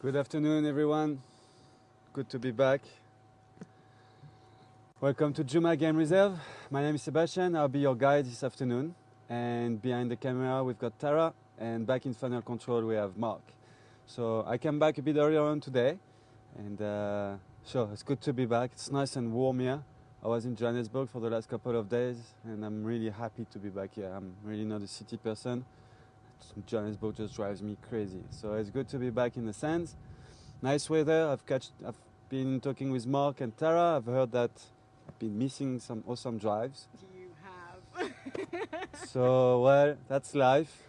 Good afternoon, everyone. Good to be back. Welcome to Juma Game Reserve. My name is Sebastian. I'll be your guide this afternoon. And behind the camera, we've got Tara. And back in final control, we have Mark. So I came back a bit earlier on today. And so it's good to be back. It's nice and warm here. I was in Johannesburg for the last couple of days. And I'm really happy to be back here. I'm really not a city person. Johannesburg just drives me crazy. So it's good to be back in the sands. Nice weather. I've been talking with Mark and Tara. I've heard that I've been missing some awesome drives. You have. So, well, that's life.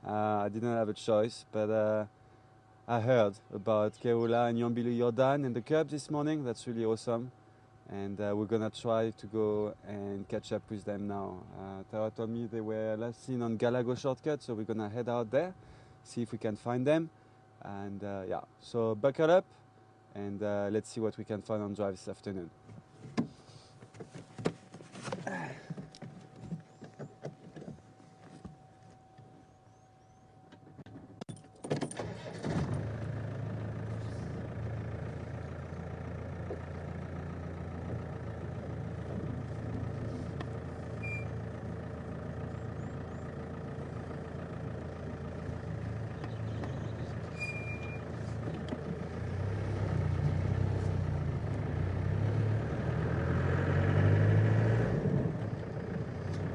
I didn't have a choice, but I heard about Kerula and Yambili Jordan and the Cubs this morning. That's really awesome. And we're going to try to go and catch up with them now. Tara told me they were last seen on Galago Shortcut, so we're going to head out there, see if we can find them. And yeah, so buckle up and let's see what we can find on drive this afternoon.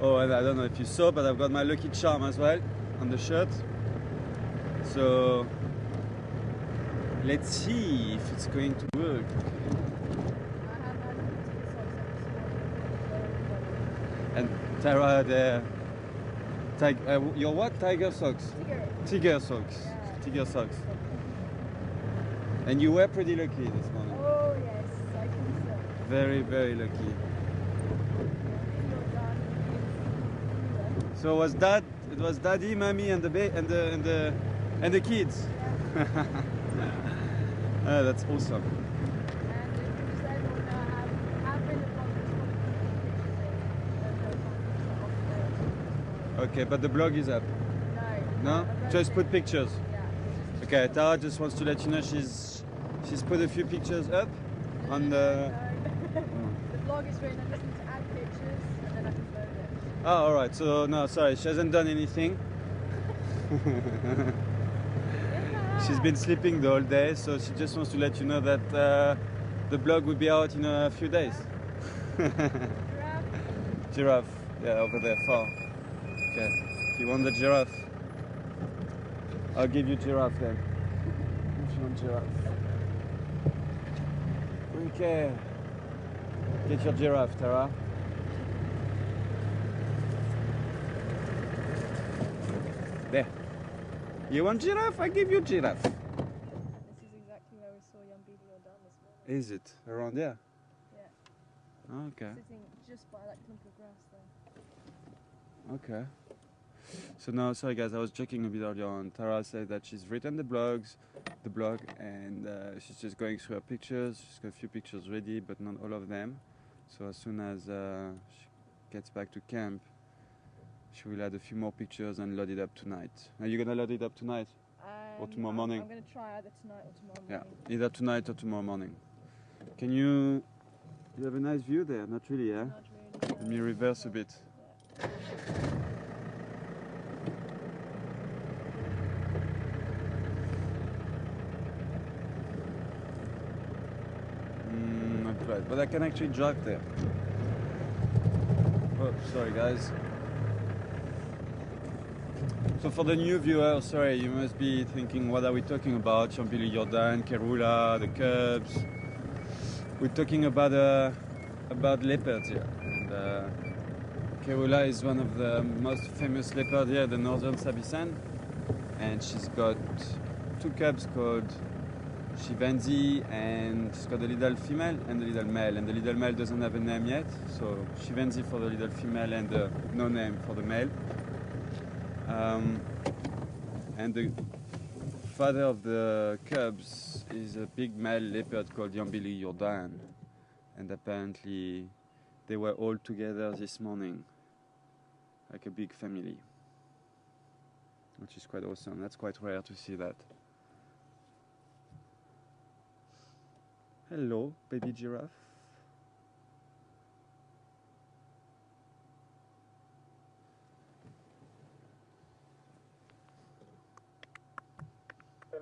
Oh, and I don't know if you saw, but I've got my lucky charm as well on the shirt. So let's see if it's going to work. And Tara, your what? Tiger socks? Tiger socks. Yeah. Tiger socks. And you were pretty lucky this morning. Oh yes, I think so. Very, very lucky. So it was daddy, mommy, and the kids. Yeah. That's awesome. Okay, but the blog is up. No? Just put pictures. Yeah. Okay, Tara just wants to let you know she's put a few pictures up on the. No. The blog is written. I just need to add pictures and then I can load it. Oh, all right. So no, sorry, she hasn't done anything. She's been sleeping the whole day, so she just wants to let you know that the blog will be out in a few days. Giraffe. Yeah, over there, far. Okay. If you want the giraffe, I'll give you giraffe then. If you want giraffe. Okay. Get your giraffe, Tara. There. You want giraffe? I give you giraffe. This is exactly where we saw Yambili Jordan this morning. Is it around there? Yeah. Okay. Sitting just by that clump of grass there. Okay. So now, sorry guys, I was checking a bit earlier on. Tara said that she's written the blog, and she's just going through her pictures. She's got a few pictures ready, but not all of them. So as soon as she gets back to camp, she will add a few more pictures and load it up tonight. Are you gonna load it up tonight? Or tomorrow morning? I'm going to try either tonight or tomorrow morning. Yeah, either tonight or tomorrow morning. Can you have a nice view there? Not really, yeah? Not really. Let me reverse a bit. Yeah. Not right, but I can actually drive there. Oh, sorry guys. So for the new viewer, sorry, you must be thinking, what are we talking about? Yambili Jordan, Kerula, the Cubs. We're talking about leopards here. And Kerula is one of the most famous leopards here, the northern Sabisan. And she's got two cubs called Shivanzi, and she's got a little female and a little male. And the little male doesn't have a name yet, so Shivanzi for the little female and no name for the male. And the father of the cubs is a big male leopard called Yambili Jordan, and apparently they were all together this morning, like a big family, which is quite awesome. That's quite rare to see that. Hello, baby giraffe.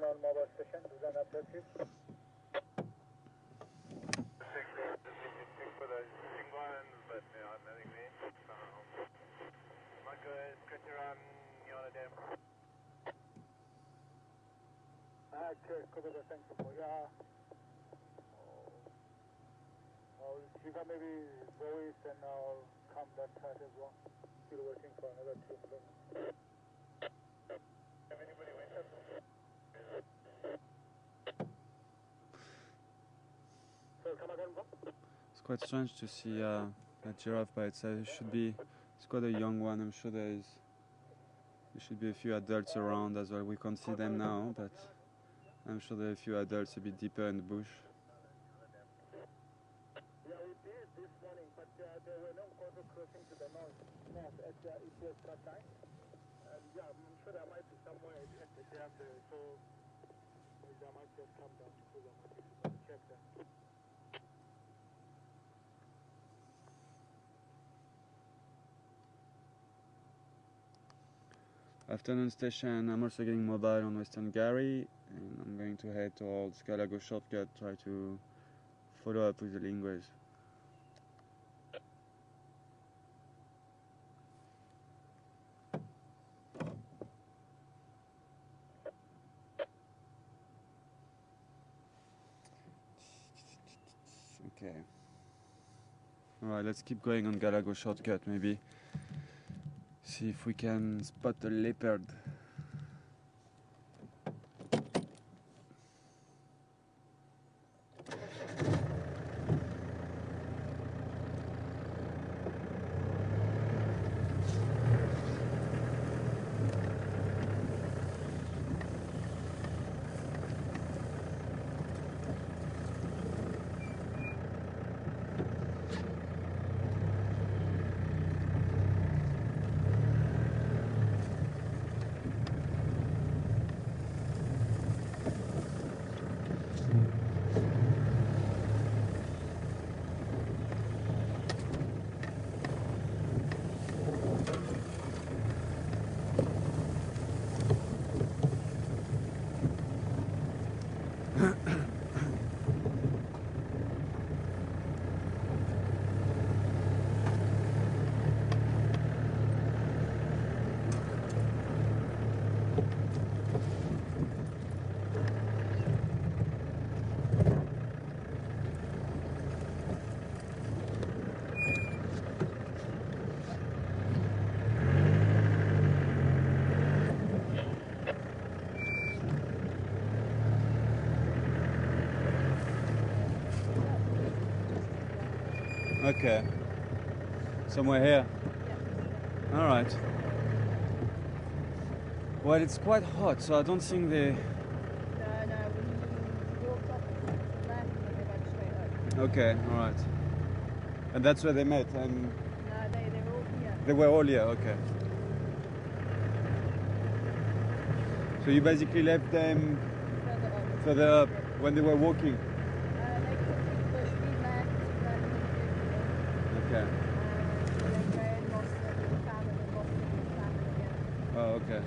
Mobile station, design objective. Cover the thank you for I'll give her maybe voice and I'll come that side as well. Still waiting for another 2 minutes. Have anybody went up? So come again, bro? It's quite strange to see a giraffe by itself. It's quite a young one. I'm sure there should be a few adults around as well. We can't see them now, but I'm sure there are a few adults a bit deeper in the bush. Yeah, we did this morning, but there were no cattle crossing to the north at it was that time. And yeah, I'm sure there might be somewhere at the dam there, so they might just come down to the market to check them. Afternoon station, I'm also getting mobile on Western Gary, and I'm going to head towards Galago shortcut, try to follow up with the linguas. Okay. Alright, let's keep going on Galago shortcut, maybe see if we can spot a leopard. Okay. Somewhere here? Yeah. Alright. Well, it's quite hot, so I don't think they... No, we walked off to the left and they went straight up. Okay, alright. And that's where they met, and No, they were all here. they were all here, okay. So you basically left them Further up. further up when they were walking? They took the bush, we left, Okay. and then Graham lost them, and found them, and lost them, and found them again. Oh, okay.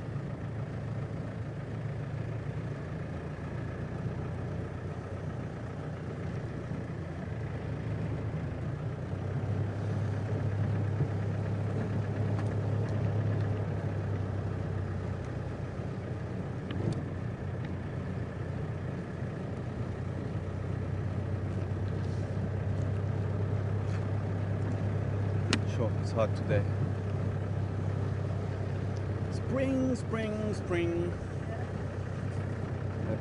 Sure, it's hot today. Spring, spring, spring. Yep.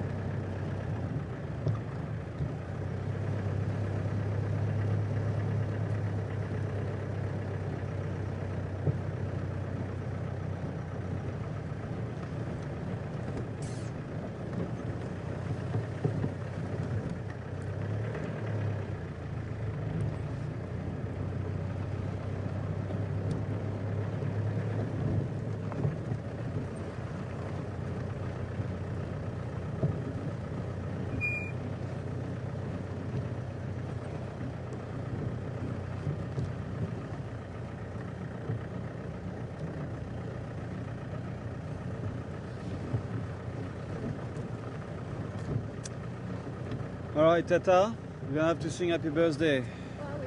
Alright, Tata, we're gonna have to sing happy birthday. Oh, are we?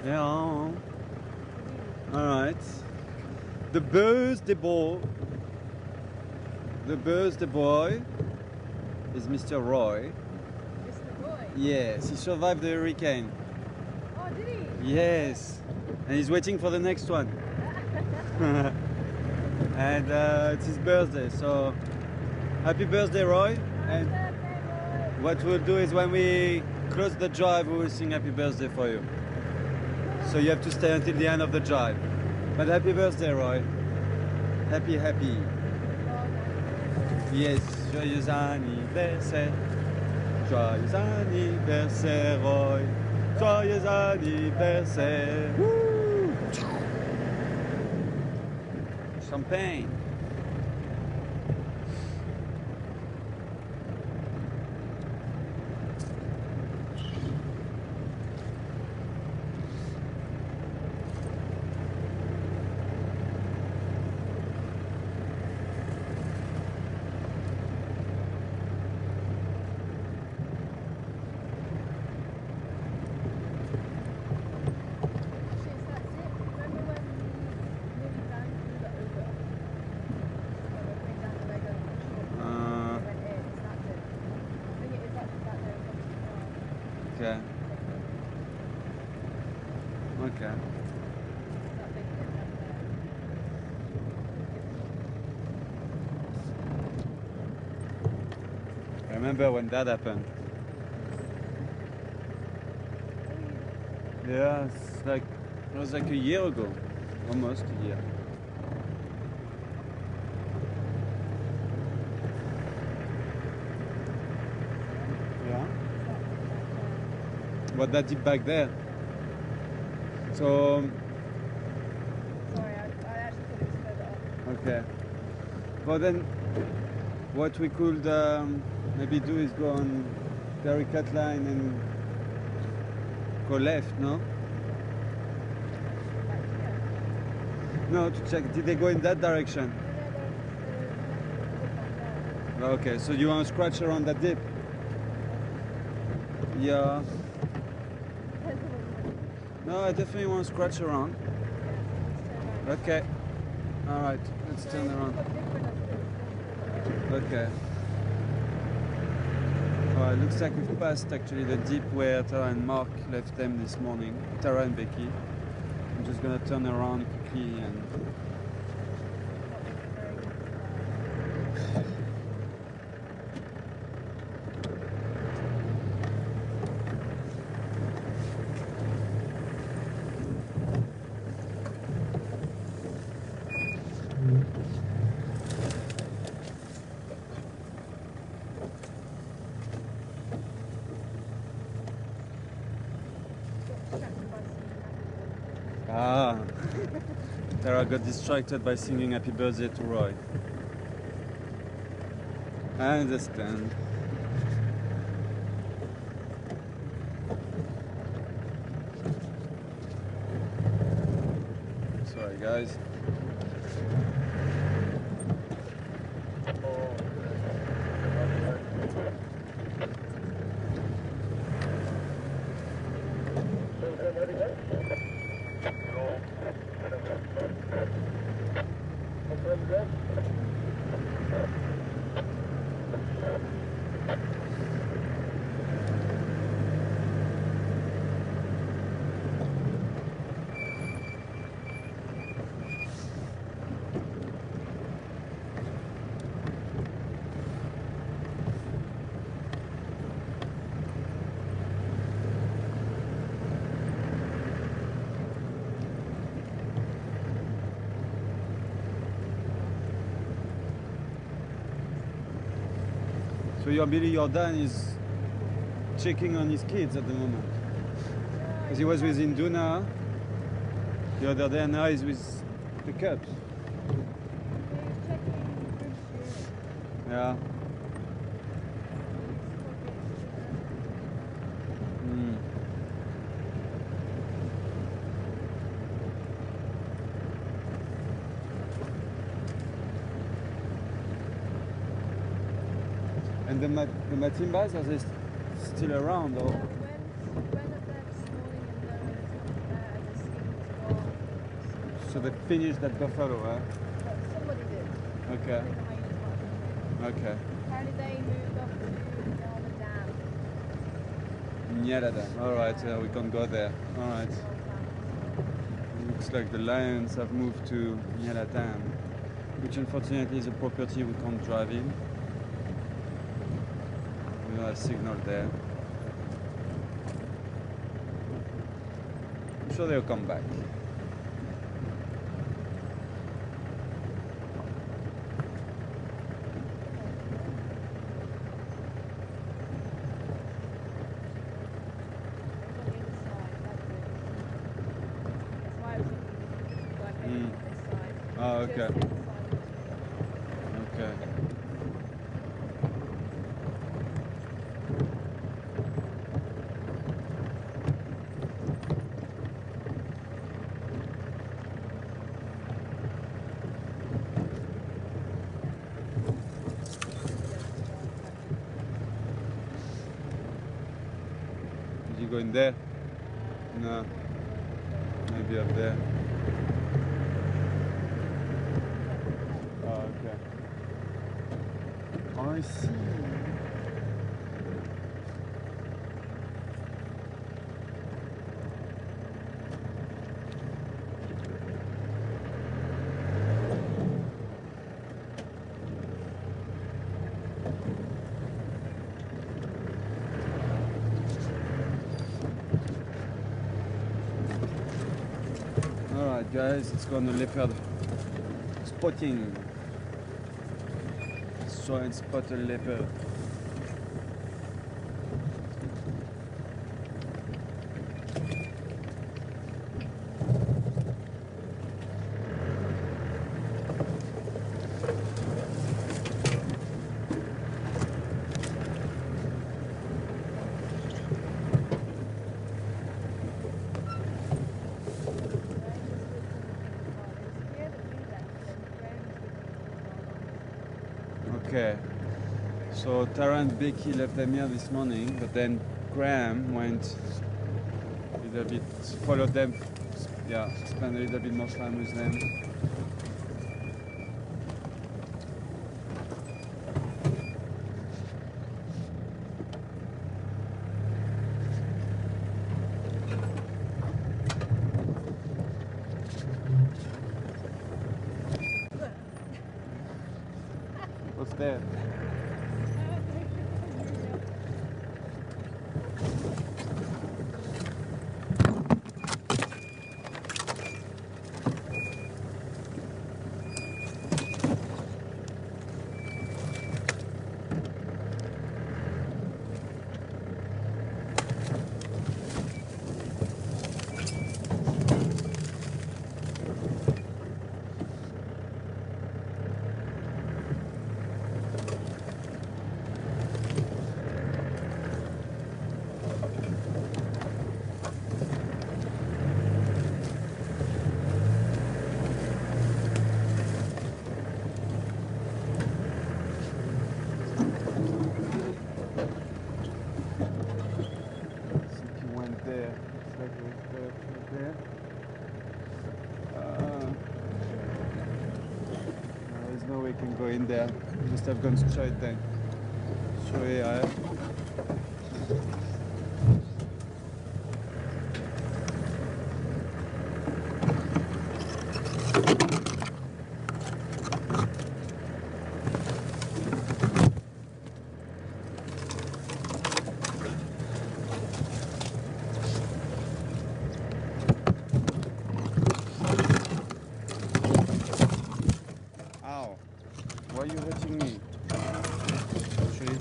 Yeah. Alright. The birthday boy is Mr. Roy. Mr. Roy. Yes, he survived the hurricane. Oh, did he? Yes. And he's waiting for the next one. And it's his birthday, so happy birthday, Roy. And what we'll do is when we close the drive, we will sing happy birthday for you. So you have to stay until the end of the drive. But happy birthday, Roy. Happy. Yes, joyeux anniversaire. Joyeux anniversaire, Roy. Joyeux anniversaire. Woo! Champagne. Okay. Okay. I remember when that happened. Yeah, it was like a year ago. Almost a year. Yeah. What that did back there. So Sorry, I actually thought it was further up. okay. But then what we could maybe do is go on Perry Cut Line and go left, no? Back here. No, to check. Did they go in that direction? Okay, so you want to scratch around that dip? Yeah. No, I definitely want to scratch around. Okay. Alright, let's turn around. Okay. Alright, looks like we've passed actually the dip where Tara and Mark left them this morning. Tara and Becky. I'm just gonna turn around quickly and... Ah, Tara got distracted by singing happy birthday to Roy. I understand. Sorry guys. So your Billy Jordan is checking on his kids at the moment. Because he was with Induna the other day and now he's with the Cubs. Yeah. Mm. And the Matimbas, are they still around, or? We went up there this morning and there was nothing there. It just seemed So they finished that buffalo, huh? but somebody did. Okay. I think the hyenas might have done it. Okay. Apparently they moved up to the dam. Nyala Dam. Alright, we can't go there. Alright. Looks like the lions have moved to Nyala Dam, which unfortunately is a property we can't drive in. We don't have signal there. I'm sure they'll come back. Oh, okay. Okay. Did you go in there? No. Maybe up there. Oh, okay. Oh, I see. Alright guys, let's go on the leopard spotting. Let's try and spot a leopard. Okay, so Tara and Becky left them here this morning, but then Graham went a little bit, followed them, yeah, spent a little bit more time with them. What's there? There's no way we can go in there. We must have gone straight then. Straight ahead. Ow. Why are you hurting me? Actually.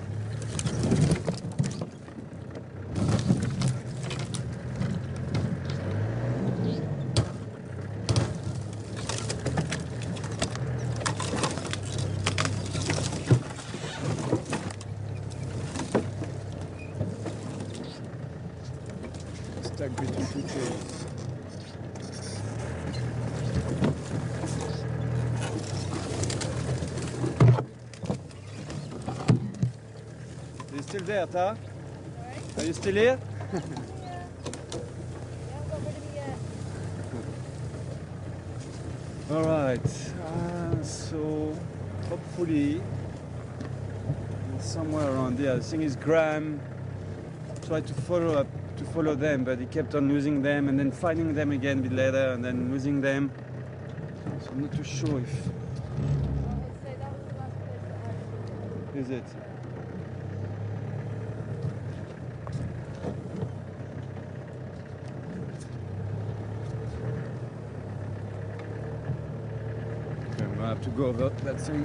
Stuck between two trees. Still there, Tara? Sorry? Are you still here? Yeah. They haven't got rid of me yet. All right. So hopefully somewhere around here. The thing is, Graham tried to follow them, but he kept on losing them and then finding them again a bit later and then losing them. So I'm not too sure if I'd say that was the last place that I visited. is it. Okay, I'm gonna have to go over that thing.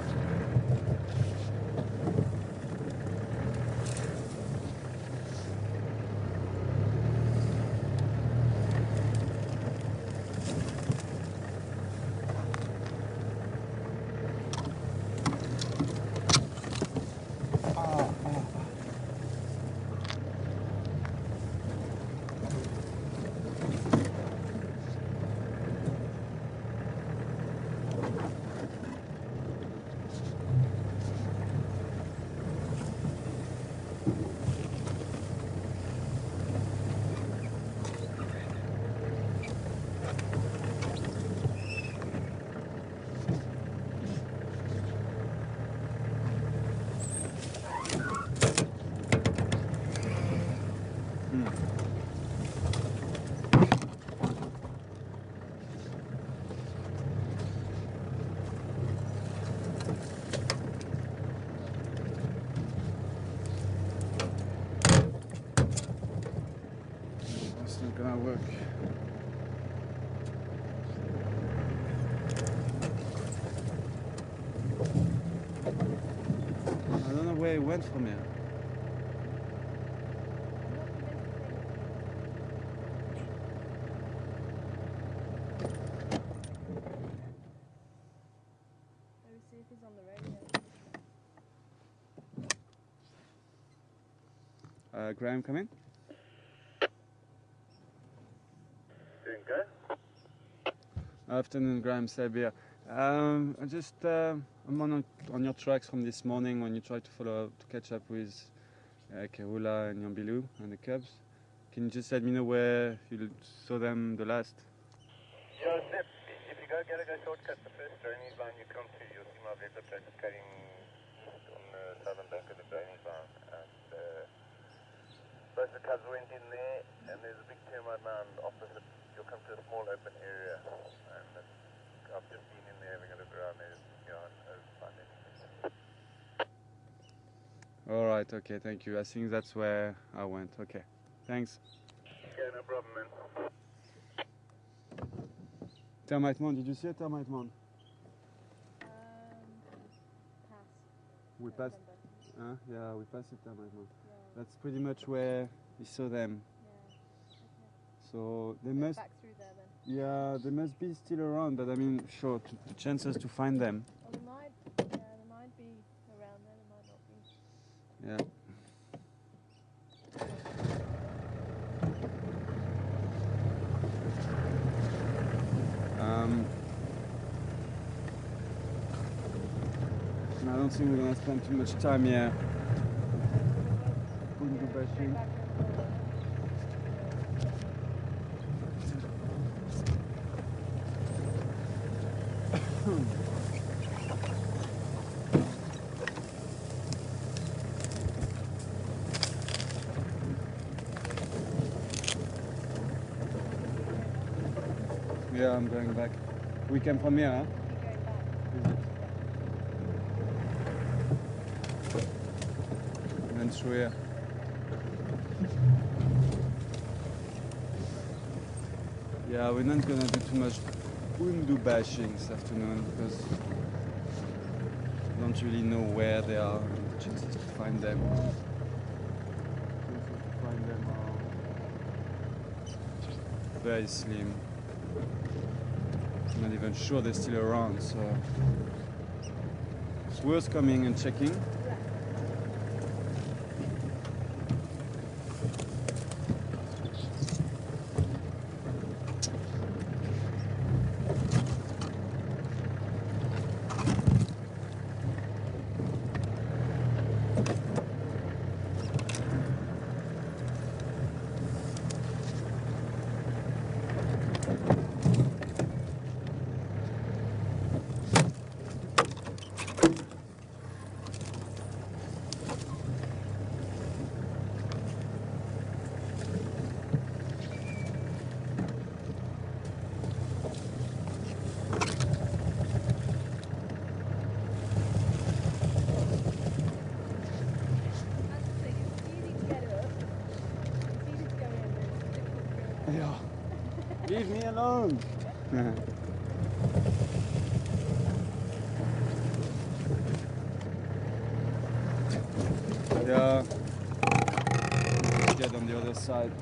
It's not gonna work. I don't know where it went from here. Let me see if he's on the radio. Graham, come in. Doing good? Afternoon, Graham, Seb here. I'm on your tracks from this morning when you tried to catch up with Kerula and Yambilu and the Cubs. Can you just let me know where you saw them the last? Yeah, Sept, if you go shortcut, the first drainage line you come to, you'll see my vehicle tracks carrying east on the southern bank of the drainage line. And both the Cubs went in there, and there's a big termite mound opposite. You'll come to a small open area, and I've just been in there having a look around there. Yeah, I don't find anything. All right, okay, thank you. I think that's where I went. Okay, thanks. Yeah, no problem, man. Termite mound, did you see a termite mound? Pass. We Don't passed. remember. Yeah, we passed the termite mound. Yeah. That's pretty much where we saw them. Yeah. Okay. So they Go must. back through there then. Yeah, they must be still around, but I mean, sure, the chances to find them. Well, they might be around there. They might not be. Yeah. I don't think we're gonna spend too much time here. Pundu Straight bashing. back down the road. Yeah, I'm going back. We came from here, huh? Keep going back. And then through here. Yeah, we're not gonna do too much Pundu bashing this afternoon because I don't really know where they are and the chances to find them. Chances to find them are very slim. I'm not even sure they're still around, so it's worth coming and checking. Leave me alone. Yeah. Get on the other side.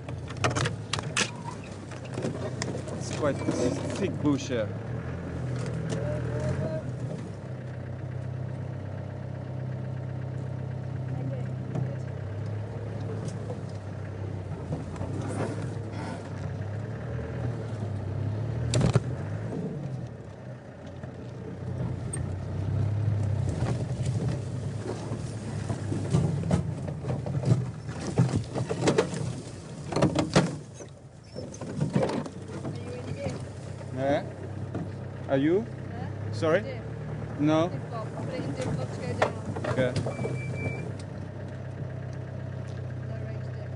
It's quite thick bush here. Yeah. Are you? Sorry? No? Put it in dip, look to go down. Okay. No range dip.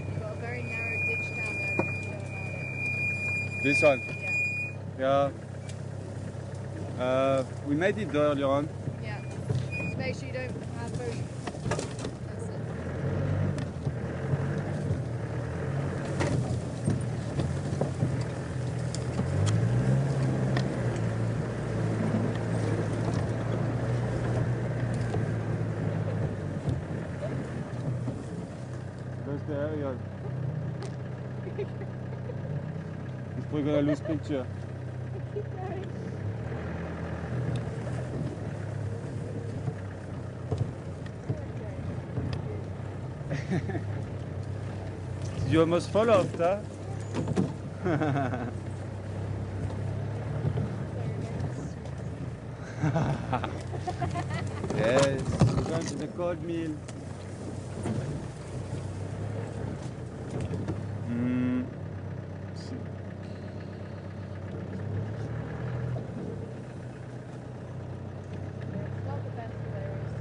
You've got a very narrow ditch down there if you know about it. This one? Yeah. Yeah. We made it earlier on. Yeah. Just make sure you don't have both. That's it. That's the area. He's probably gonna lose picture. Keep going. You almost fall off, huh? Yes, we're going to the cold mill. Not the best of areas.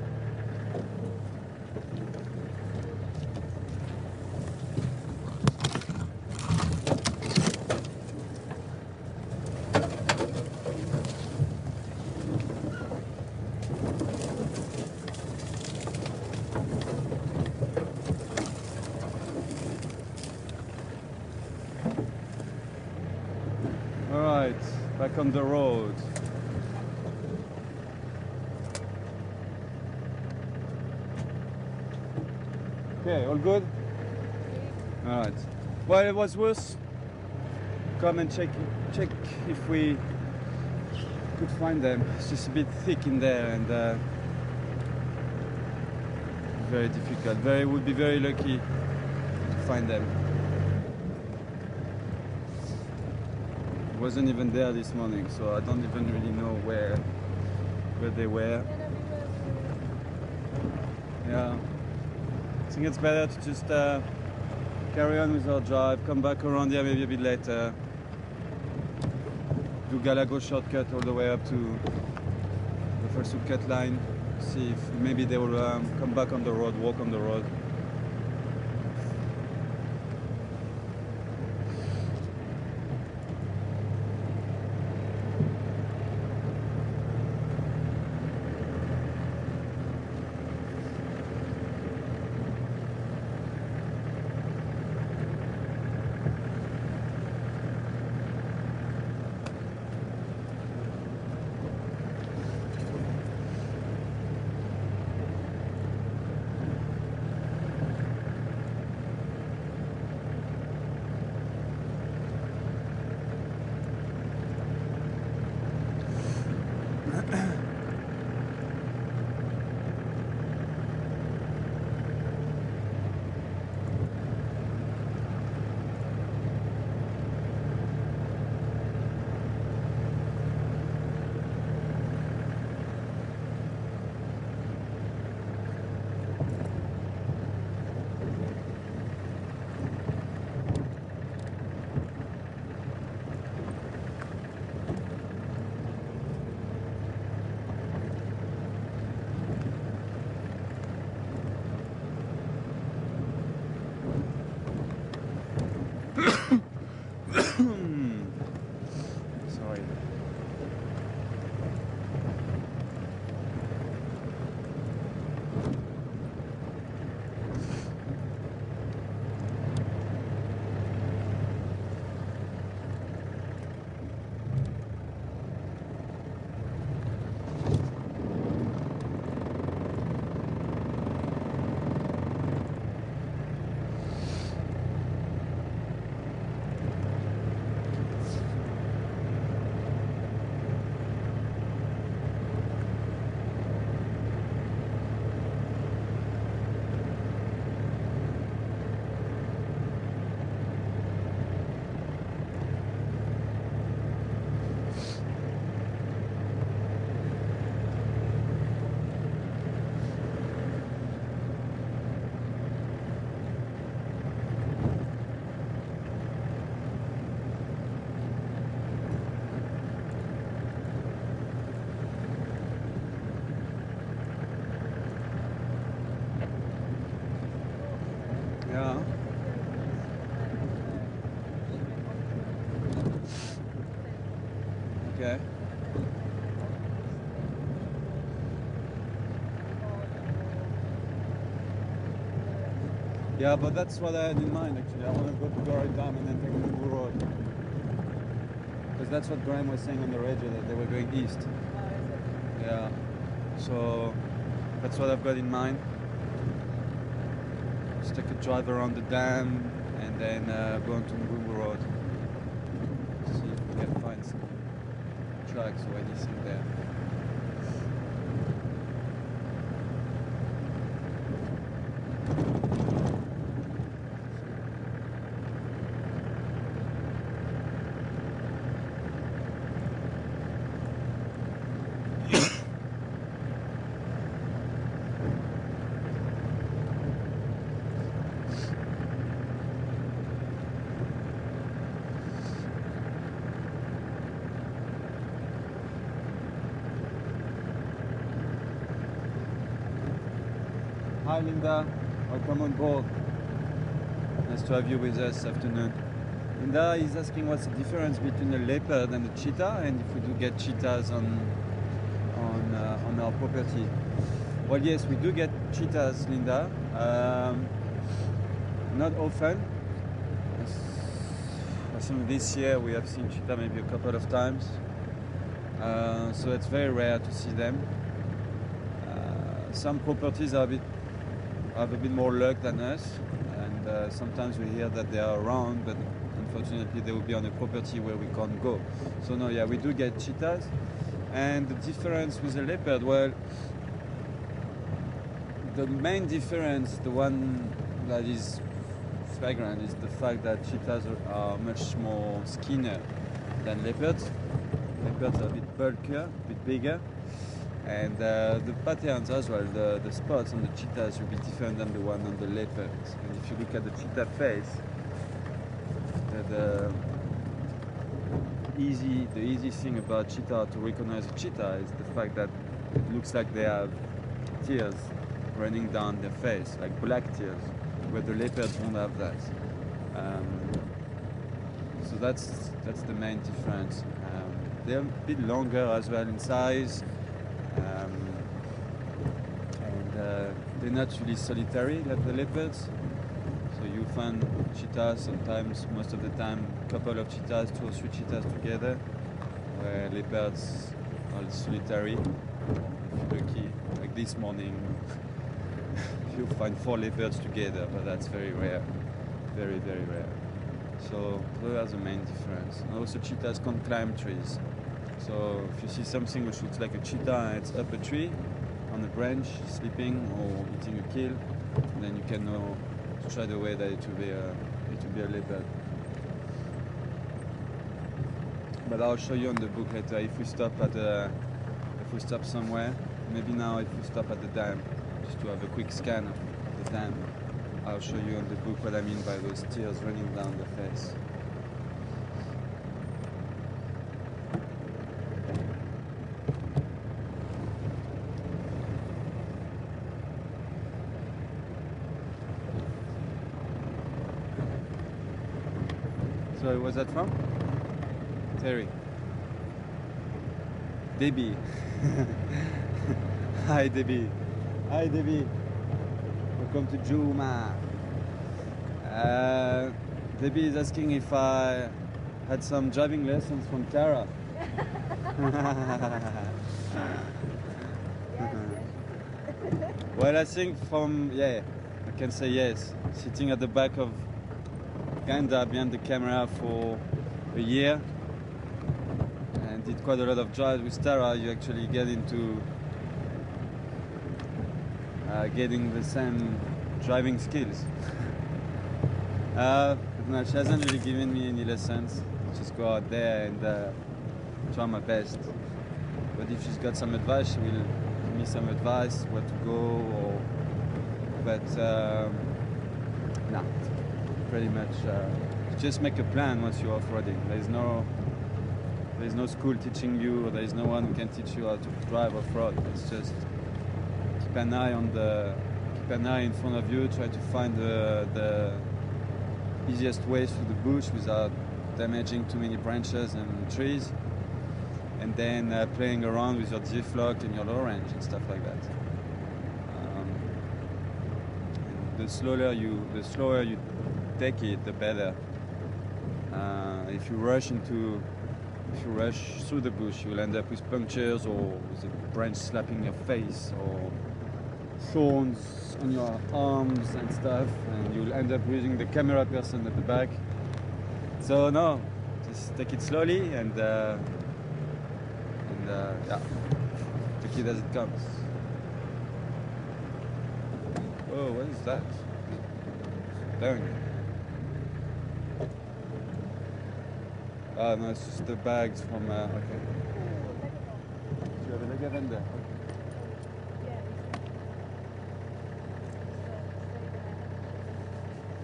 All right, back on the road. Okay, all good? All right. Well, it was worse. Come and check if we could find them. It's just a bit thick in there and very difficult. Would be very lucky to find them. Wasn't even there this morning, so I don't even really know where they were. Yeah, I think it's better to just carry on with our drive, come back around here maybe a bit later, do Galago shortcut all the way up to the first cut line, see if maybe they will come back on the road, walk on the road. Okay. Yeah, but that's what I had in mind actually. I want to go to Gory Dam and then take the Bungu Road. Because that's what Graham was saying on the radio, that they were going east. Yeah. So that's what I've got in mind. Just take a drive around the dam and then go on to Bungu Road. See if we can find some tracks or anything there. Hi Linda, welcome on board. Nice to have you with us this afternoon. Linda is asking what's the difference between a leopard and a cheetah, and if we do get cheetahs on our property. Well, yes, we do get cheetahs, Linda. Not often. I think this year we have seen cheetah maybe a couple of times. So it's very rare to see them. Some properties have a bit more luck than us, and sometimes we hear that they are around, but unfortunately they will be on a property where we can't go. So no, yeah, we do get cheetahs. And the difference with the leopard, well, the main difference, the one that is flagrant, is the fact that cheetahs are much more skinnier than leopards. Leopards are a bit bulkier, a bit bigger. And the patterns as well, the spots on the cheetahs will be different than the one on the leopards. And if you look at the cheetah face, the easy thing about cheetah to recognize a cheetah is the fact that it looks like they have tears running down their face, like black tears, where the leopards won't have that. So that's the main difference. They're a bit longer as well in size. They're not really solitary like the leopards. So you find cheetahs sometimes, most of the time, a couple of cheetahs, 2 or 3 cheetahs together, where leopards are solitary. If you're lucky, like this morning, you find 4 leopards together, but that's very rare, very, very rare. So those are the main difference. And also cheetahs can't climb trees. So if you see something which looks like a cheetah and it's up a tree, on a branch, sleeping or eating a kill, then you can know straight away that it will be a leopard. But I'll show you on the book later if we stop somewhere. Maybe now if we stop at the dam, just to have a quick scan of the dam, I'll show you on the book what I mean by those tears running down the face. So where was that from? Terry. Debbie. Hi Debbie. Hi Debbie. Welcome to Juma. Debbie is asking if I had some driving lessons from Tara. Well, I think I can say yes. Sitting at the back of kinda behind the camera for a year and did quite a lot of drives with Tara, you actually get into getting the same driving skills. No, she hasn't really given me any lessons. Just go out there and try my best. But if she's got some advice, she will give me some advice where to go. No. Pretty much just make a plan once you're off-roading. There's no school teaching you, or there's no one who can teach you how to drive off-road. It's just keep an eye in front of you, try to find the easiest way through the bush without damaging too many branches and trees, and then playing around with your diff lock and your low range and stuff like that. And the slower you take it, the better. If you rush through the bush, you'll end up with punctures or with a branch slapping your face or thorns on your arms and stuff, and you'll end up losing the camera person at the back. So no, just take it slowly and yeah, take it as it comes. Oh, what is that? Dang. Ah no, it's just the bags from. Okay. Tu avais le gaven there. Okay.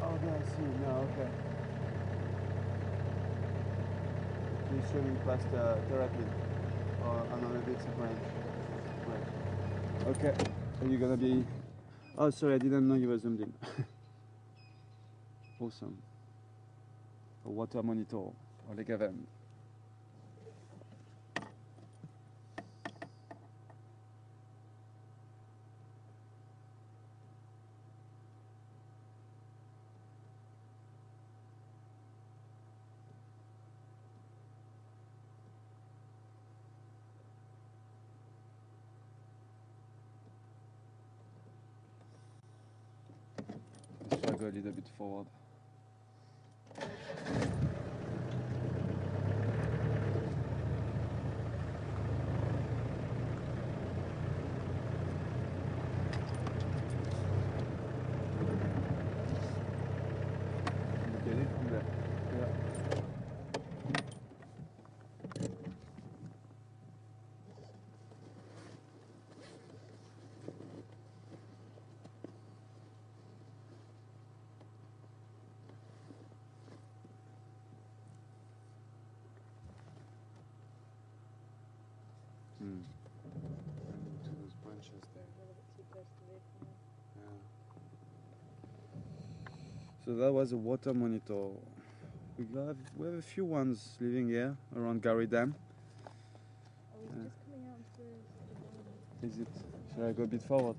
Oh, there, I see. No, okay. He's swimming past directly. Oh, no, maybe it's a branch. Okay. Are you gonna be? Oh, sorry, I didn't know you were zoomed in. Awesome. A water monitor. Oh, les gaven. Let's go a little bit forward. Get it from there. Yeah. To those branches there. A little bit too close to the vehicle. Yeah. So that was a water monitor. We have a few ones living here around Gary Dam. Oh, he's just coming out into the Is it? Should I go a bit forward?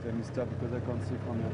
Let me stop because I can't see from here.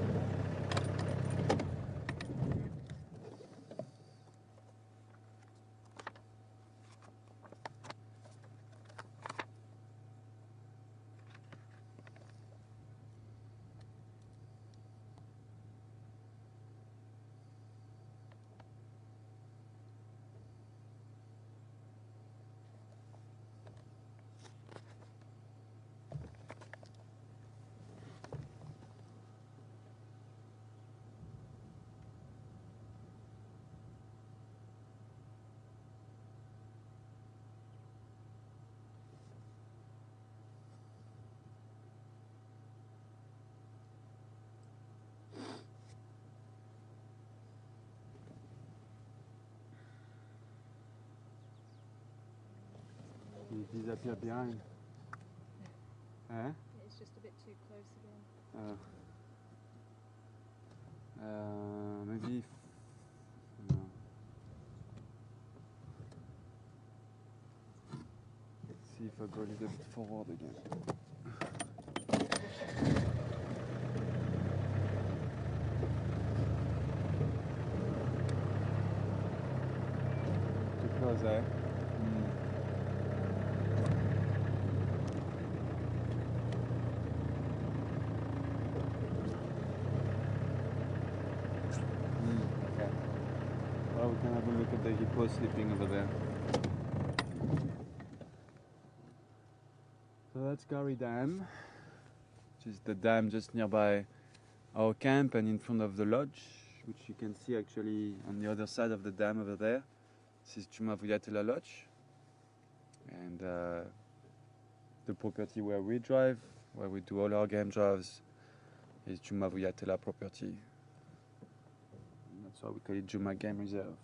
He disappeared behind. Eh? It's just a bit too close again. Maybe. No. Let's see if I go a little bit forward again. Too close, eh? Okay. Well, we can have a look at the hippo sleeping over there. So that's Gary Dam, which is the dam just nearby our camp and in front of the lodge, which you can see actually on the other side of the dam over there. This is Jumavuyatela Lodge, and the property where we drive, where we do all our game drives, is Jumavuyatela property. And that's why we call it Juma Game Reserve.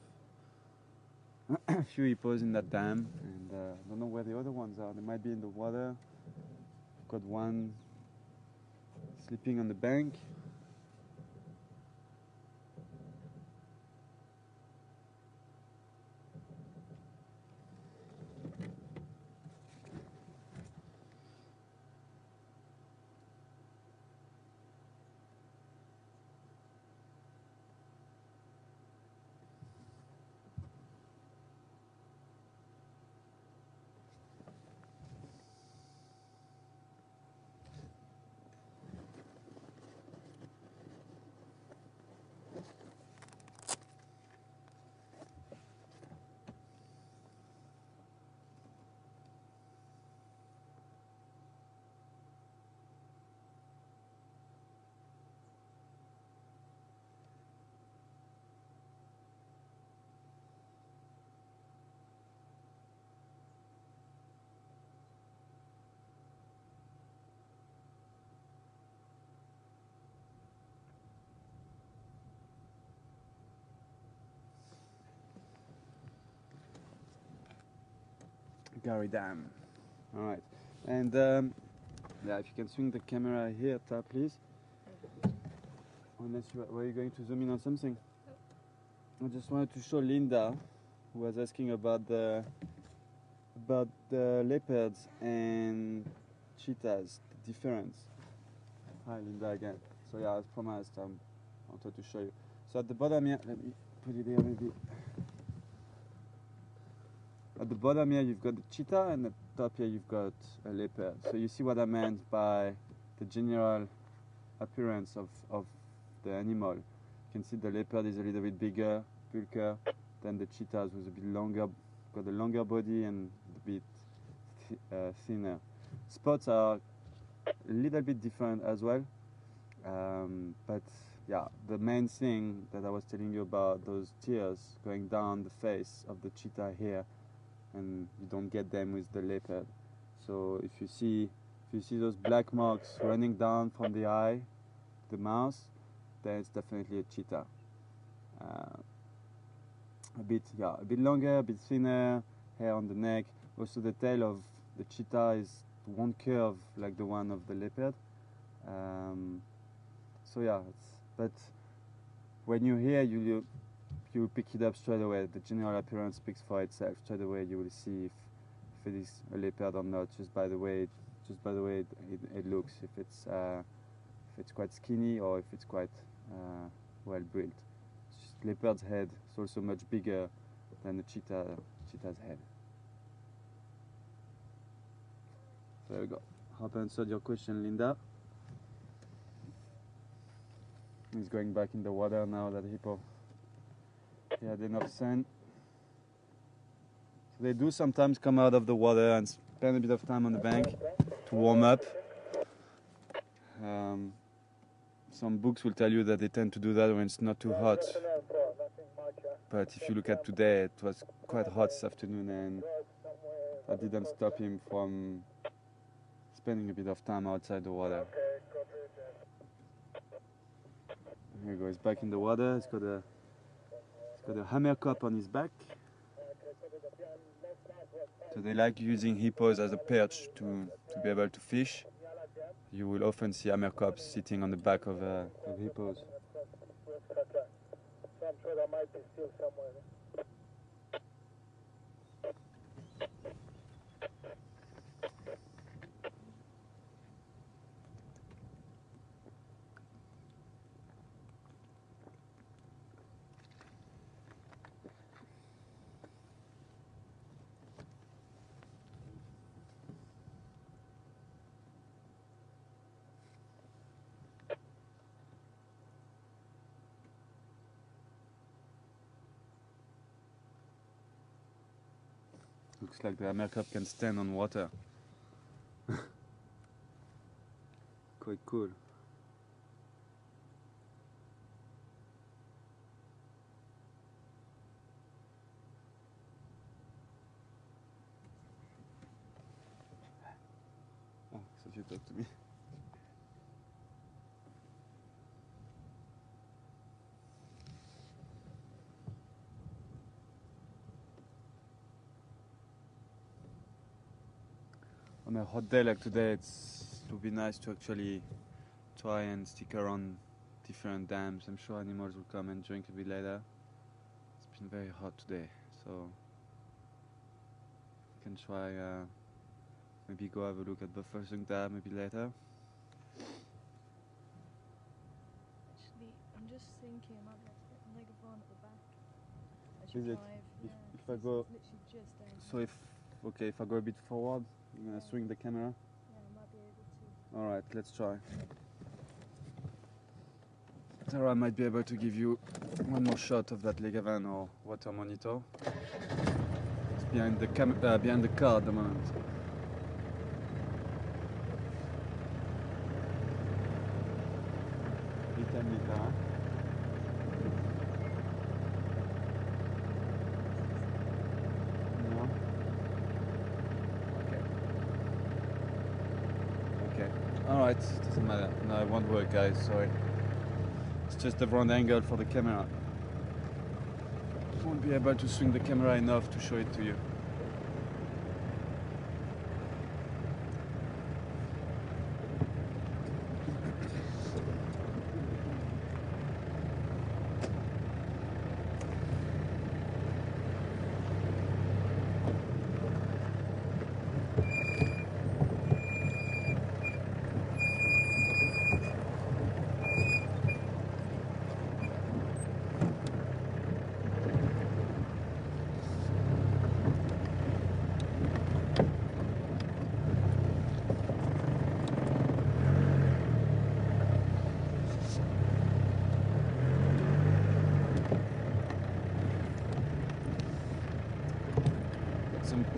A few hippos in that dam, and I don't know where the other ones are. They might be in the water. Got one sleeping on the bank. Gary Dam. All right, and yeah, if you can swing the camera here, Tara, please. Unless were you going to zoom in on something? I just wanted to show Linda, who was asking about the leopards and cheetahs, the difference. Hi, Linda again. So yeah, as promised, I wanted to show you. So at the bottom here, let me put it here maybe. At the bottom here, you've got the cheetah, and at the top here, you've got a leopard. So you see what I meant by the general appearance of the animal. You can see the leopard is a little bit bigger, bulkier than the cheetahs, with a bit longer, got a longer body and a bit thinner. Spots are a little bit different as well, but yeah, the main thing that I was telling you about, those tears going down the face of the cheetah here, and you don't get them with the leopard. So if you see those black marks running down from the eye, the mouth, then it's definitely a cheetah. A bit longer, a bit thinner, hair on the neck. Also the tail of the cheetah won't curve like the one of the leopard. So yeah, but when you hear, you pick it up straight away. The general appearance speaks for itself. Straight away you will see if it is a leopard or not, just by the way it looks. If it's quite skinny or if it's quite well built. Leopard's head is also much bigger than the cheetah's head. There we go. Hope I answered your question, Linda. He's going back in the water now, that hippo. He had enough sun. So they do sometimes come out of the water and spend a bit of time on the bank to warm up. Some books will tell you that they tend to do that when it's not too hot. But if you look at today, it was quite hot this afternoon, and that didn't stop him from spending a bit of time outside the water. Here he goes, back in the water. He's got a hammer cup on his back. So they like using hippos as a perch to be able to fish. You will often see hammer cups sitting on the back of hippos. So I'm sure that might be still somewhere. Looks like the hammer cup can stand on water. Quite cool. Oh, so you talk to me. On a hot day like today, it would be nice to actually try and stick around different dams. I'm sure animals will come and drink a bit later. It's been very hot today, so we can try maybe go have a look at Buffersung Dam maybe later. Actually, I'm just thinking I might be able to get the megaphone at the back. I Is should it? drive. If I go, it's literally just down so if I go a bit forward, you're gonna swing the camera. yeah, I might be able to. All right, let's try. Tara might be able to give you one more shot of that Legavan or water monitor. It's behind the car at the moment. You tell me, Tara. No? Okay. Alright, doesn't matter. No, it won't work, guys, sorry. It's just the wrong angle for the camera. Won't be able to swing the camera enough to show it to you.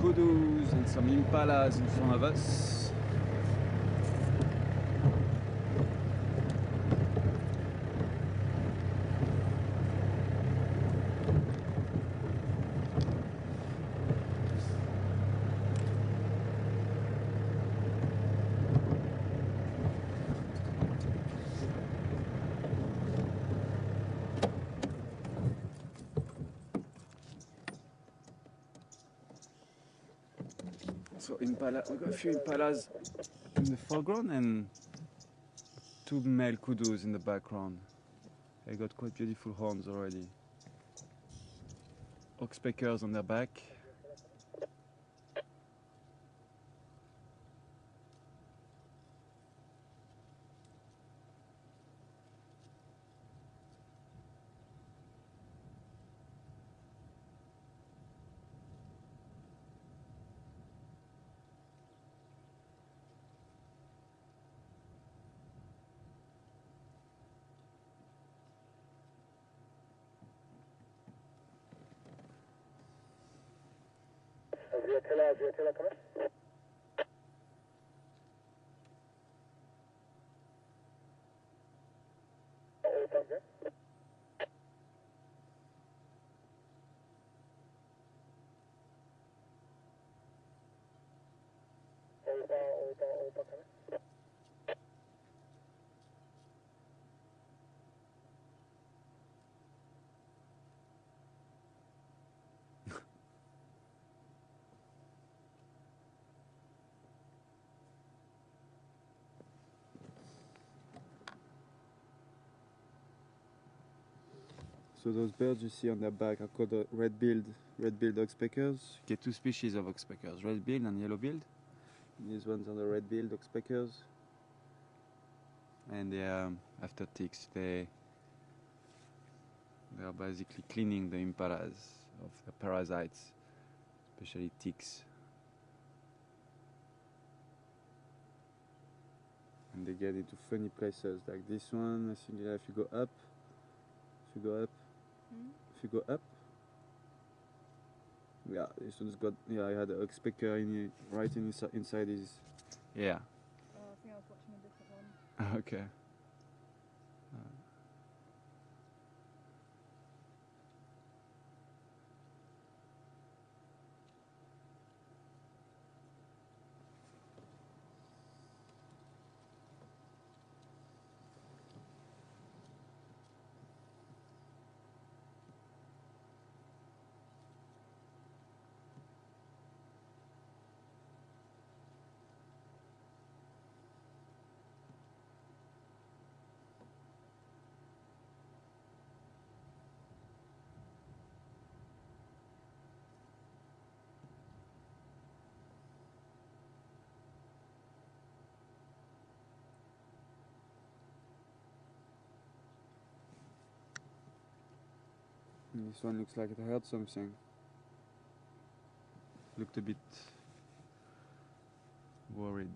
kudus and some impalas in front of us. So impala, we got a few impalas in the foreground and two male kudus in the background. They got quite beautiful horns already. Oxpeckers on their back. Vietela coming? Open there. Opa coming? So those birds you see on their back are called the red-billed oxpeckers. You get two species of oxpeckers, red-billed and yellow-billed. These ones are the red-billed oxpeckers. And they are after ticks. They are basically cleaning the impalas of the parasites, especially ticks. And they get into funny places like this one. I think if you go up, if you go up, yeah, this one's got, yeah, I had an oxpecker right inside his, yeah. Oh, I think I was watching a different one. Okay. This one looks like it heard something. Looked a bit worried.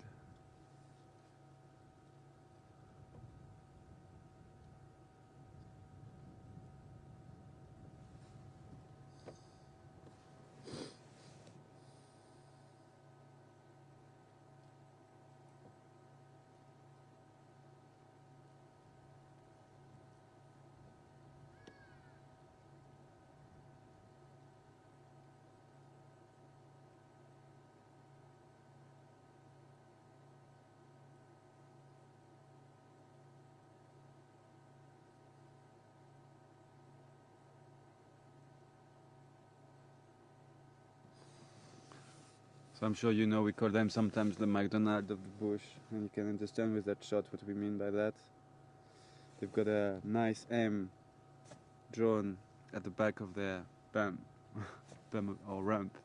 So I'm sure you know we call them sometimes the McDonald's of the bush, and you can understand with that shot what we mean by that. They've got a nice M drawn at the back of their bum, or rump,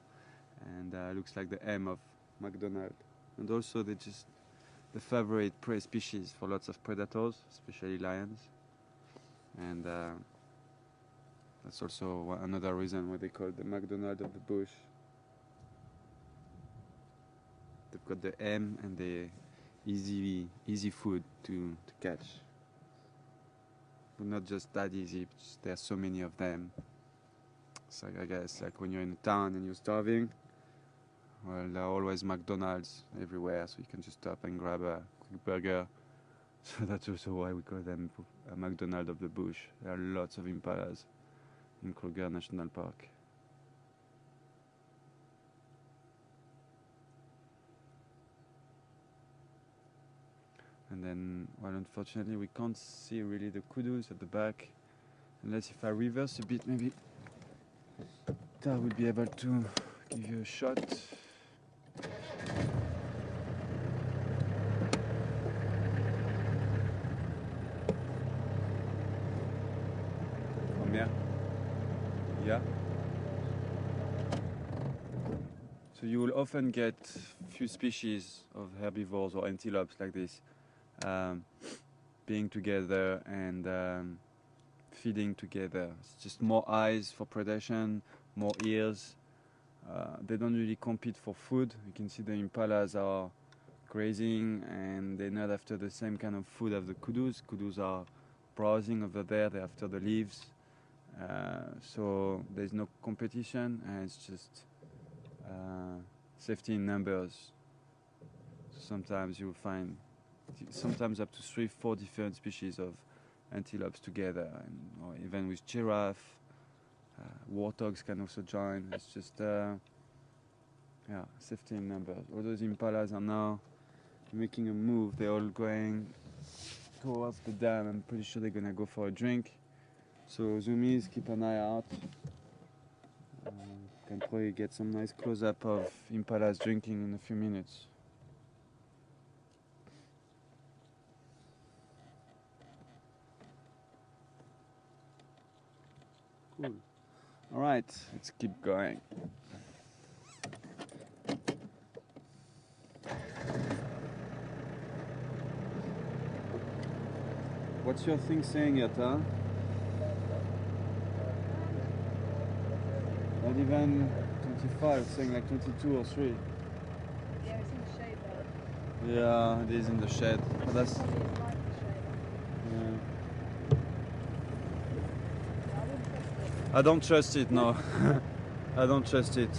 and looks like the M of McDonald. And also they're just the favorite prey species for lots of predators, especially lions. And that's also another reason why they call it the McDonald of the bush. They've got the M and the easy food to catch. But not just that easy, just there are so many of them. So I guess like when you're in a town and you're starving, Well, there are always McDonald's everywhere, so you can just stop and grab a quick burger. So that's also why we call them a McDonald's of the bush. There are lots of impalas in Kruger National Park. And then, well, unfortunately, we can't see really the kudus at the back. Unless if I reverse a bit, maybe I will be able to give you a shot. From here? Yeah. So you will often get few species of herbivores or antelopes like this being together and feeding together. It's just more eyes for predation, more ears. They don't really compete for food. You can see the impalas are grazing and they're not after the same kind of food as the kudus. Kudus are browsing over there, they're after the leaves. So there's no competition and it's just safety in numbers. Sometimes you'll find sometimes up to 3-4 different species of antelopes together, and, or even with giraffe. Warthogs can also join. It's just safety in numbers. All those impalas are now making a move. They're all going towards the dam. I'm pretty sure they're gonna go for a drink. So zoomies, keep an eye out. Can probably get some nice close-up of impalas drinking in a few minutes. Cool. All right, let's keep going. What's your thing saying, Yata? Not even 25, it's saying like 22 or 3. Yeah, it's in the shade though. Yeah, it is in the shed. But that's. Probably is like the shade. Yeah. Yeah, I wouldn't trust it. I don't trust it, no. I don't trust it.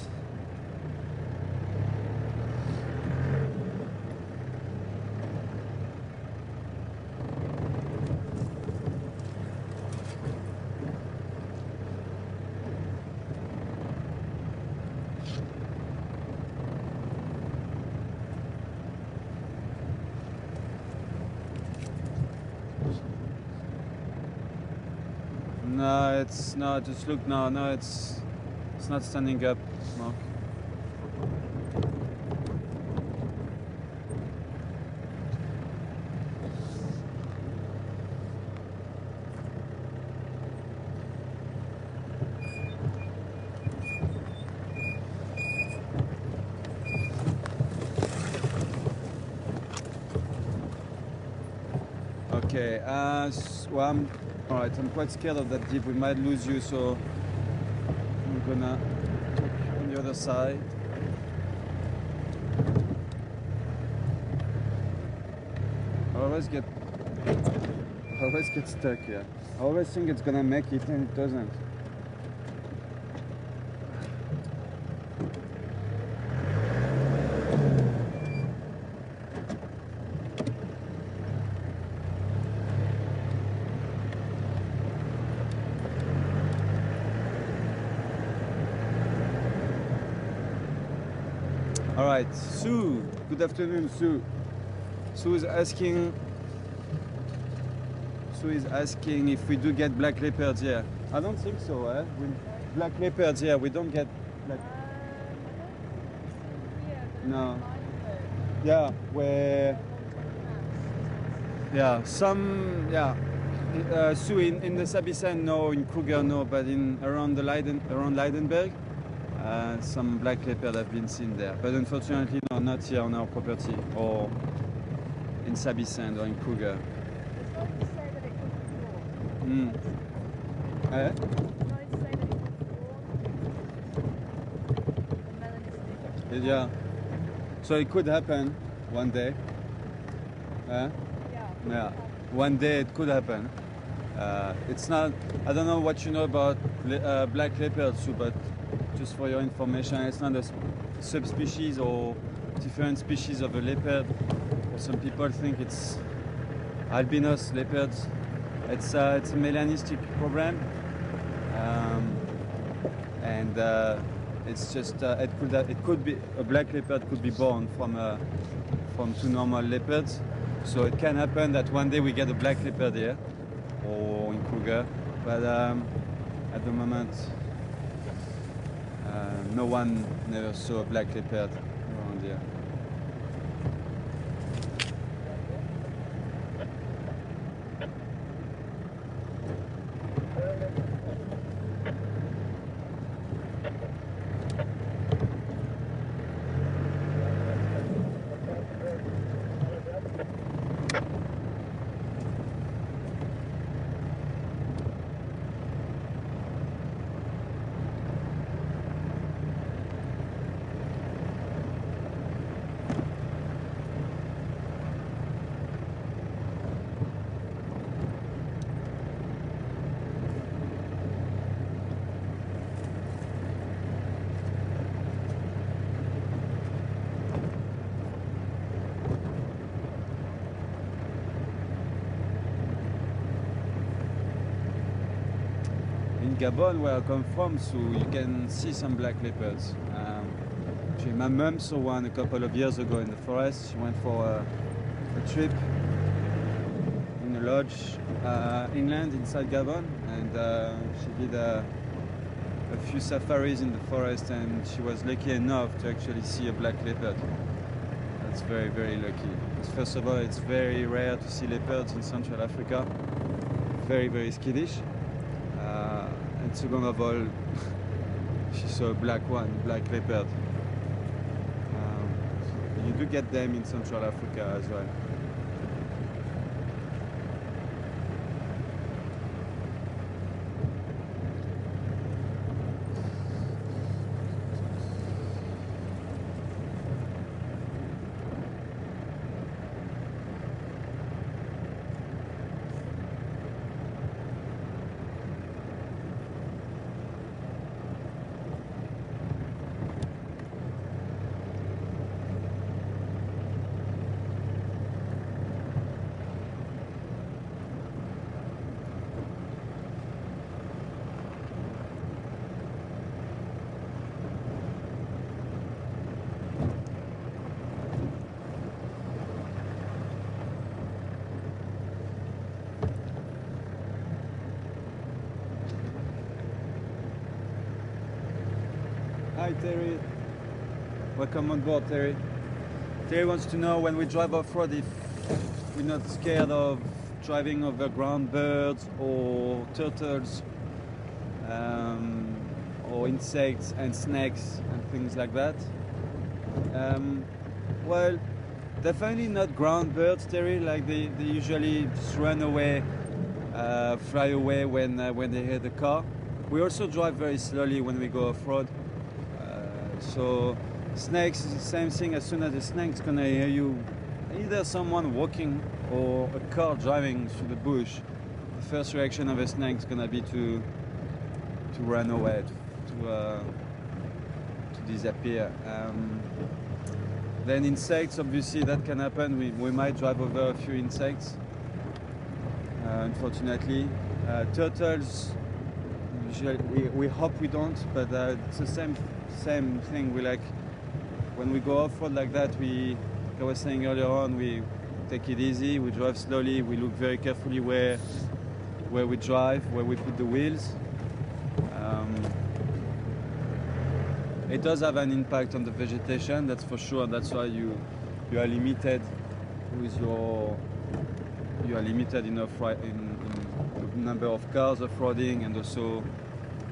No, it's not. Just look now. No, it's not standing up, Mark. Okay. Well, all right. I'm quite scared of that deep. We might lose you, so I'm gonna talk on the other side. I always get stuck here. I always think it's gonna make it, and it doesn't. All right, Sue. Good afternoon, Sue. Sue is asking if we do get black leopards here. I don't think so, eh? Black leopards here, we don't get black. No. Yeah, where? Yeah, some. Yeah. Sue, in the Sabisen, no. In Kruger, no. But around Leidenberg. Some black leopard have been seen there, but unfortunately no, not here on our property or in Sabisand or in Kruger. It's not to say that it couldn't be drawn. Mm. Eh? It's not to say that it couldn't be drawn. The melanistic. Yeah. So it could happen one day. Eh? Yeah. One day it could happen. It's not. I don't know what you know about black leopards, Sue, but just for your information, it's not a subspecies or different species of a leopard. Some people think it's albinos leopards. It's a melanistic problem, and it's just it could be a black leopard could be born from two normal leopards. So it can happen that one day we get a black leopard here or in Kruger, but at the moment no one never saw a black leopard around here. In Gabon, where I come from, so you can see some black leopards. Actually, my mum saw one a couple of years ago in the forest. She went for a trip in a lodge inland inside Gabon, and she did a few safaris in the forest, and she was lucky enough to actually see a black leopard. That's very, very lucky. First of all, it's very rare to see leopards in Central Africa. Very, very skittish. And second of all, she saw a black leopard. You do get them in Central Africa as well. Hi Terry, welcome on board Terry. Terry wants to know when we drive off-road if we're not scared of driving over ground birds or turtles or insects and snakes and things like that. Well, definitely not ground birds, Terry, like they usually just run away, fly away when they hear the car. We also drive very slowly when we go off-road. So snakes is the same thing. As soon as a snake's gonna hear you, either someone walking or a car driving through the bush, the first reaction of a snake is gonna be to run away, to disappear. Then insects, obviously that can happen. We might drive over a few insects, unfortunately. Turtles, usually we hope we don't, but it's the same thing. We like when we go off-road like that, like I was saying earlier on, we take it easy, we drive slowly, we look very carefully where we drive, where we put the wheels. It does have an impact on the vegetation, that's for sure. That's why you are limited with you are limited in the number of cars off-roading, and also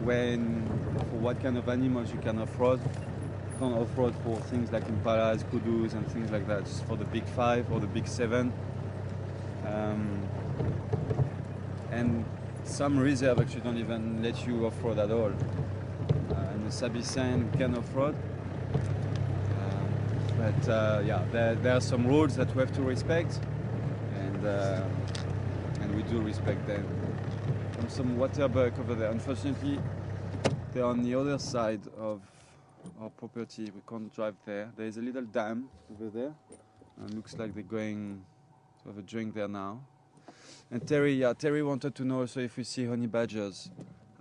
for what kind of animals you can off-road. You can't off-road for things like impalas, kudus and things like that, just for the big 5 or the big 7. And some reserve actually don't even let you off-road at all. In the Sabicen we can off-road. Yeah, there are some rules that we have to respect, and we do respect them. Some water buck over there. Unfortunately, they're on the other side of our property. We can't drive there. There is a little dam over there. And looks like they're going to have a drink there now. And Terry wanted to know also if we see honey badgers.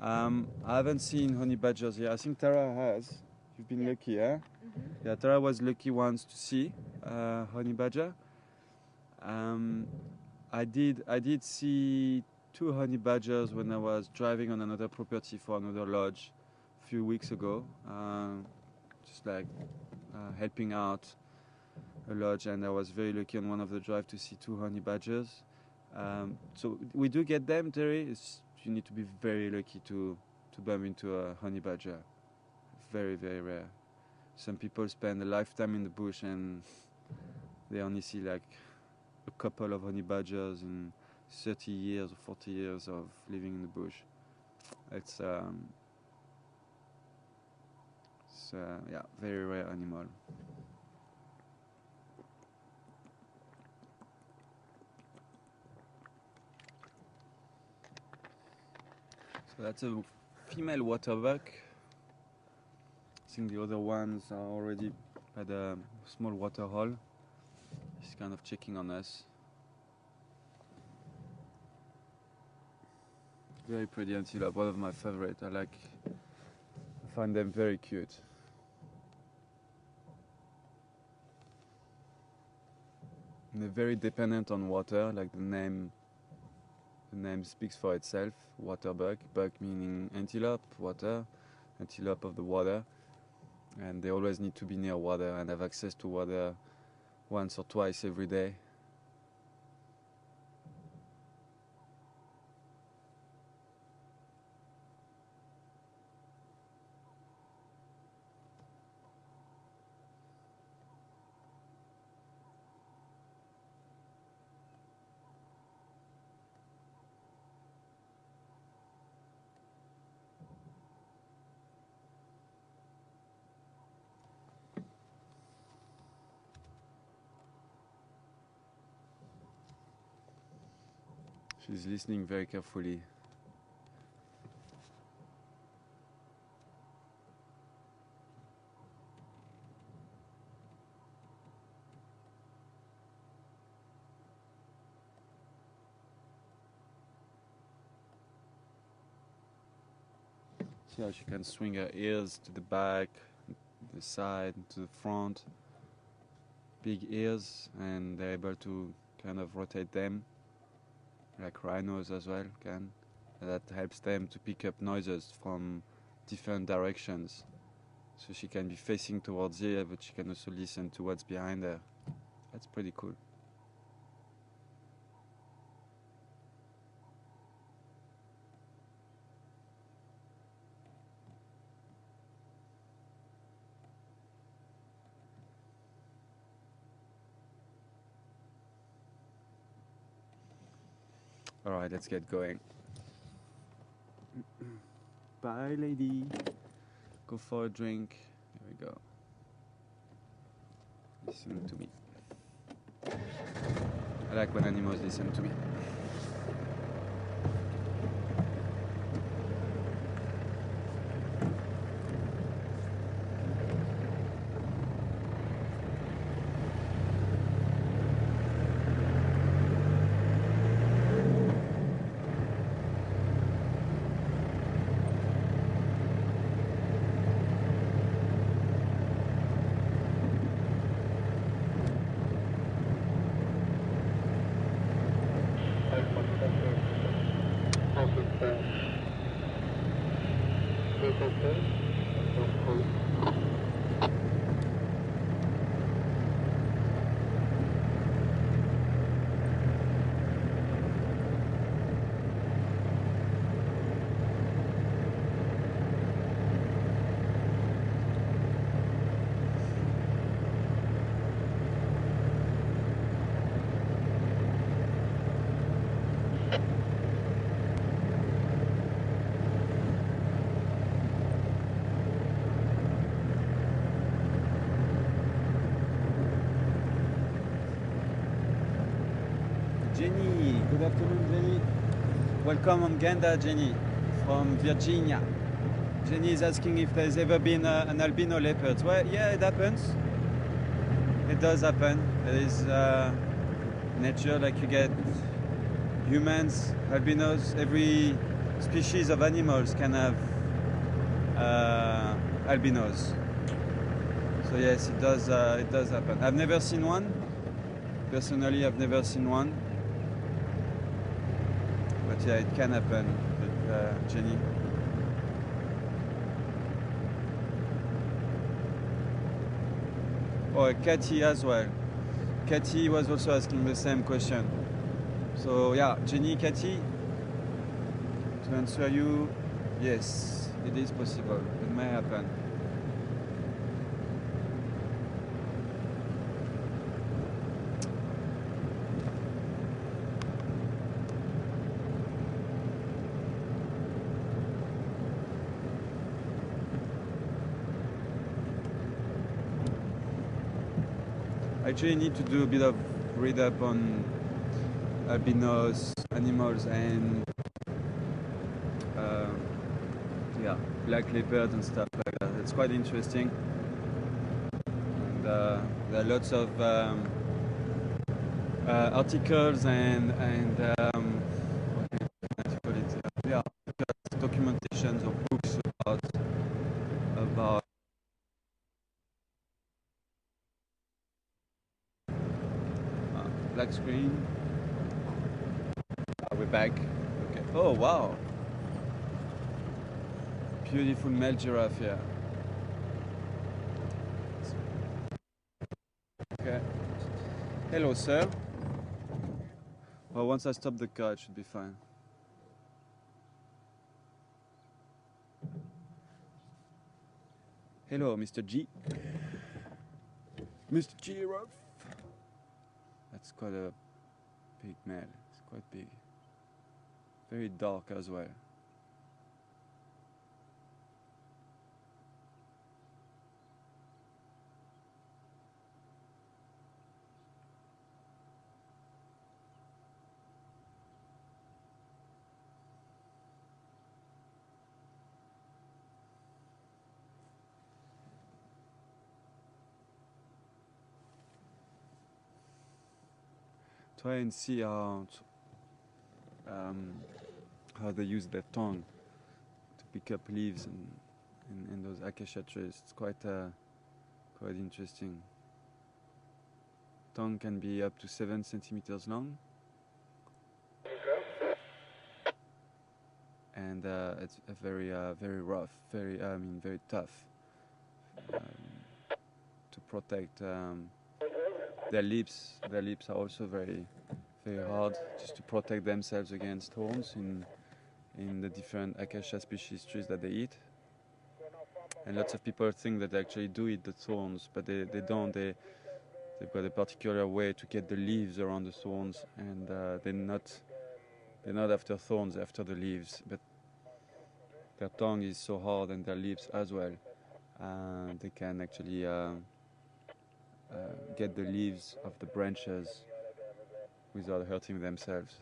I haven't seen honey badgers here. I think Tara has. You've been lucky, eh? Mm-hmm. Yeah, Tara was lucky once to see honey badger. I did see 2 honey badgers when I was driving on another property for another lodge a few weeks ago. Just like helping out a lodge, and I was very lucky on one of the drive to see 2 honey badgers. So we do get them, Terry. You need to be very lucky to bump into a honey badger. Very, very rare. Some people spend a lifetime in the bush and they only see like a couple of honey badgers in 30 years or 40 years of living in the bush. It's yeah, very rare animal. So that's a female waterbuck. I think the other ones are already at a small water hole. She's kind of checking on us. Very pretty antelope, one of my favorite. I find them very cute. And they're very dependent on water, like the name speaks for itself. Waterbuck, buck meaning antelope, water, antelope of the water. And they always need to be near water and have access to water once or twice every day. She's listening very carefully. See how she can swing her ears to the back, the side, to the front. Big ears, and they're able to kind of rotate them. Like rhinos as well can. And that helps them to pick up noises from different directions. So she can be facing towards here, but she can also listen to what's behind her. That's pretty cool. Alright, let's get going. Bye, lady. Go for a drink. Here we go. Listen to me. I like when animals listen to me. Jenny, good afternoon, Jenny. Welcome on Gander, Jenny, from Virginia. Jenny is asking if there's ever been an albino leopard. Well, yeah, it happens. It does happen. It is nature, like you get humans, albinos. Every species of animals can have albinos. So yes, it does happen. I've never seen one. Personally, I've never seen one. But yeah, it can happen with Jenny. Oh, Cathy as well. Cathy was also asking the same question. So yeah, Jenny, Cathy, to answer you, yes, it is possible. It may happen. I actually need to do a bit of read up on albinos, animals, and yeah, black leopard and stuff like that. It's quite interesting. And there are lots of articles and what do you call it? Yeah, documentations or books about black screen. We're back. Okay. Oh wow! Beautiful male giraffe here. Okay. Hello, sir. Well, once I stop the car, it should be fine. Hello, Mr. G. Mr. Giraffe. That's quite a big male. It's quite big. Very dark as well. Try and see how they use their tongue to pick up leaves in those acacia trees. It's quite interesting. Tongue can be up to 7 centimeters long, and it's a very rough, very tough to protect their lips. Their lips are also very hard, just to protect themselves against thorns in the different acacia species trees that they eat. And lots of people think that they actually do eat the thorns, but they don't. They've got a particular way to get the leaves around the thorns, and they're not after thorns, after the leaves. But their tongue is so hard, and their lips as well. They can actually get the leaves of the branches without hurting themselves.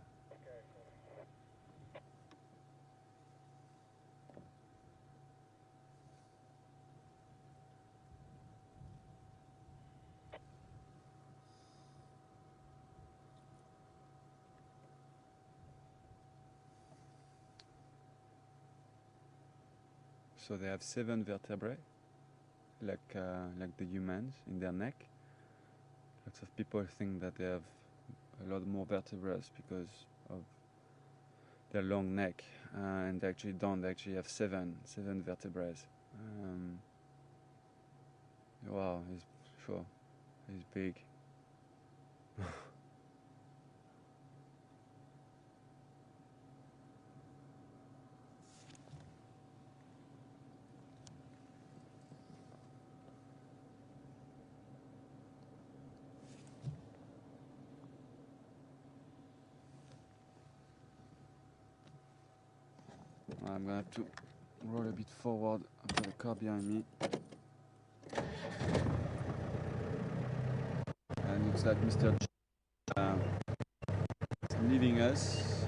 So they have 7 vertebrae, like the humans in their neck. Lots of people think that they have a lot more vertebrae because of their long neck, and they actually don't. They actually have 7 vertebrae. Wow, he's big. I'm gonna have to roll a bit forward. I've got a car behind me. And looks like Mr. J is leaving us.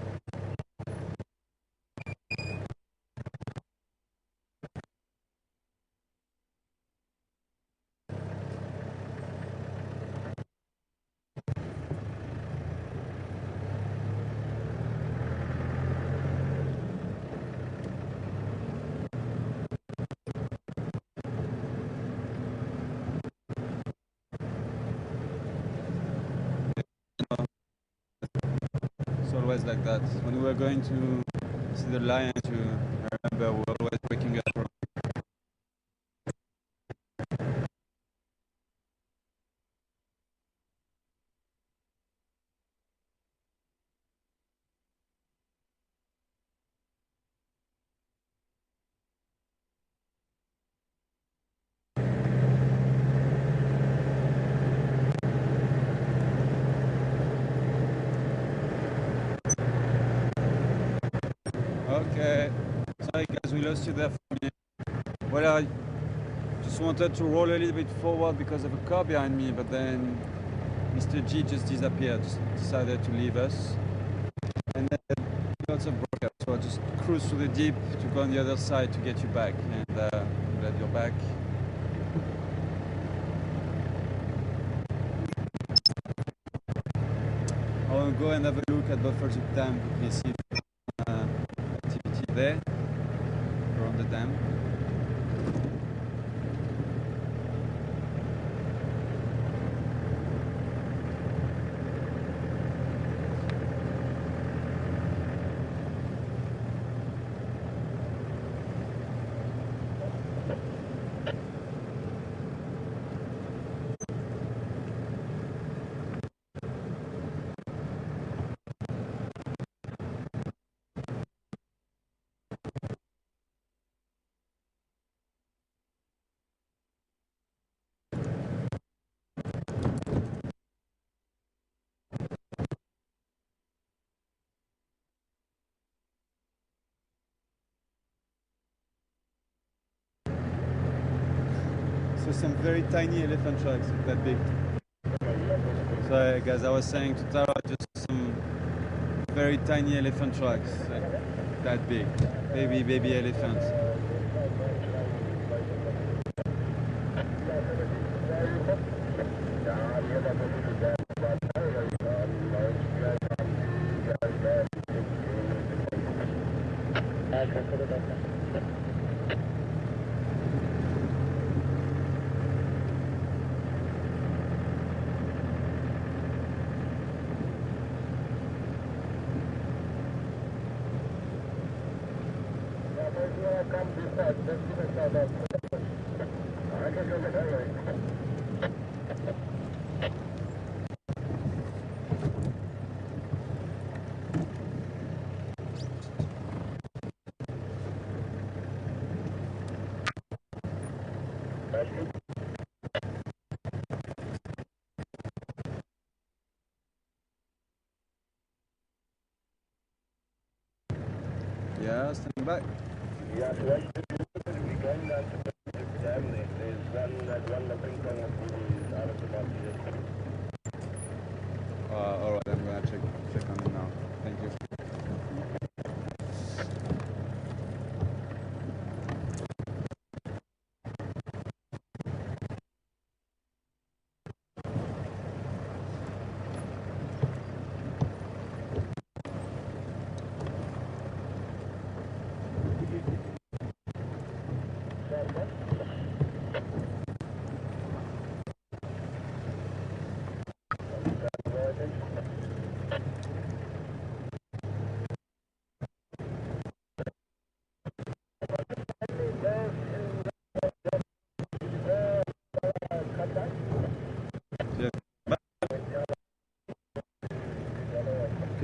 always like that. When we were going to see the lion, I remember we were always waking up. Okay, sorry guys, we lost you there for a minute. Well, I just wanted to roll a little bit forward because of a car behind me, but then Mr. G just disappeared, just decided to leave us. And then lots of broke up, so I just cruised through the deep to go on the other side to get you back, and I'm glad you're back. I want to go and have a look at Buffer Dam quickly, see if there's activity there around the dam. So some very tiny elephant tracks, that big. So guys, I was saying to Tara, just some very tiny elephant tracks, like that big, baby elephants. Yeah, standing back. Yeah, so what we going down to the dam, there's one looking from out of the market. Alright, I'm gonna check on it now. Thank you.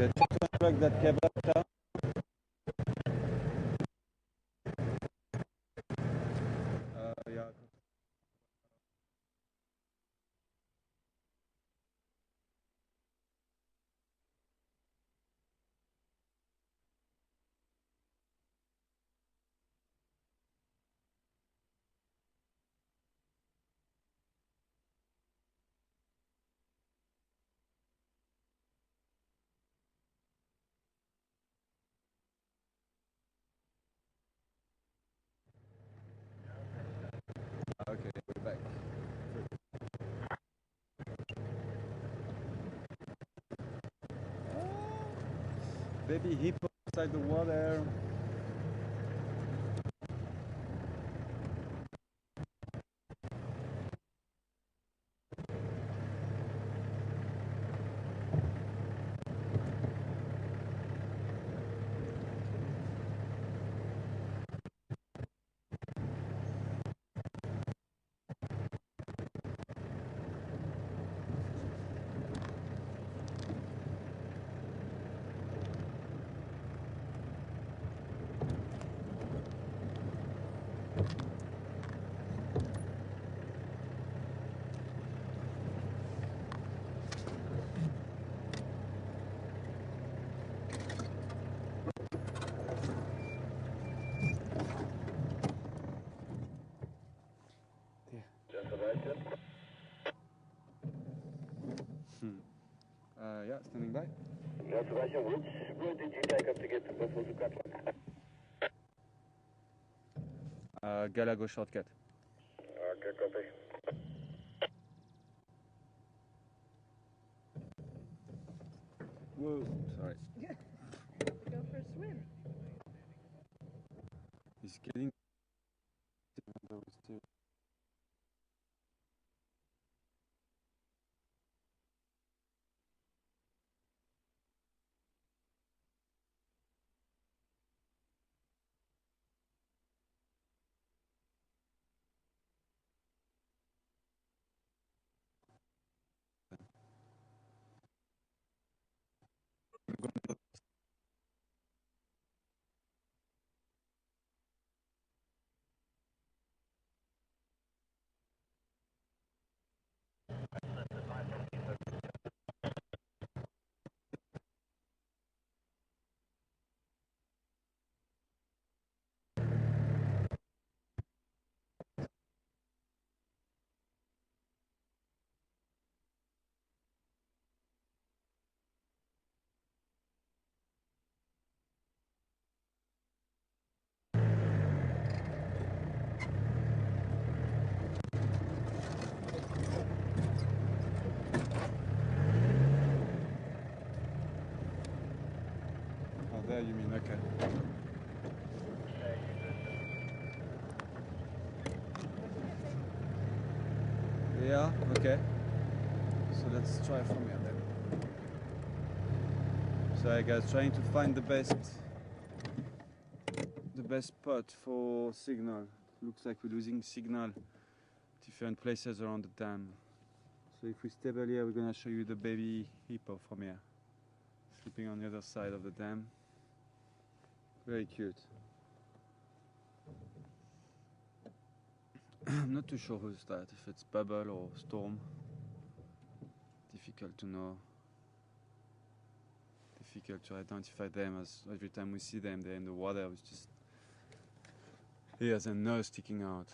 Okay, try to unplug that cable. Tara. Yeah. Okay, we're back. Baby hippo inside the water. Yeah, standing by. Sebastian, which route did you take up to get to Buffalo to Catlock? Galago shortcut. Okay, copy. Whoa, sorry. Go for a swim. He's getting. Oh, there you mean, okay. Yeah, okay. So let's try from here then. So I guys trying to find the best spot for signal. Looks like we're losing signal different places around the dam. So if we stable here, we're gonna show you the baby hippo from here, sleeping on the other side of the dam. Very cute. I'm not too sure who's that, if it's bubble or storm. Difficult to know. Difficult to identify them, as every time we see them, they're in the water. It's just here's a nose sticking out.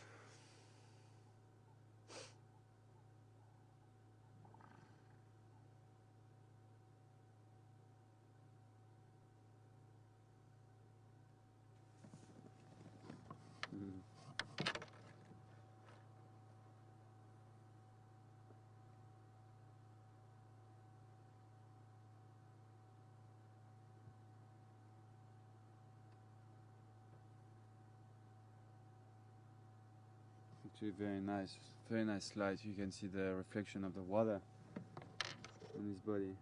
Actually very nice light. You can see the reflection of the water on his body.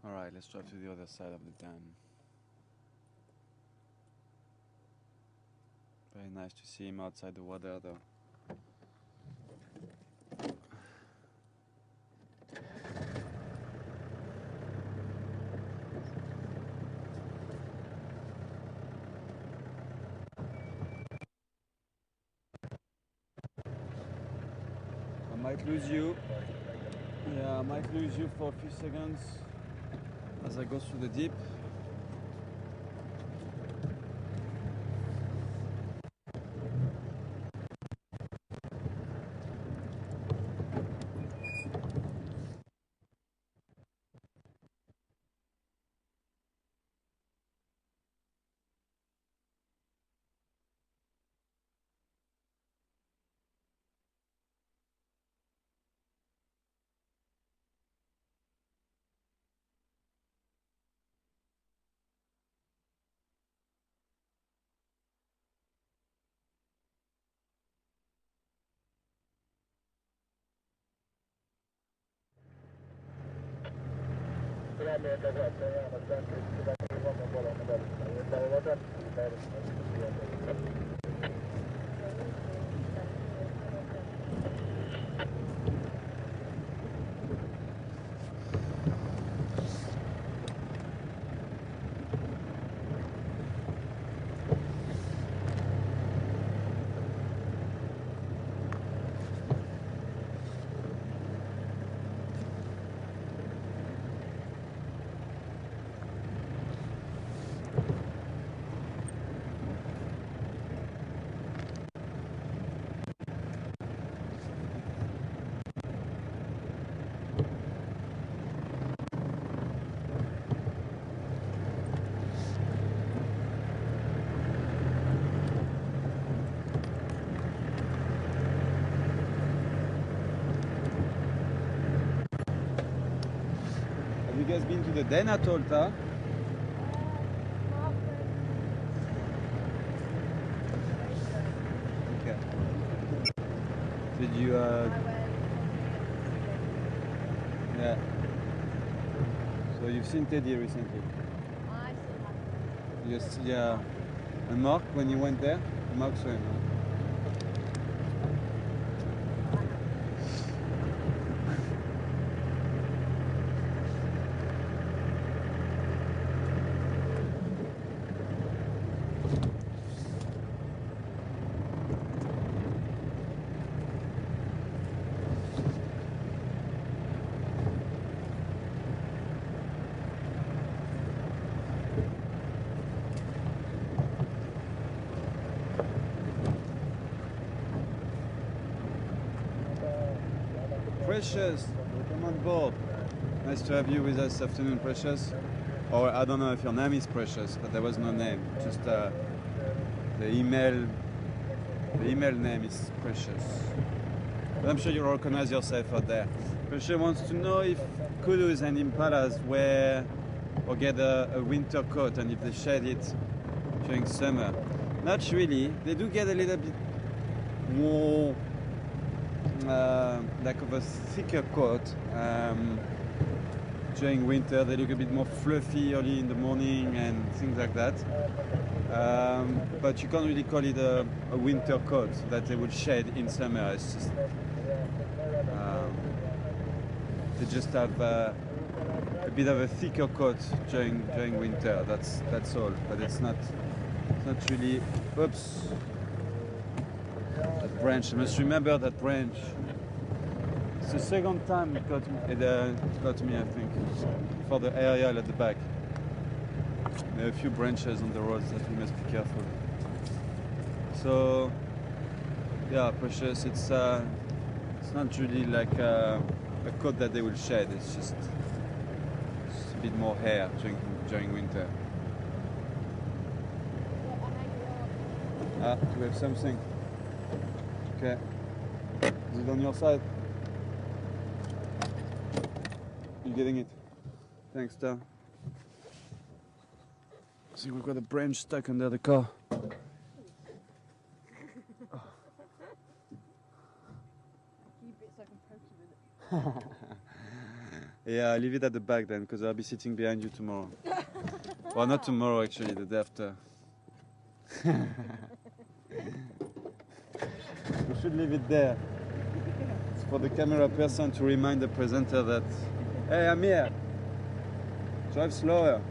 Alright, let's drive to the other side of the dam. Very nice to see him outside the water though. I might lose you. Yeah, I might lose you for a few seconds as I go through the deep. Have you guys been to the den at all, Ta? Okay. Did you, yeah. So you've seen Teddy recently? I see Yes, yeah. And Mark, when you went there? Mark saw him, huh? Precious, welcome on board. Nice to have you with us this afternoon, Precious. Or I don't know if your name is Precious, but there was no name. Just the email name is Precious. But I'm sure you'll recognize yourself out there. Precious wants to know if Kulus and Impalas wear or get a winter coat and if they shed it during summer. Not really. They do get a little bit more like of a thicker coat during winter. They look a bit more fluffy early in the morning and things like that, but you can't really call it a winter coat that they will shed in summer. It's just they just have a bit of a thicker coat during winter. That's all, but it's not really. Oops. That branch, I must remember that branch. It's the second time it got me, I think, for the aerial at the back. There are a few branches on the roads that we must be careful. So, yeah, Precious, it's not really like a coat that they will shed. It's just a bit more hair during winter. Ah, we have something. Okay. Is it on your side? You getting it? Thanks, Tom. See, we've got a branch stuck under the car. Keep it so I can poke you with it. Yeah, leave it at the back then, because I'll be sitting behind you tomorrow. Well, not tomorrow actually, the day after. We should leave it there. It's for the camera person to remind the presenter that, hey, I'm here. Drive slower.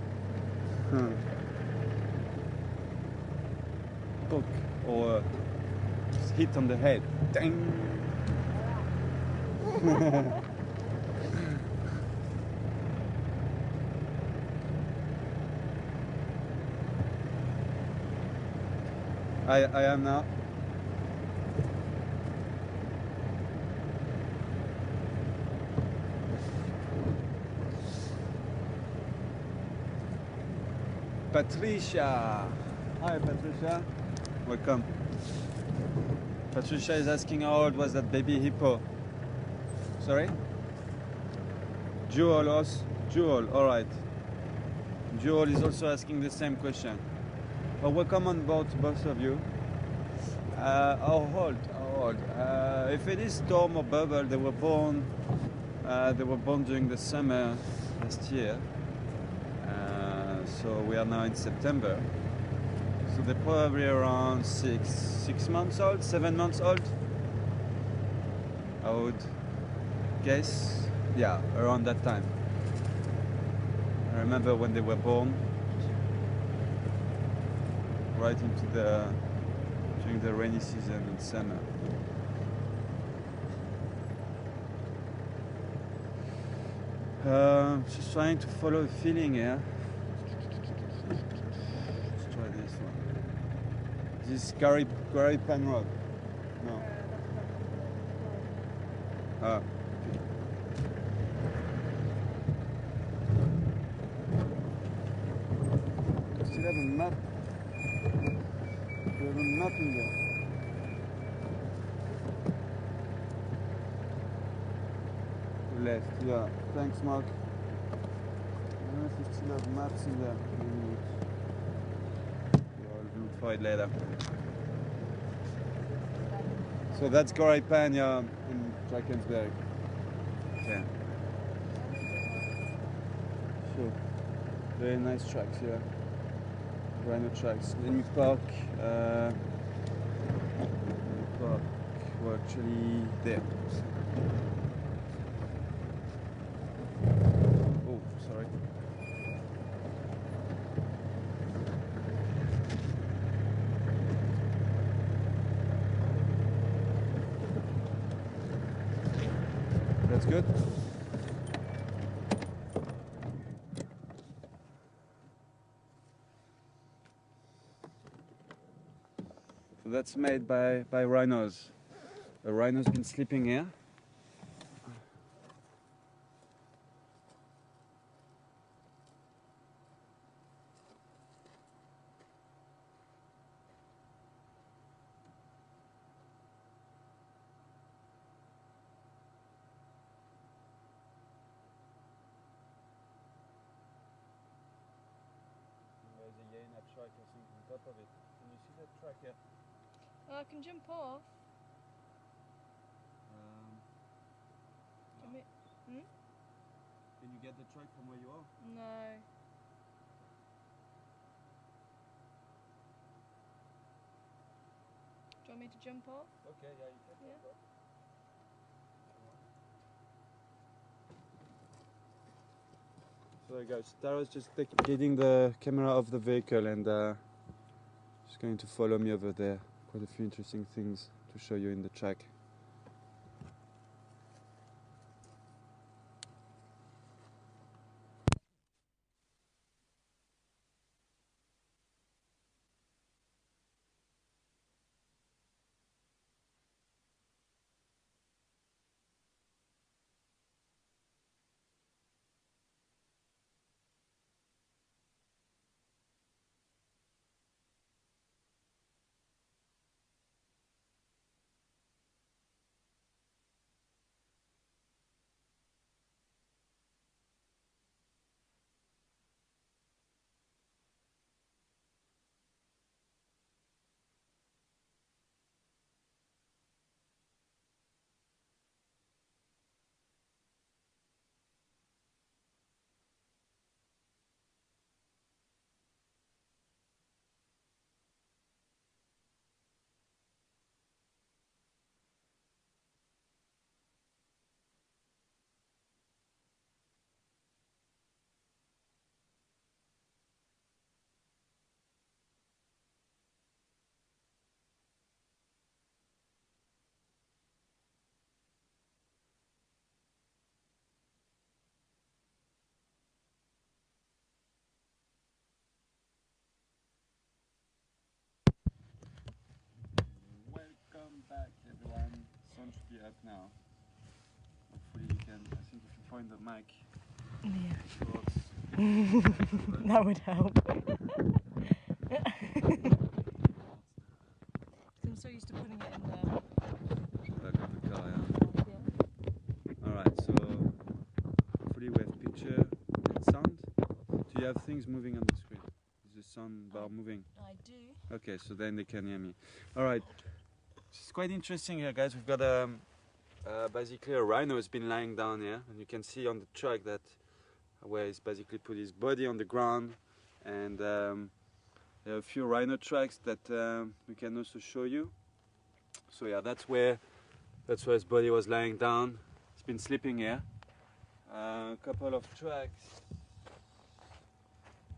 Talk or just hit on the head. Dang. I am now. Patricia. Hi, Patricia. Welcome. Patricia is asking how old was that baby hippo? Sorry? Jewel, Jewel, alright. Jewel is also asking the same question. Well, welcome on board, both of you. How old? How old? If it is Storm or Bubble, they were born during the summer last year. So we are now in September. So they're probably around 6 months old, 7 months old. I would guess, yeah, around that time. I remember when they were born, right during the rainy season in summer. Just trying to follow a feeling here. Let's try this one. This is Gary Panrod. No. Ah. Still have a map. We have a map in there. Left, yeah. Thanks, Mark. I don't know if we still have maps in there. I'll look for it later. So that's Goraipan, yeah, in Drakensberg. Okay. Sure. Very nice tracks here. Rhino tracks. Then park. Park. We're actually there. Oh, sorry. That's good. So that's made by rhinos. The rhino's been sleeping here. There's a hyena track, I think, on top of it. Can you see that track here? Well, I can jump off. No. Can we? Can you get the track from where you are? No. Do you want me to jump off? Okay, yeah, you can. Yeah. So there you go. Tara's just getting the camera off the vehicle and she's going to follow me over there. Quite a few interesting things to show you in the track. sun should be up now. Hopefully you can, I think if you point the mic towards... That would help. I'm so used to putting it in there. Back of the car, Yeah. Alright, so hopefully we have picture and sound. Do you have things moving on the screen? Is the sound bar moving? I do. Okay, so then they can hear me. Alright, it's quite interesting here, guys. We've got basically a rhino has been lying down here, and you can see on the track that where he's basically put his body on the ground, and there are a few rhino tracks that we can also show you. So yeah, that's where his body was lying down. He's been sleeping here. A couple of tracks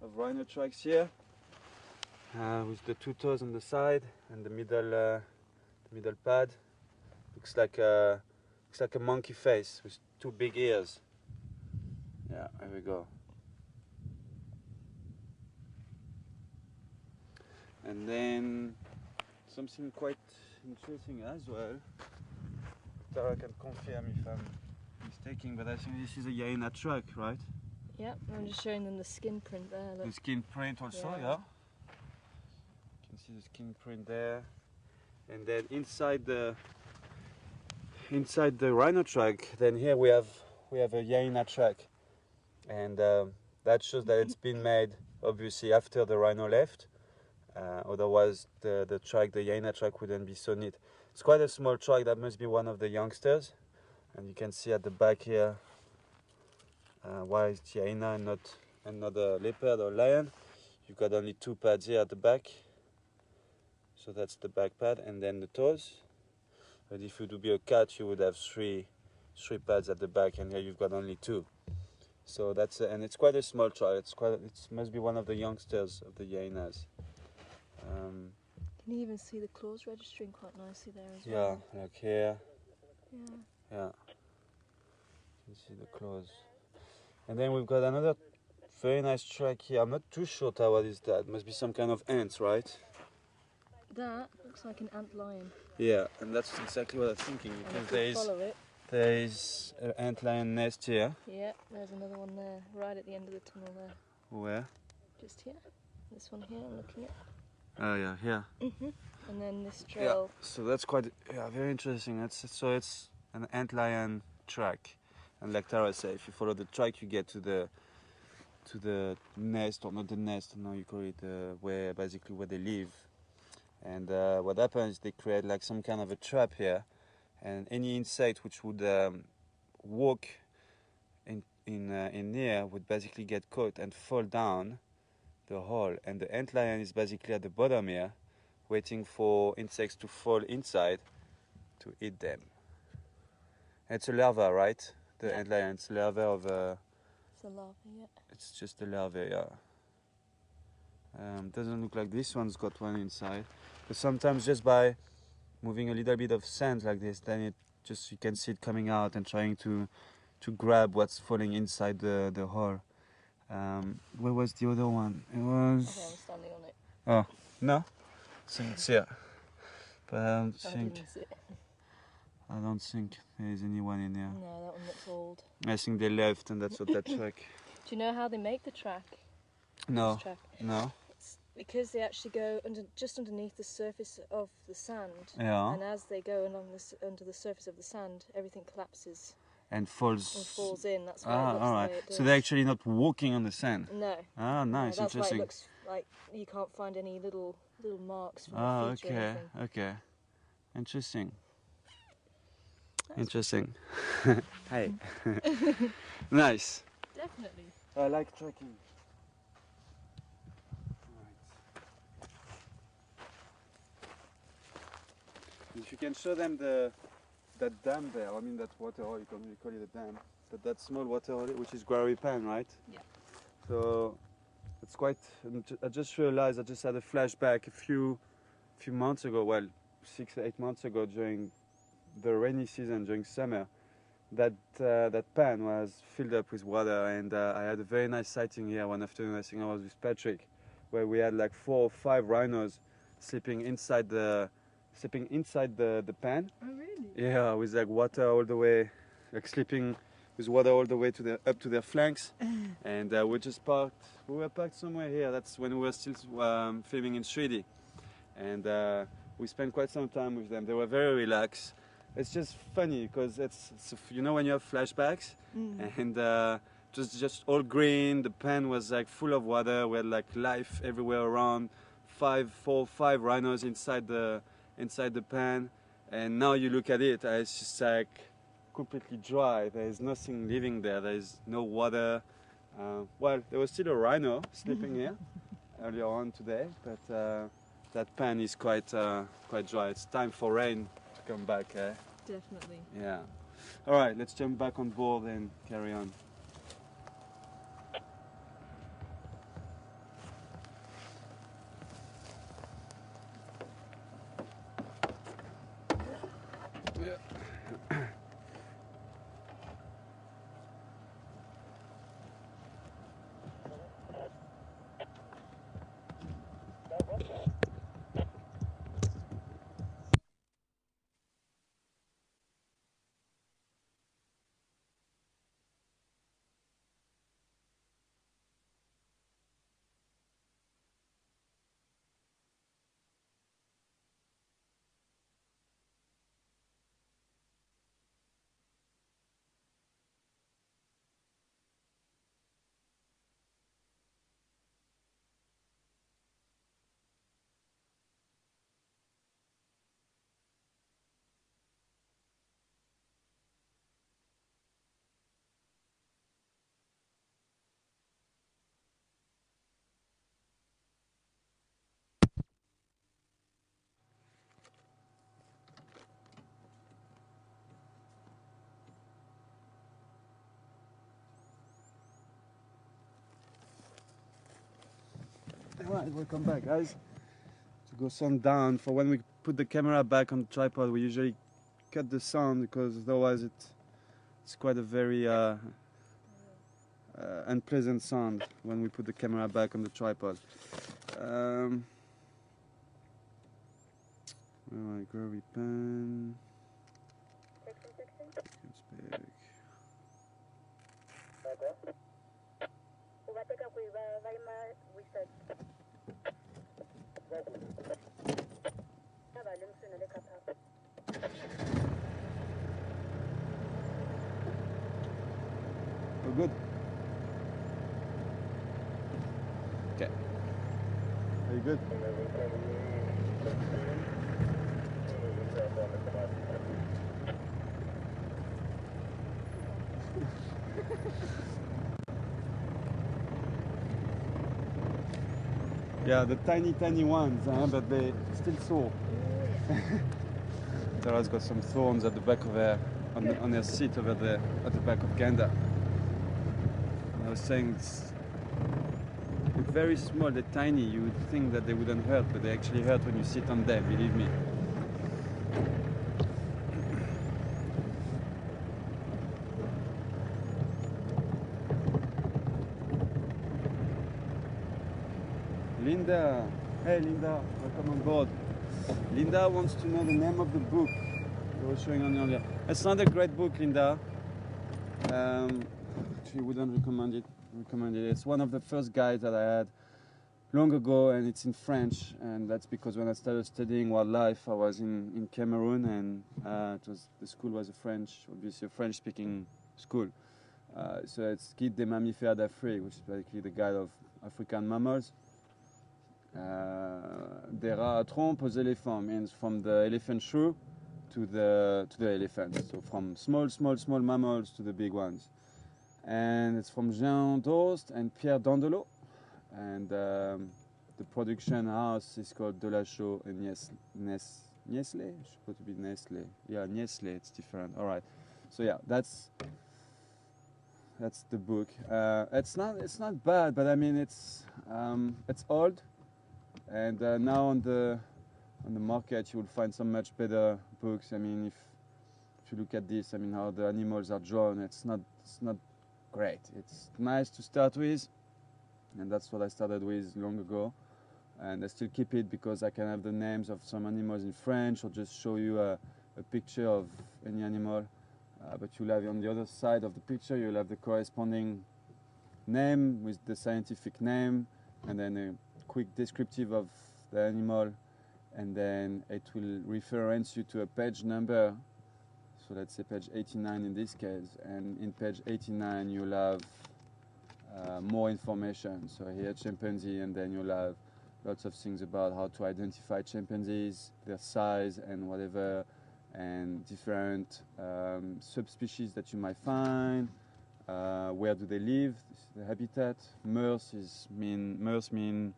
of rhino tracks here, with the two toes on the side and the middle pad. Looks like a monkey face with two big ears. Yeah, there we go. And then something quite interesting as well. Tara can confirm if I'm mistaken, but I think this is a hyena track, right? Yep, I'm just showing them the skin print there. Look. The skin print also, yeah. You can see the skin print there. And then inside the rhino track, then here we have a hyena track, and that shows that it's been made obviously after the rhino left. Otherwise, the hyena track wouldn't be so neat. It's quite a small track. That must be one of the youngsters, and you can see at the back here why it's hyena and not a leopard or lion. You've got only two pads here at the back. So that's the back pad, and then the toes. But if it would be a cat, you would have three pads at the back, and here you've got only two. So that's and it's quite a small track. It must be one of the youngsters of the hyenas. Can you even see the claws registering quite nicely there as Yeah, well? like here. Yeah. Yeah. You can see the claws. And then we've got another very nice track here. I'm not too sure, what is that? Must be some kind of ants, right? That looks like an ant lion. Yeah, and that's exactly what I'm thinking, And because if we follow it, there is an ant lion nest here. yeah, there's another one there, right at the end of the tunnel there. Where? Just here. This one here I'm looking at. Oh yeah, here. And then this trail. Yeah, so that's quite very interesting. So it's an ant lion track, and like Tara said, if you follow the track, you get to the nest, or not the nest, no, you call it where they live. And what happens is they create like some kind of a trap here, and any insect which would walk in here would basically get caught and fall down the hole. And the ant lion is basically at the bottom here, waiting for insects to fall inside to eat them. And it's a larva, right? The ant lion, it's a larva of It's a larva, yeah. It's just a larva, yeah. Doesn't look like this one's got one inside. But sometimes just by moving a little bit of sand like this, then you can see it coming out and trying to grab what's falling inside the hole. Where was the other one? It was... Okay, I'm standing on it. Oh, no? So it's here. But I don't think there's anyone in here. No, that one looks old. I think they left, and that's what that track. Do you know how they make the track? No, This track? no. It's because they actually go just underneath the surface of the sand. Yeah. And as they go under the surface of the sand, everything collapses And falls in. That's why it looks all right. the way it does. So they're actually not walking on the sand. No. Ah, nice, That's why it interesting. looks like you can't find any little marks from Ah, the feet or okay, anything. okay. Interesting. Interesting. Hey. Nice. Definitely. I like trekking. If you can show them that dam there, I mean that water hole, you can really call it a dam, but that small water hole, which is Quarry Pan, right? Yeah. So it's quite. I just realized I just had a flashback a few months ago. Well, 6 or 8 months ago, during the rainy season, during summer, that pan was filled up with water, and I had a very nice sighting here one afternoon. I think I was with Patrick, where we had like 4 or 5 rhinos sleeping inside the pan. Oh really? Yeah, with like water all the way, like sleeping with water all the way to their up to their flanks, and we just parked. We were parked somewhere here. That's when we were still filming in 3D, and we spent quite some time with them. They were very relaxed. It's just funny because it's you know when you have flashbacks, and just all green. The pen was like full of water. We had like life everywhere around. 5 rhinos inside the pen. And now you look at it, it's just like completely dry. There is nothing living there. There is no water. Well, there was still a rhino sleeping here earlier on today, but that pan is quite dry. It's time for rain to come back. Eh? Definitely. Yeah. All right, let's jump back on board and carry on. Alright, welcome back guys. To go sound down, for when we put the camera back on the tripod we usually cut the sound because otherwise it's quite a very unpleasant sound when we put the camera back on the tripod. Alright, groovy pen. It's big. We're good. Okay. Are you good? Yeah, the tiny ones, but they still sore. Tara's got some thorns at the back of her, on her seat over there, at the back of Ganda. I was saying they're very small, they're tiny. You would think that they wouldn't hurt, but they actually hurt when you sit on them, believe me. Linda, hey Linda, welcome on board. Linda wants to know the name of the book you were showing on earlier. It's not a great book, Linda. She wouldn't recommend it. It's one of the first guides that I had long ago, and it's in French. And that's because when I started studying wildlife, I was in Cameroon, and the school was obviously a French-speaking school. So it's Guide des mammifères d'Afrique, which is basically the guide of African mammals. Des rats à trompe aux éléphants means from the elephant shrew to the elephants. So from small mammals to the big ones. And it's from Jean Dost and Pierre Dandelot. And the production house is called Delachaux and Nestlé? It's supposed to be Nestlé. Yeah, Nestlé, it's different. All right. So yeah, that's the book. It's not bad, but I mean it's old. And now on the market you will find some much better books. I mean, if you look at this, I mean how the animals are drawn, it's not great. It's nice to start with, and that's what I started with long ago, and I still keep it because I can have the names of some animals in French, or just show you a a picture of any animal, but you'll have on the other side of the picture, you'll have the corresponding name with the scientific name, and then a quick descriptive of the animal, and then it will reference you to a page number. So let's say page 89 in this case, and in page 89 you'll have more information. So here chimpanzee, and then you'll have lots of things about how to identify chimpanzees, their size and whatever, and different subspecies that you might find. Where do they live? This is the habitat. MERS mean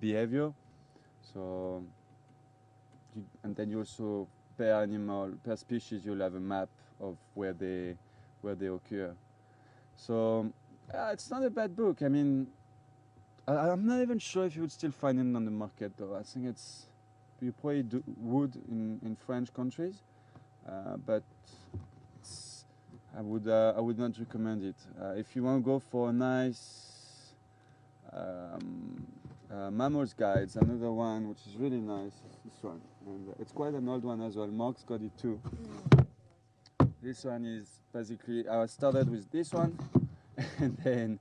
behavior. So, and then you also per animal, per species, you'll have a map of where they occur. So it's not a bad book. I mean, I'm not even sure if you would still find it on the market, though. I think you probably would in French countries, but I would not recommend it. If you want to go for a nice mammals guides, another one which is really nice is this one, and it's quite an old one as well. Mark's got it too. This one is basically, I started with this one, and then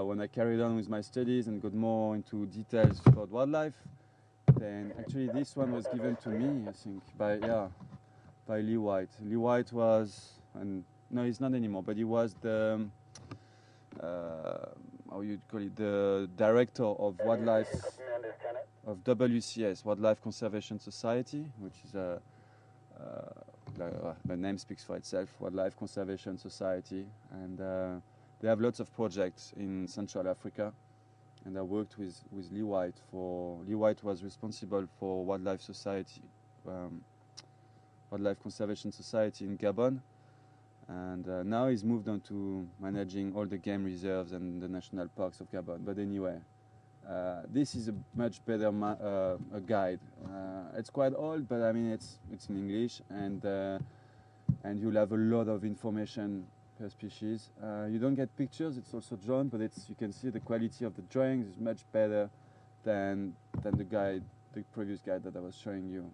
when I carried on with my studies and got more into details about wildlife, then actually this one was given to me, I think, by Lee White. Lee White was, and no, he's not anymore, but he was the how you'd call it, the director of wildlife of WCS, Wildlife Conservation Society, which is the name speaks for itself, Wildlife Conservation Society, and they have lots of projects in Central Africa. And I worked with Lee White Lee White was responsible for Wildlife Conservation Society in Gabon. And now he's moved on to managing all the game reserves and the national parks of Gabon. But anyway, this is a much better a guide. It's quite old, but I mean it's in English, and you'll have a lot of information per species. You don't get pictures; it's also drawn, but you can see the quality of the drawings is much better than the previous guide that I was showing you.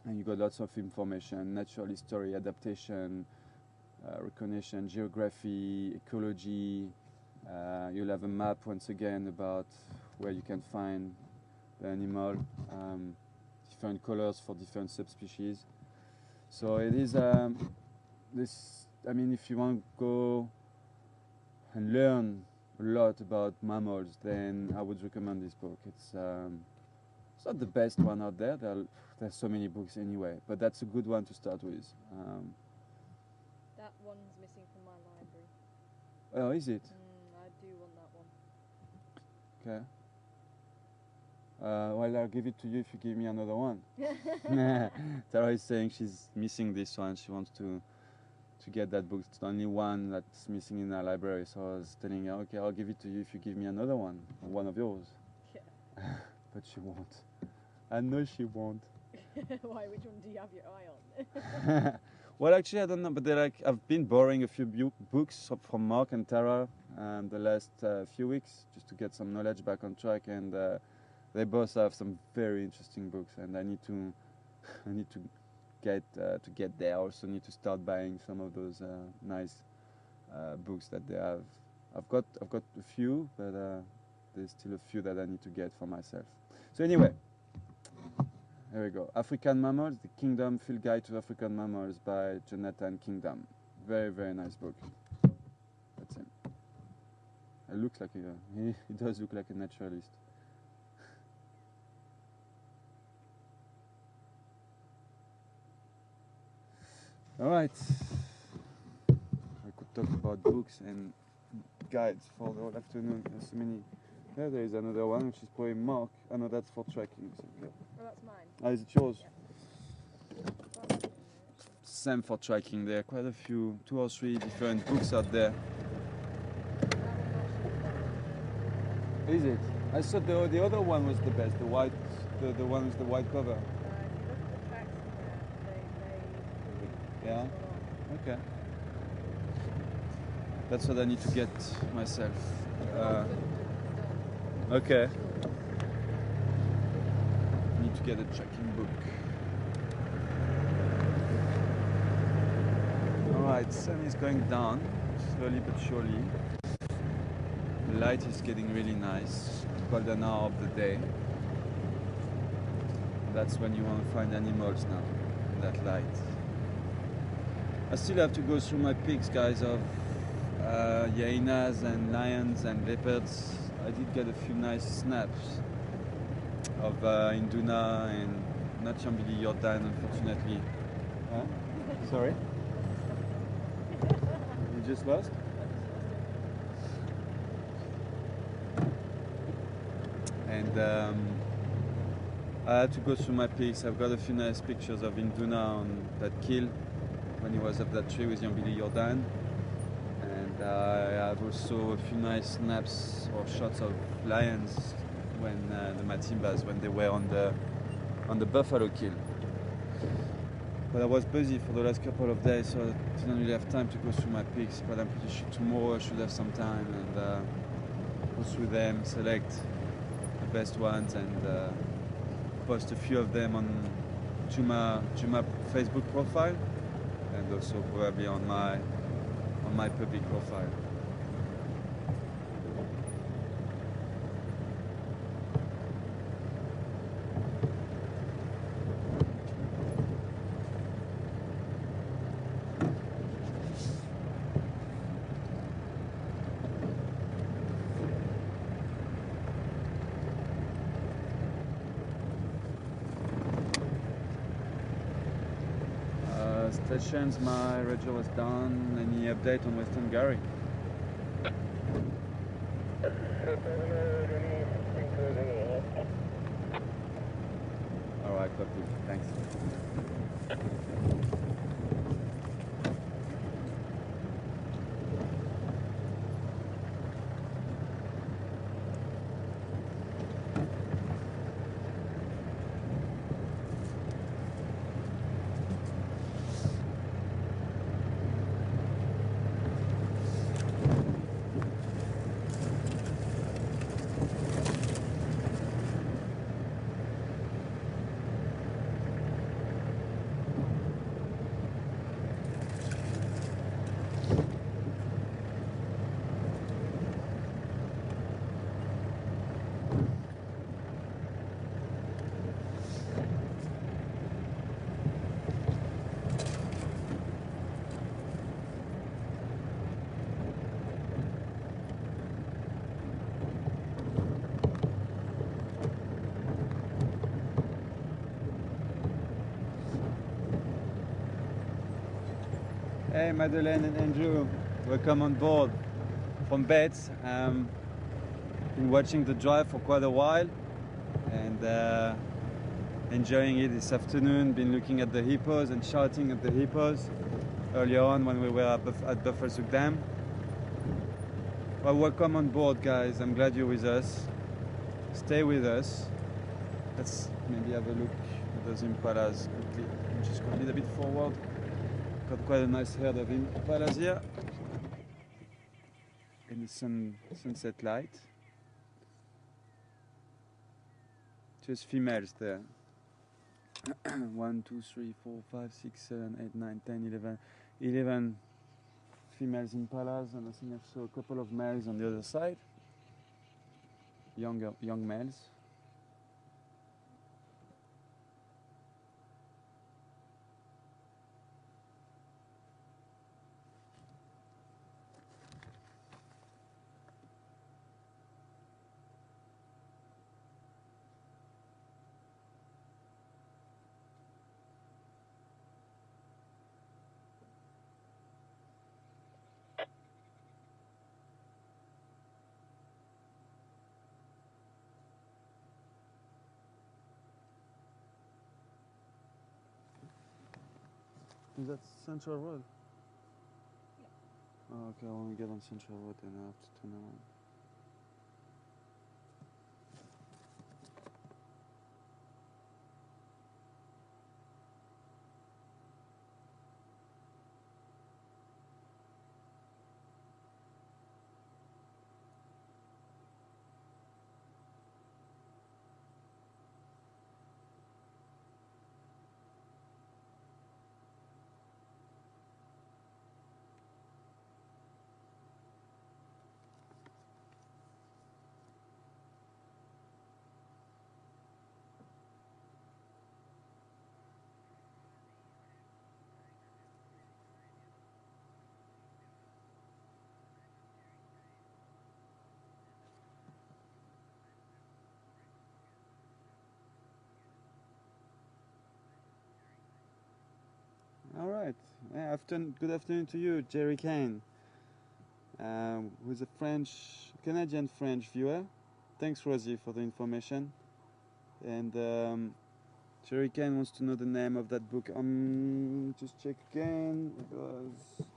And you got lots of information: natural history, adaptation, recognition, geography, ecology. You'll have a map once again about where you can find the animal, different colors for different subspecies. So it is this. I mean, if you want to go and learn a lot about mammals, then I would recommend this book. It's not the best one out there. There's so many books anyway, but that's a good one to start with. That one's missing from my library. Oh, is it? I do want that one. Okay. Well, I'll give it to you if you give me another one. Tara is saying she's missing this one. She wants to get that book. It's the only one that's missing in our library. So I was telling her, okay, I'll give it to you if you give me another one of yours. Yeah. But she won't. I know she won't. Why? Which one do you have your eye on? Well, actually, I don't know, but I've been borrowing a few books from Mark and Tara the last few weeks just to get some knowledge back on track, and they both have some very interesting books, and I need to get there. I also need to start buying some of those nice books that they have. I've got a few, but there's still a few that I need to get for myself. So anyway, here we go. African Mammals, The Kingdom Field Guide to African Mammals by Jonathan Kingdom. Very, very nice book. That's him. It looks like he does look like a naturalist. All right. I could talk about books and guides for the whole afternoon. There's so many. Yeah, there is another one which is probably Mark. I know that's for tracking. So, okay. Oh, that's mine. Ah, is it yours? Yeah. Same for tracking. There are quite a few, 2 or 3 different books out there. Is it? I thought the other one was the best. The white, the one with the white cover. If you look at the tracks in there, Yeah. Okay. That's what I need to get myself. Okay. Need to get a trekking book. Alright, sun is going down, slowly but surely. The light is getting really nice, golden hour of the day. That's when you want to find animals now, in that light. I still have to go through my pics, guys, of hyenas and lions and leopards. I did get a few nice snaps of Induna and not Chambili Jordan, unfortunately. Huh? Sorry? You just lost? And I had to go through my pics. I've got a few nice pictures of Induna on that kill when he was up that tree with Chambili Jordan. And I have also a few nice snaps or shots of lions when the Matimbas, when they were on the buffalo kill. But I was busy for the last couple of days, so I didn't really have time to go through my pics. But I'm pretty sure tomorrow I should have some time and go through them, select the best ones, and post a few of them on Juma Facebook profile, and also probably on my public profile. Stations, my radio was down. Any update on Western Gary? Alright, copy. Thanks. Hey Madeleine and Andrew, welcome on board from Bates. Been watching the drive for quite a while and enjoying it this afternoon. Been looking at the hippos and shouting at the hippos earlier on when we were at Buffelshoek Dam. Well, welcome on board, guys. I'm glad you're with us. Stay with us. Let's maybe have a look at those impalas quickly. Just go a little bit forward. Got quite a nice herd of impalas here in the sunset light. Just females there. 1, 2, 3, 4, 5, 6, 7, 8, 9, 10, 11. 11 females impalas, and I think I saw a couple of males on the other side. Young males. Is that Central Road? Yeah. Oh, okay, when we get on Central Road, then I have to turn around. right. Yeah, good afternoon to you, Jerry Kane, who's a Canadian French viewer. Thanks, Rosie, for the information. And Jerry Kane wants to know the name of that book. Just check again. It was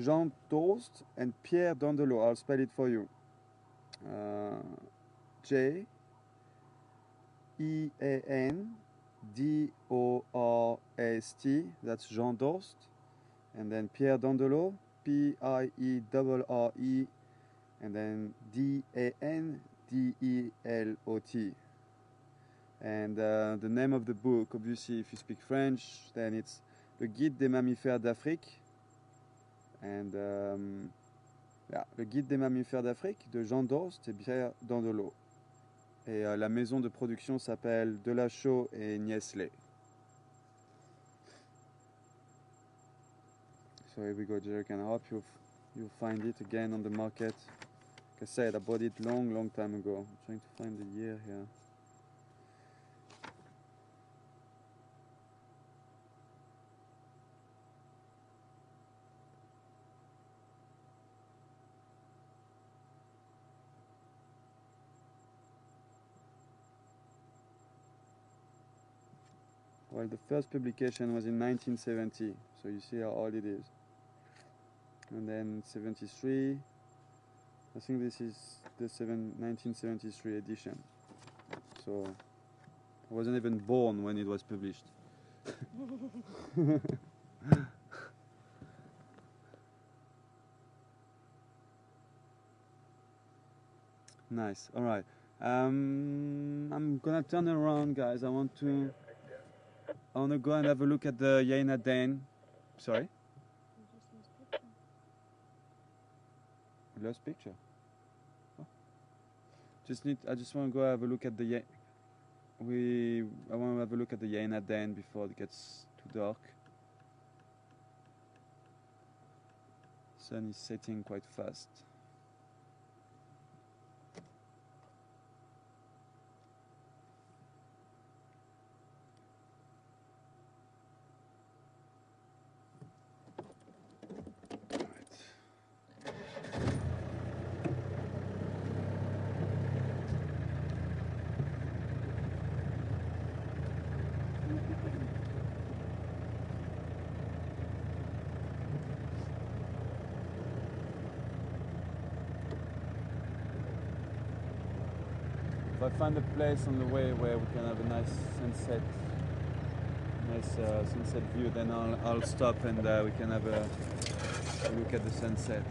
Jean Dorst and Pierre Dandelot. I'll spell it for you. Jean-Dorst. That's Jean Dorst. And then Pierre Dandelot. Pierre, and then Dandelot. And the name of the book, obviously, if you speak French, then it's Le Guide des mammifères d'Afrique. And Le Guide des mammifères d'Afrique de Jean Dorst et Pierre Dandelot. Et la maison de production s'appelle Delachaux et Niestlé. So here we go, Jerry, and I hope you'll find it again on the market. Like I said, I bought it long time ago. I'm trying to find the year here. Well, the first publication was in 1970, so you see how old it is. And then 73, I think this is the 1973 edition. So I wasn't even born when it was published. Nice. All right. I'm gonna turn around, guys. I want to go and have a look at the Yaina Den. Sorry. Lost picture. Oh. I just want to go have a look at the I want to have a look at the Yaina Den before it gets too dark. Sun is setting quite fast. If I find a place on the way where we can have a nice sunset view, then I'll stop and we can have a look at the sunset.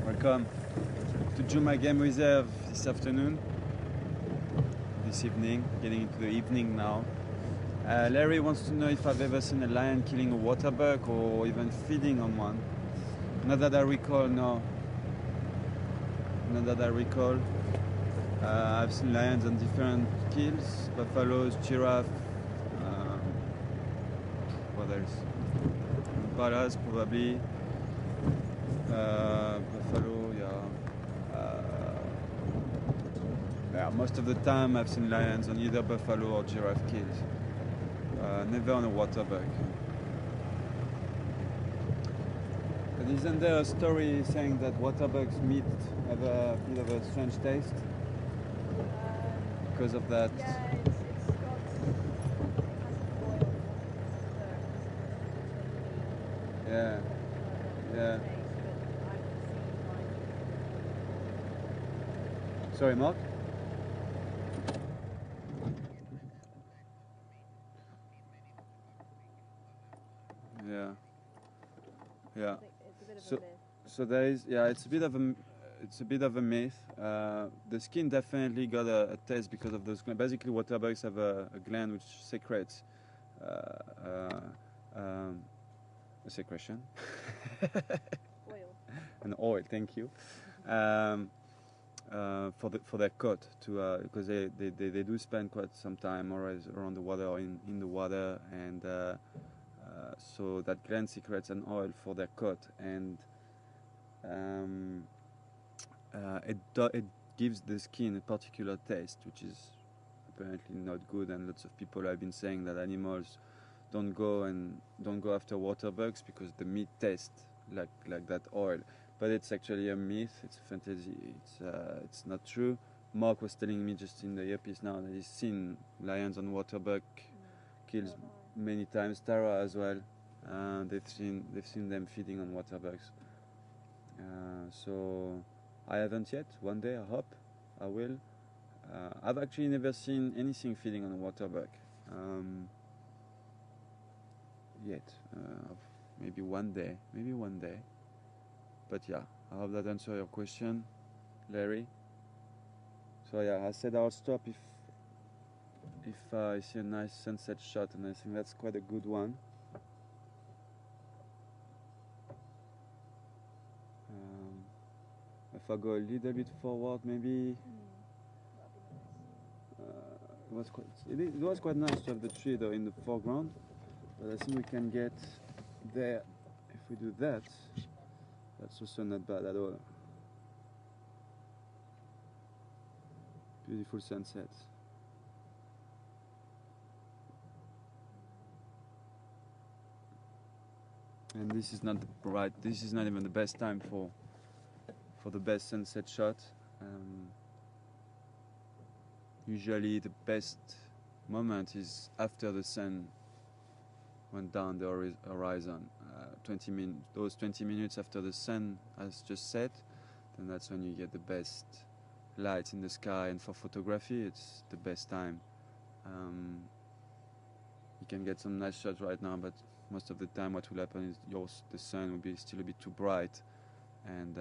Welcome. to do my game reserve this afternoon, this evening, getting into the evening now. Larry wants to know if I've ever seen a lion killing a water buck or even feeding on one. Not that I recall, no. Not that I recall. I've seen lions on different kills, buffaloes, giraffe, what else? Impalas probably, buffalo, yeah, most of the time I've seen lions on either buffalo or giraffe kills, never on a water buck. But isn't there a story saying that water bucks' meat have a bit of a strange taste because of that? Yeah, it's got it has an oil on the Yeah, yeah. taste, but I've seen Sorry, Mark? Yeah. Yeah. I think it's a bit of So- a myth. So there is, yeah, it's a bit of a myth. The skin definitely got a taste because of those glands. Basically, water bugs have a gland which secretes a secretion, Oil. an oil. Thank you. For their coat because they do spend quite some time always around the water or in the water, and so that gland secretes an oil for their coat, and it gives the skin a particular taste, which is apparently not good. And lots of people have been saying that animals don't go after water bugs because the meat tastes like that oil. But it's actually a myth. It's a fantasy. It's not true. Mark was telling me just in the earpiece now that he's seen lions on water buck kills So have I. many times. Tara as well. They've seen them feeding on water bugs. So I haven't yet. One day I hope I will. I've actually never seen anything feeding on a water buck yet. Maybe one day. But yeah, I hope that answers your question, Larry. So yeah, I said I'll stop if I see a nice sunset shot, and I think that's quite a good one. If I go a little bit forward, maybe That'd be nice. it was quite nice to have the tree though in the foreground, but I think we can get there if we do that. That's also not bad at all. Beautiful sunset. And this is not even the best time for the best sunset shot. Usually the best moment is after the sun went down the horizon. 20 minutes after the sun has just set, then that's when you get the best light in the sky, and for photography it's the best time. You can get some nice shots right now, but most of the time what will happen is the sun will be still a bit too bright, and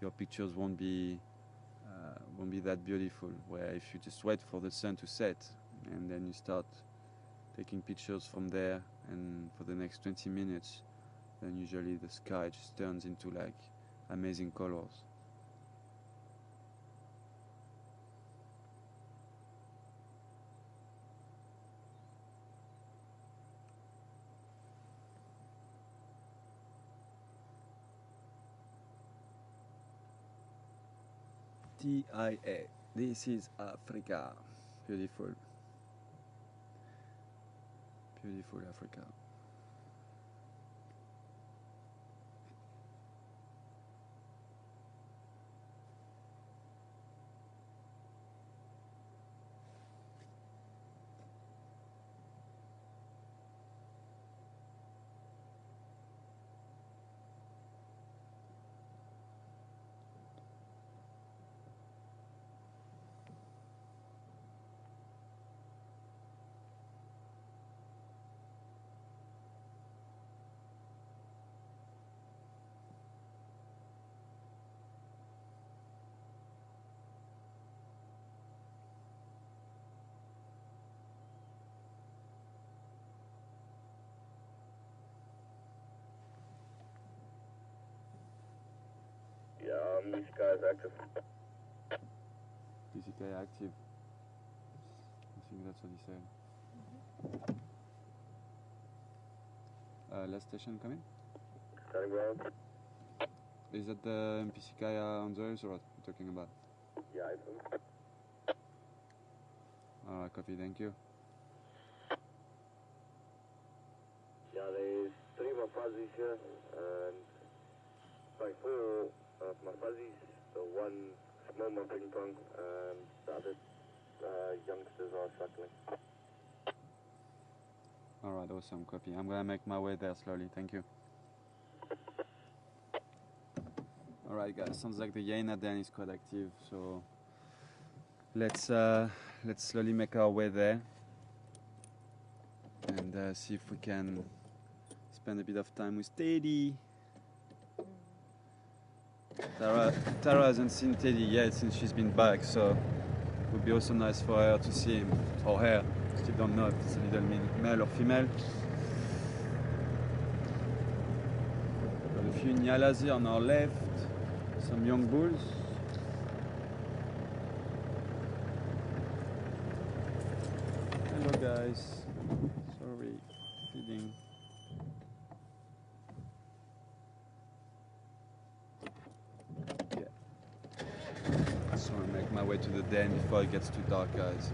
your pictures won't be that beautiful. Where if you just wait for the sun to set and then you start taking pictures from there, and for the next 20 minutes, then usually the sky just turns into like amazing colors. TIA. This is Africa. Beautiful. Beautiful Africa. This guy is active. PCK active. I think that's what he said. Last station coming? Standing ground. Is that the PCK on the resort you're talking about? Yeah, I think. Alright, copy, thank you. Yeah, there's 3 Mafazis here, and sorry, 4 Mafazis, so 1 small ping pong, and the other youngsters are struggling. Alright, awesome, copy. I'm gonna make my way there slowly, thank you. Alright guys, sounds like the Jaina Den is quite active, so let's slowly make our way there and see if we can spend a bit of time with Teddy. Tara hasn't seen Teddy yet since she's been back, so it would be also nice for her to see him, or her. Still don't know if it's a little male or female. Got a few Nyalas here on our left, some young bulls. Hello guys, sorry, feeding. Yeah, just want to make my way to the den before it gets too dark, guys.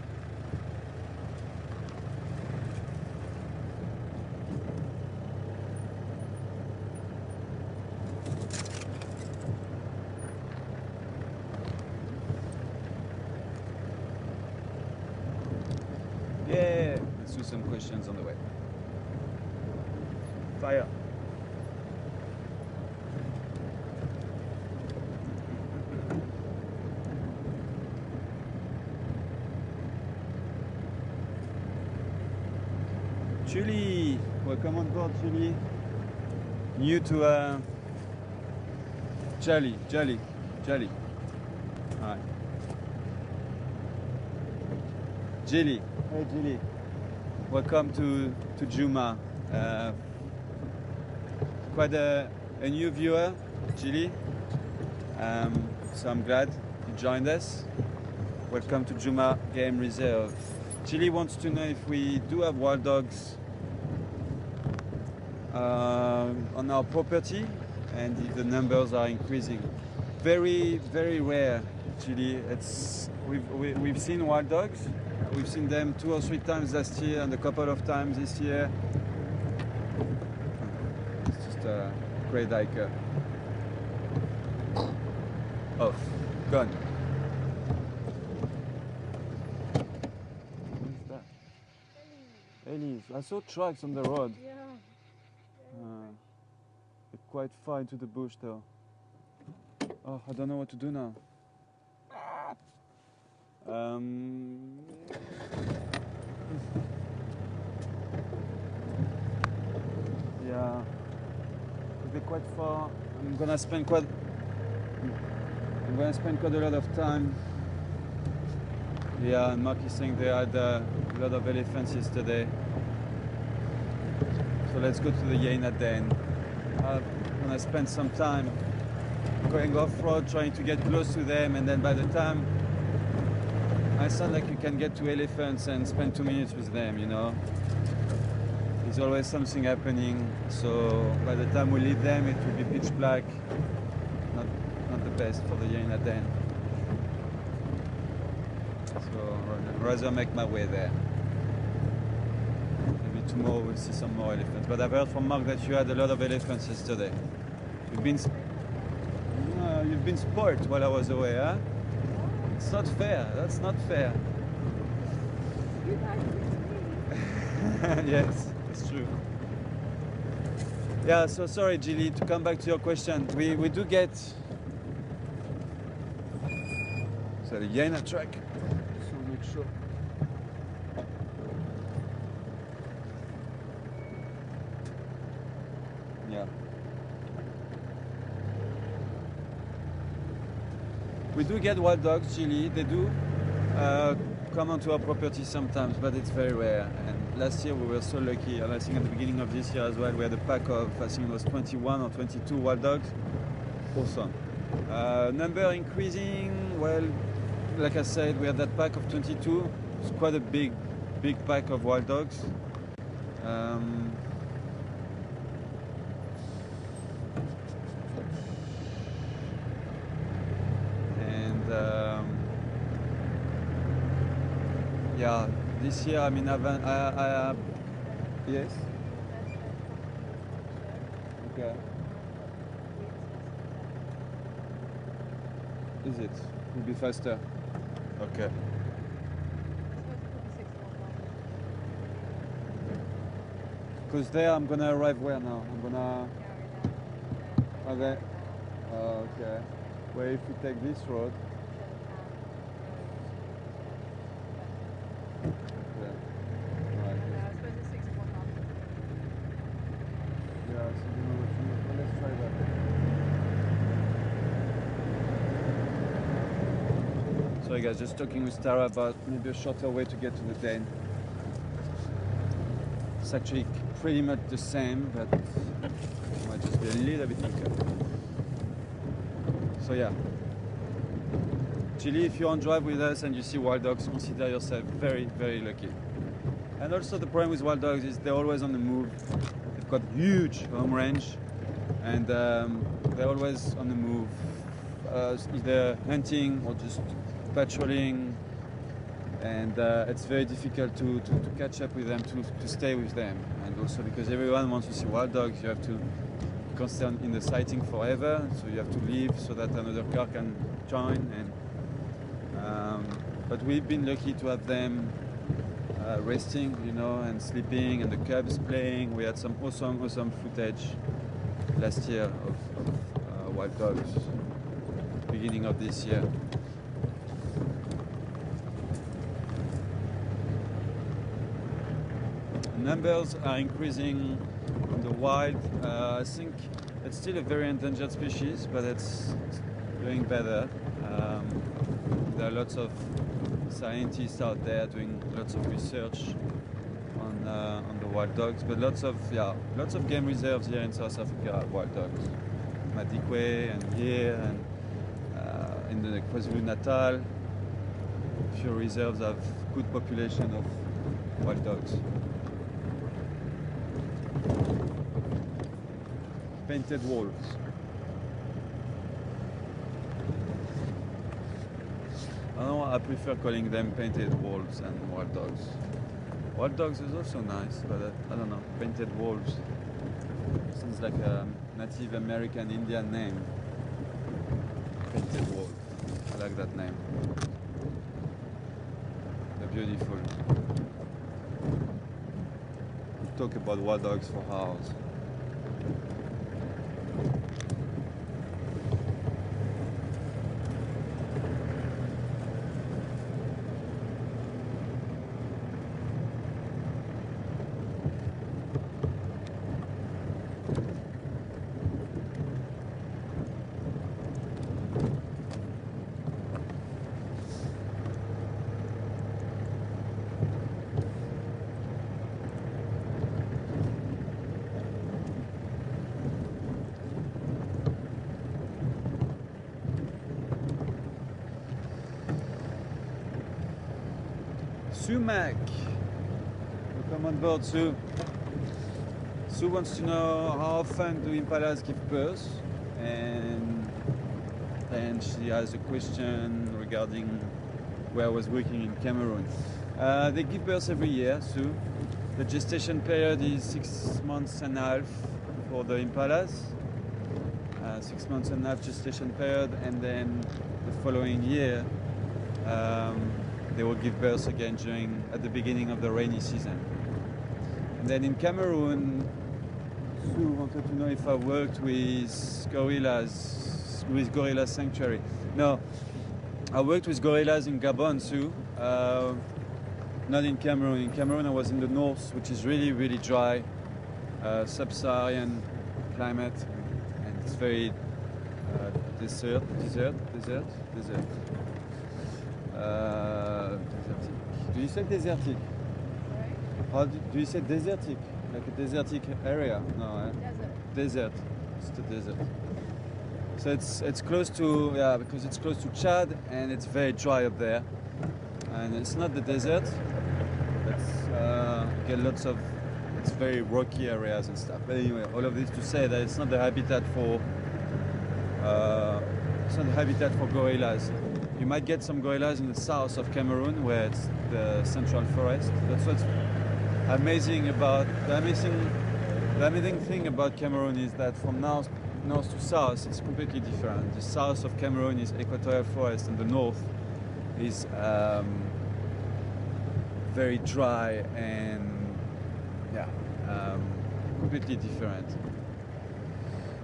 Yeah, let's do some questions on the way. Fire. Julie, welcome on board, Julie. New to Jelly. Alright. Jilly. Hey Jilly. Welcome to Juma. Quite a new viewer, Jilly. So I'm glad you joined us. Welcome to Juma Game Reserve. Jilly wants to know if we do have wild dogs on our property and if the numbers are increasing. Very, very rare, Jilly. We've seen wild dogs. We've seen them 2 or 3 times last year and a couple of times this year. It's just a great hiker. Oh, gone. What is that? Ellie. I saw tracks on the road. Yeah. They're quite far into the bush though. Oh, I don't know what to do now. Yeah, they're quite far. I'm gonna spend quite a lot of time. Yeah, and Mark is saying they had a lot of elephants yesterday. So let's go to the Jaina Den. I'm gonna spend some time going off-road, trying to get close to them, and then by the time I sound like you can get to elephants and spend 2 minutes with them, you know. There's always something happening, so by the time we leave them it will be pitch black. Not the best for the Jaina Den. So I'd rather make my way there. Maybe tomorrow we'll see some more elephants. But I've heard from Mark that you had a lot of elephants yesterday. You've been spoiled while I was away, huh? It's not fair. That's not fair. You guys with me. Yes, it's true. Yeah, so sorry, Jilly, to come back to your question. We do get... Is that a Jaina track? So I'm not sure. Yeah. We do get wild dogs, Jilly. They do come onto our property sometimes, but it's very rare. And last year we were so lucky, and I think at the beginning of this year as well, we had a pack of, I think it was 21 or 22 wild dogs. Awesome. Number increasing, well, like I said, we have that pack of 22. It's quite a big pack of wild dogs. Yeah, this year, I mean, yes? Okay. Is it? Will be faster. Okay. Because there I'm gonna arrive where now? I'm gonna. Okay. Okay. Well, if we take this road. Okay. Right. Yeah, so you know what you mean. Well, let's try that. Sorry guys, just talking with Tara about maybe a shorter way to get to the den. It's actually pretty much the same, but it might just be a little bit quicker. So yeah. Chile, if you're on drive with us and you see wild dogs, consider yourself very, very lucky. And also the problem with wild dogs is they're always on the move. They've got huge home range, and they're always on the move, either hunting or just patrolling, and it's very difficult to catch up with them, to stay with them. And also because everyone wants to see wild dogs, you have to be constant in the sighting forever, so you have to leave so that another car can join. And but we've been lucky to have them resting, you know, and sleeping, and the cubs playing. We had some awesome footage last year of wild dogs, beginning of this year. Numbers are increasing on the wild. I think it's still a very endangered species, but it's doing better. There are lots of scientists out there doing lots of research on the wild dogs, but lots of game reserves here in South Africa have wild dogs. Madikwe and here, and in the KwaZulu-Natal, few reserves have good population of wild dogs. Painted wolves. I don't know, I prefer calling them painted wolves and wild dogs. Wild dogs is also nice, but I don't know, painted wolves sounds like a Native American Indian name. Painted wolf, I like that name. They're beautiful. We'll talk about wild dogs for hours. Sumac. Welcome on board, Sue. Sue wants to know how often do impalas give birth, and she has a question regarding where I was working in Cameroon. They give birth every year, Sue. The gestation period is 6 months and a half for the impalas. 6 months and a half gestation period, and then the following year they will give birth again at the beginning of the rainy season. And then in Cameroon, Sue wanted to know if I worked with gorillas, with Gorilla Sanctuary. No, I worked with gorillas in Gabon, Sue, not in Cameroon. In Cameroon I was in the north, which is really, really dry, sub-Saharan climate, and it's very desert. Do you say desertic? Sorry? How do you say desertic? Like a desertic area? No, Desert. Desert. It's the desert. So it's close to, yeah, because it's close to Chad and it's very dry up there, and it's not the desert. It's get lots of, it's very rocky areas and stuff. But anyway, all of this to say that it's not the habitat for gorillas. You might get some gorillas in the south of Cameroon, where it's the central forest. That's what's amazing about the amazing thing about Cameroon is that from north to south, it's completely different. The south of Cameroon is equatorial forest, and the north is very dry and completely different.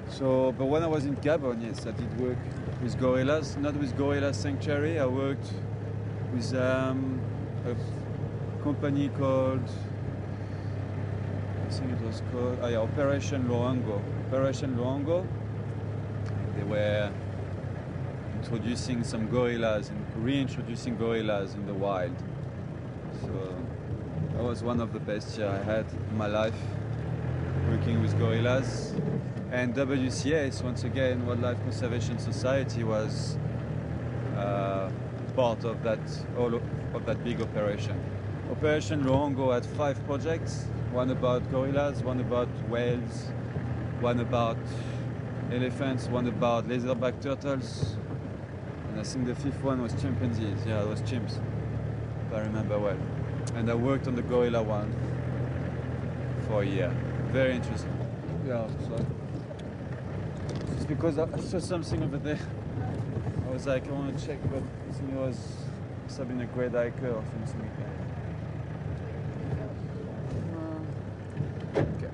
So, but when I was in Gabon, yes, I did work with gorillas, not with Gorilla Sanctuary. I worked with a company called, I think it was called Operation Luango. Operation Luango. They were introducing some gorillas and reintroducing gorillas in the wild. So that was one of the best years I had in my life, working with gorillas. And WCS, once again, Wildlife Conservation Society, was part of that, all of that big operation. Operation Luango had 5 projects, one about gorillas, one about whales, one about elephants, one about leatherback turtles, and I think the 5th one was chimpanzees. Yeah, it was chimps, if I remember well. And I worked on the gorilla one for a year. Very interesting. Yeah, so just because I saw something over there, I was like, I want to check, but I think it was having a great hiker or something like that. Okay.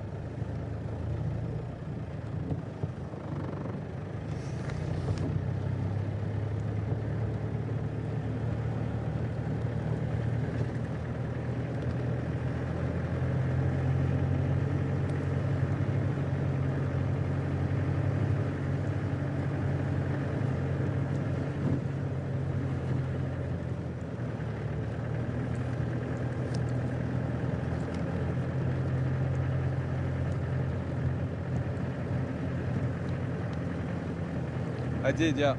I did, yeah.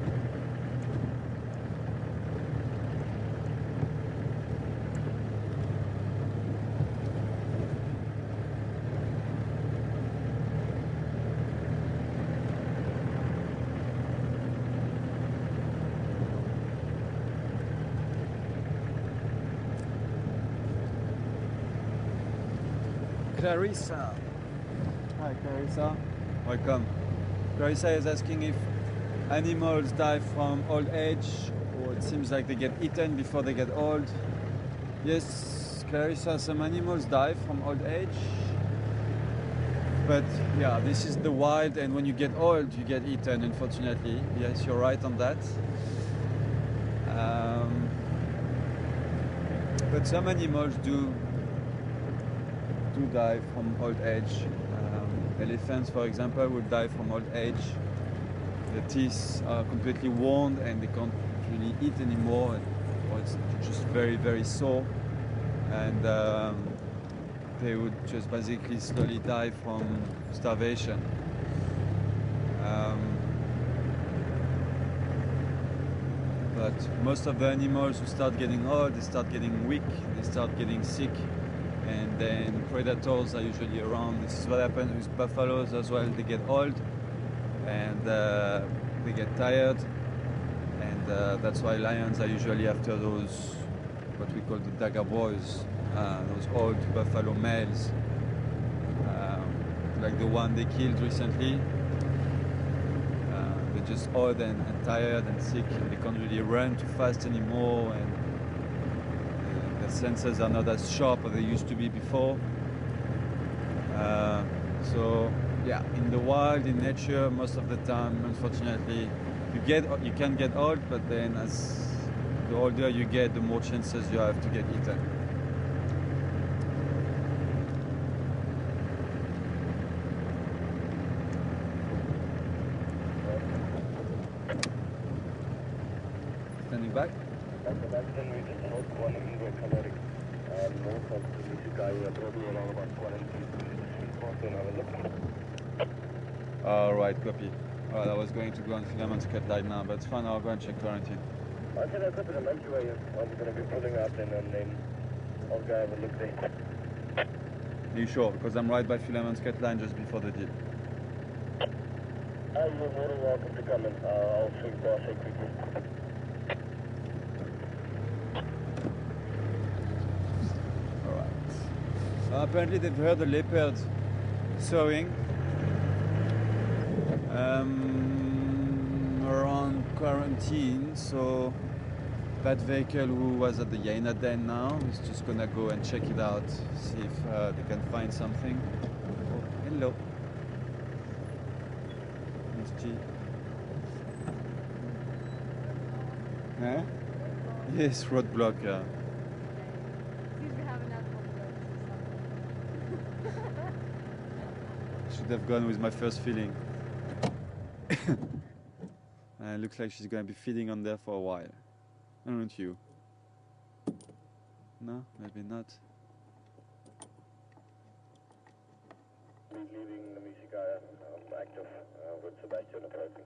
Clarissa. Hi, Clarissa. Welcome. Clarissa is asking if animals die from old age, or it seems like they get eaten before they get old. Yes, Clarissa, some animals die from old age. But yeah, this is the wild, and when you get old, you get eaten, unfortunately. Yes, you're right on that. But some animals do die from old age. Elephants, for example, will die from old age. The teeth are completely worn and they can't really eat anymore, or it's just very, very sore, and they would just basically slowly die from starvation. But most of the animals who start getting old, they start getting weak, they start getting sick, and then predators are usually around. This is what happens with buffaloes as well. They get old and they get tired, and that's why lions are usually after those, what we call the dagger boys, those old buffalo males, like the one they killed recently. They're just old and tired and sick, and they can't really run too fast anymore, and their senses are not as sharp as they used to be before. So yeah, in the wild, in nature, most of the time, unfortunately, you can get old, but then as the older you get, the more chances you have to get eaten. Standing back. That's when we just hold one in the caloric. North of the Michigai, probably around about 40 minutes. All right, copy. Right, I was going to go on filament cut line now, but it's fine, I'll go and check quarantine. I can go to the Milky Way. I'm going to be pulling out and then I'll go have a look there. Are you sure? Because I'm right by filament cut line just before the dip. You're more than welcome to come in. I'll swing past it quickly. Alright. Apparently they've heard the leopard soaring around quarantine, so that vehicle who was at the hyena den now is just gonna go and check it out, see if they can find something. Oh, hello. Miss G. Huh? Yes, roadblock. Seems we have another one of those. Should have gone with my first feeling. Looks like she's gonna be feeding on there for a while. Aren't you? No, maybe not. Leaving the Michigan active with Sebastian approaching.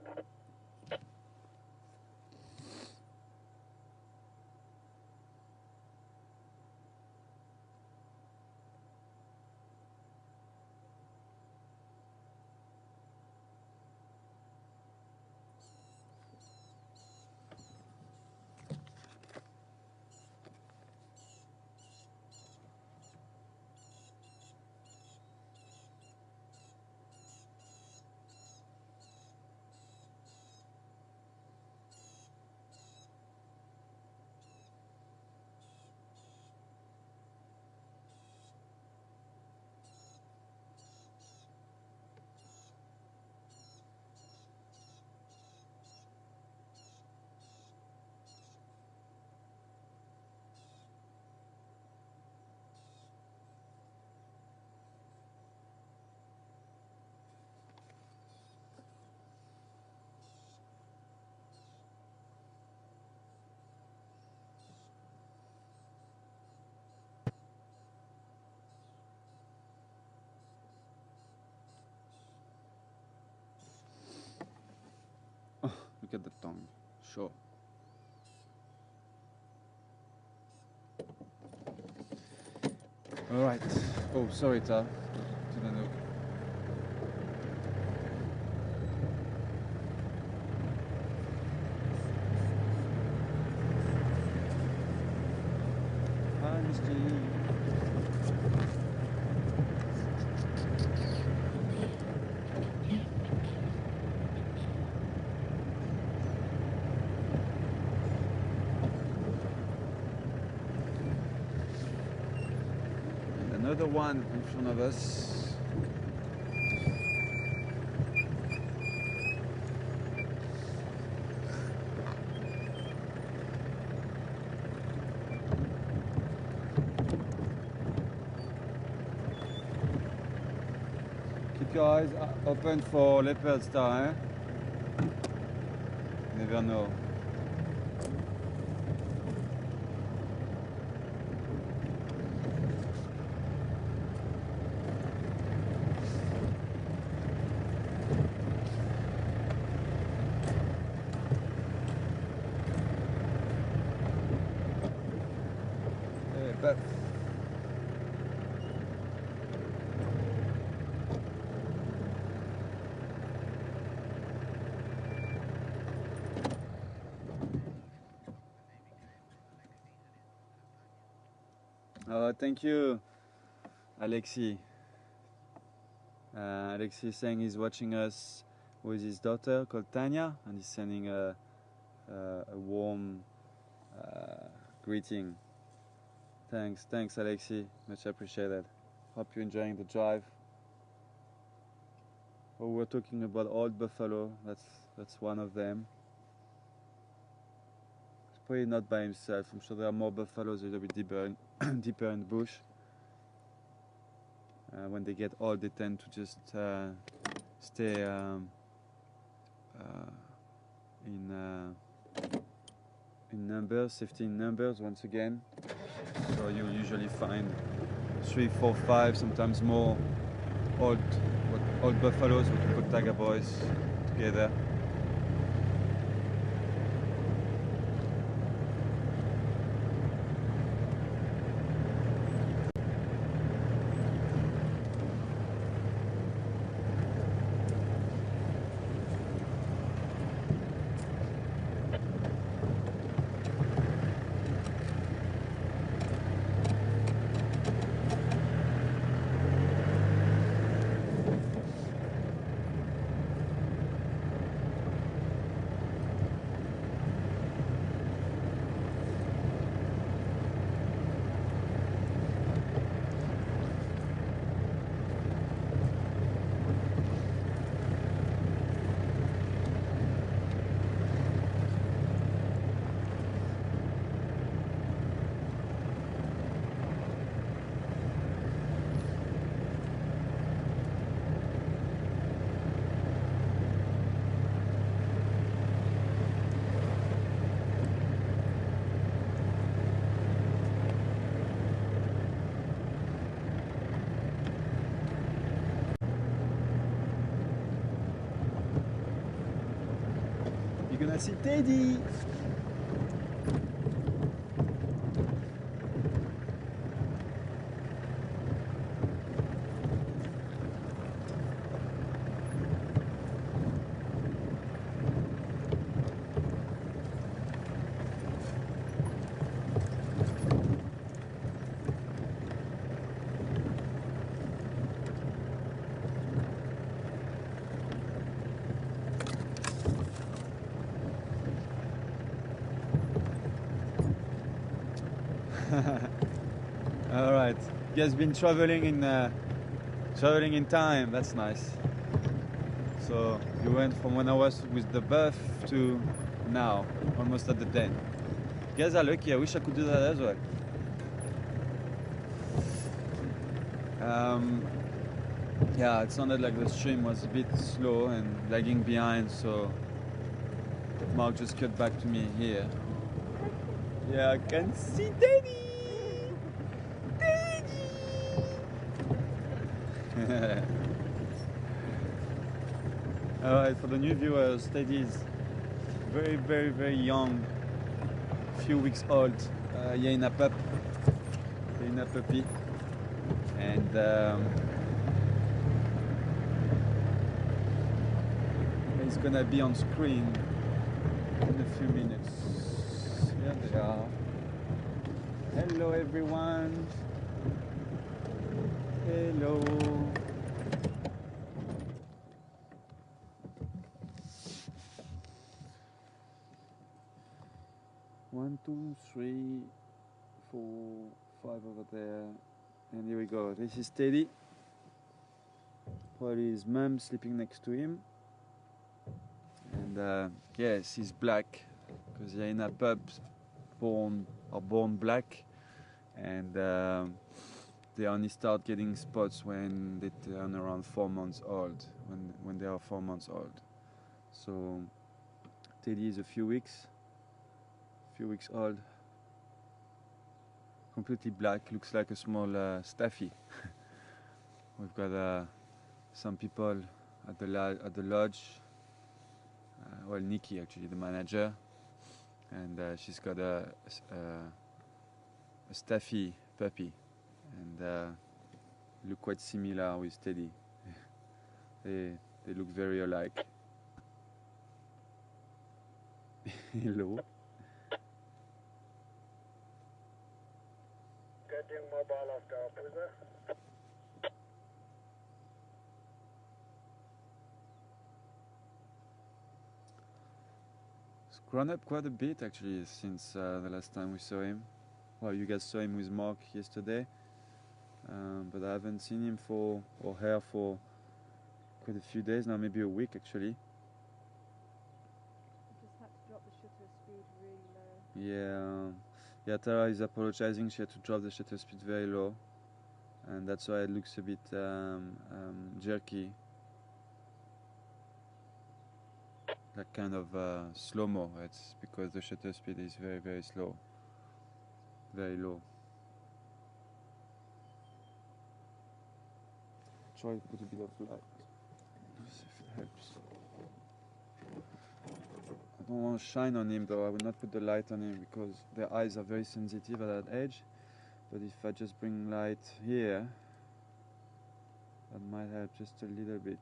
Look at the tongue. Sure. All right. Oh, sorry, Ta. Didn't know. Hi, Miss G. Another one in front of us. Keep your eyes open for leopard star, eh? Never know. But thank you, Alexi. Alexi is saying he's watching us with his daughter called Tanya, and he's sending a warm greeting. Thanks, Alexi. Much appreciated. Hope you're enjoying the drive. Oh, we're talking about old buffalo. That's one of them. He's probably not by himself. I'm sure there are more buffaloes a little bit deeper deeper in the bush. When they get old, they tend to just stay in numbers, safety in numbers once again. So you'll usually find 3, 4, 5, sometimes more old buffaloes, what we call tiger boys, together. You're gonna see Teddy. All right, you guys been traveling in time. That's nice. So you went from when I was with the buff to now, almost at the den. You guys are lucky. I wish I could do that as well. Yeah, it sounded like the stream was a bit slow and lagging behind, so Mark just cut back to me here. Yeah, I can see Daddy! Alright, for the new viewers, Teddy is very, very, very young, few weeks old. Yaina puppy, and he's gonna be on screen in a few minutes. Here they are. Hello, everyone. Hello. One, two, three, 4, 5 over there, and here we go. This is Teddy. While his mum sleeping next to him, and yes, he's black because Yaina pups are born black, and they only start getting spots when they turn around 4 months old. When they are 4 months old, so Teddy is a few weeks old, completely black, looks like a small staffy. We've got some people at the lodge. Well, Nikki actually, the manager, and she's got a staffy puppy, and look quite similar with Teddy. They look very alike. Hello. Getting mobile off the officer. He's grown up quite a bit actually since the last time we saw him. Well, you guys saw him with Mark yesterday, but I haven't seen him or her for quite a few days now, maybe a week actually. Just had to drop the shutter speed really low. Yeah, Tara is apologizing. She had to drop the shutter speed very low, and that's why it looks a bit jerky, like kind of slow-mo. It's because the shutter speed is very, very slow, very low. Try to put a bit of light, see if it helps. don't want to shine on him though. I will not put the light on him because their eyes are very sensitive at that age. But if I just bring light here, that might help just a little bit.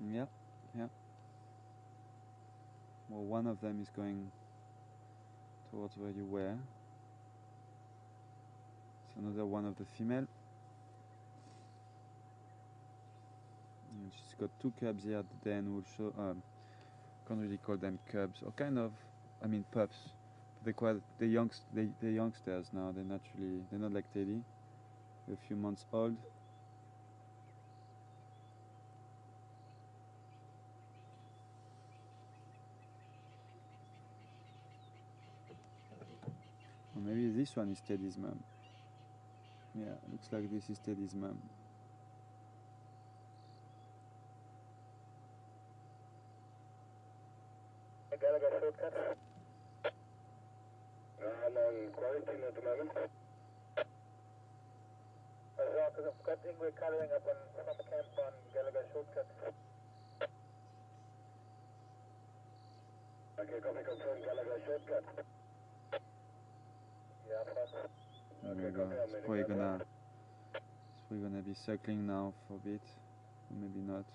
Yeah, yeah. Well, one of them is going towards where you were. It's another one of the female. And she's got two cubs here at the den. We'll show. Can't really call them cubs, or kind of. I mean pups. They're quite they're youngsters now. They're not like Teddy. They're a few months old. Or maybe this one is Teddy's mom. Yeah, looks like this is Teddy's mom. Gallagher shortcut. I'm on quarantine at the moment. As well, because I've got Ingwe colouring up on summer camp on Gallagher shortcut. Okay, copy confirm Gallagher shortcut. Yeah, fast. There we go. It's probably gonna be circling now for a bit, or maybe not.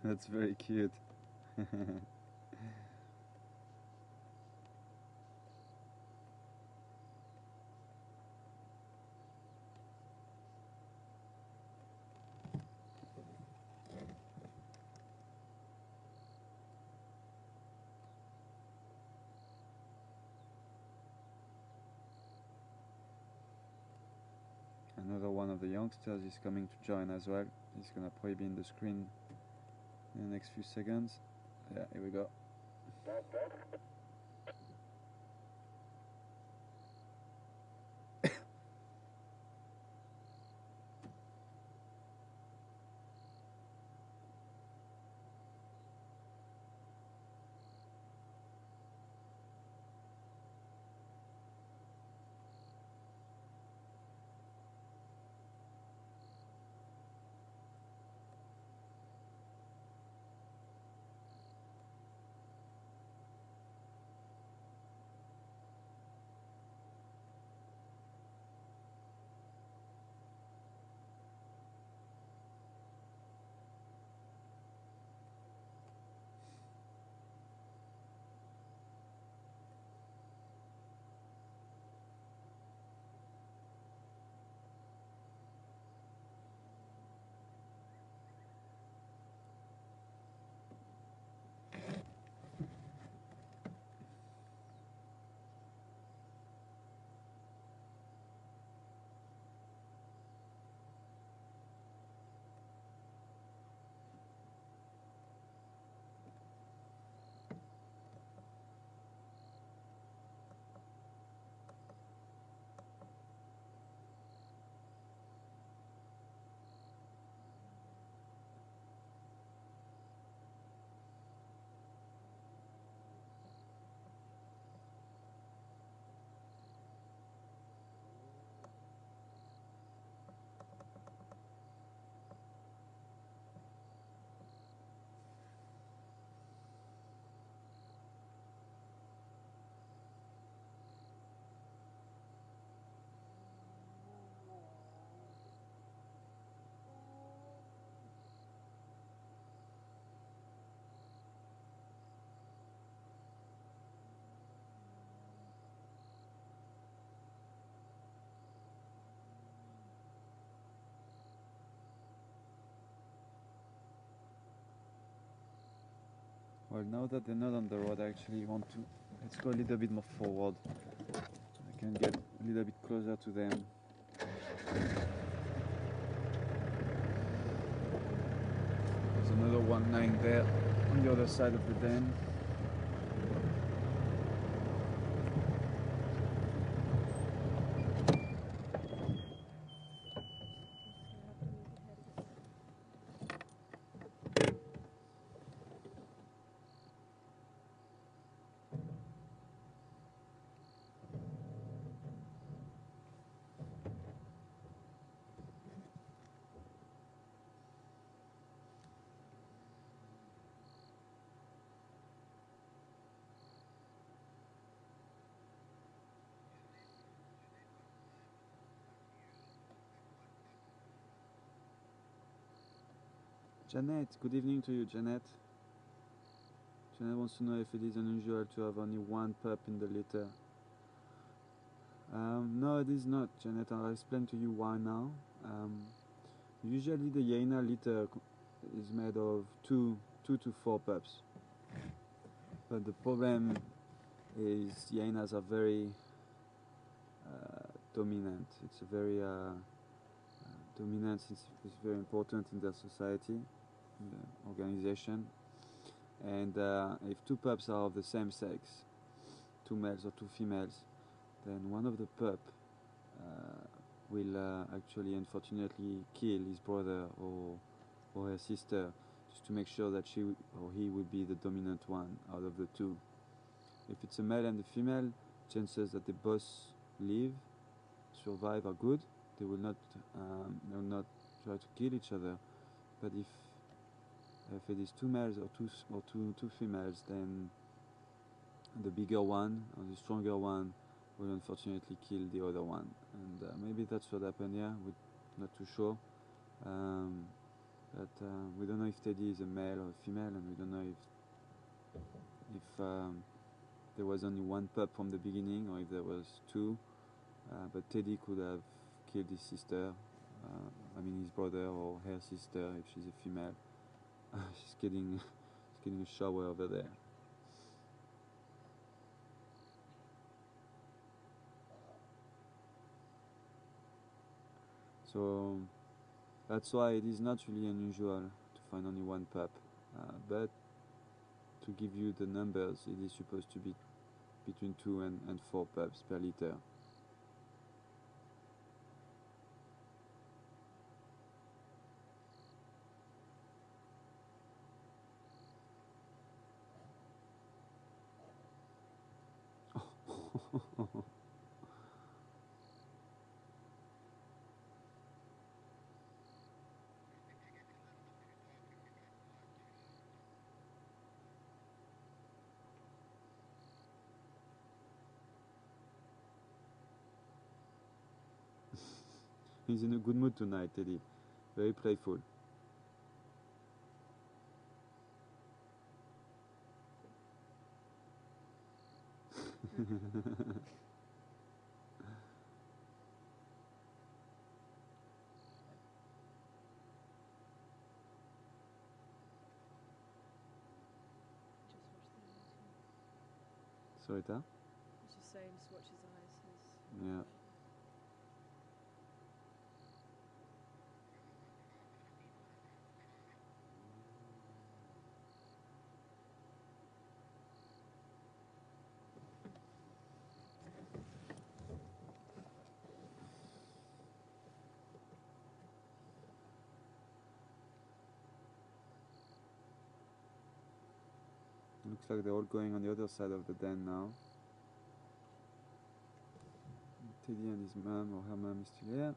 That's very cute. Another one of the youngsters is coming to join as well. He's gonna probably be in the screen in the next few seconds. Yeah, here we go. Well, now that they're not on the road, I actually want to, let's go a little bit more forward. I can get a little bit closer to them. There's another one lying there on the other side of the den. Janet, good evening to you, Janet. Janet wants to know if it is unusual to have only one pup in the litter. No, it is not, Janet. I'll explain to you why now. Usually the hyena litter is made of two to four pups. But the problem is hyenas are very dominant. It's a very dominance is very important in their society, in the organization. And if two pups are of the same sex, two males or two females, then one of the pup will actually unfortunately kill his brother or her sister, just to make sure that she or he will be the dominant one out of the two. If it's a male and a female, chances that they both live, survive are good. They will not try to kill each other. But if it is two males or two females, then the bigger one or the stronger one will unfortunately kill the other one. And maybe that's what happened here. We're not too sure. But we don't know if Teddy is a male or a female, and we don't know if there was only one pup from the beginning or if there was two. But Teddy could have killed his sister, his brother or her sister if she's a female. She's getting a shower over there. So that's why it is not really unusual to find only one pup. But to give you the numbers, it is supposed to be between 2 and 4 pups per litter. He's in a good mood tonight, Teddy. Very playful. Sorry, Ta? Just saying, just watch his eyes. Yeah. Looks like they're all going on the other side of the den now. Teddy and his mom or her mom is still here.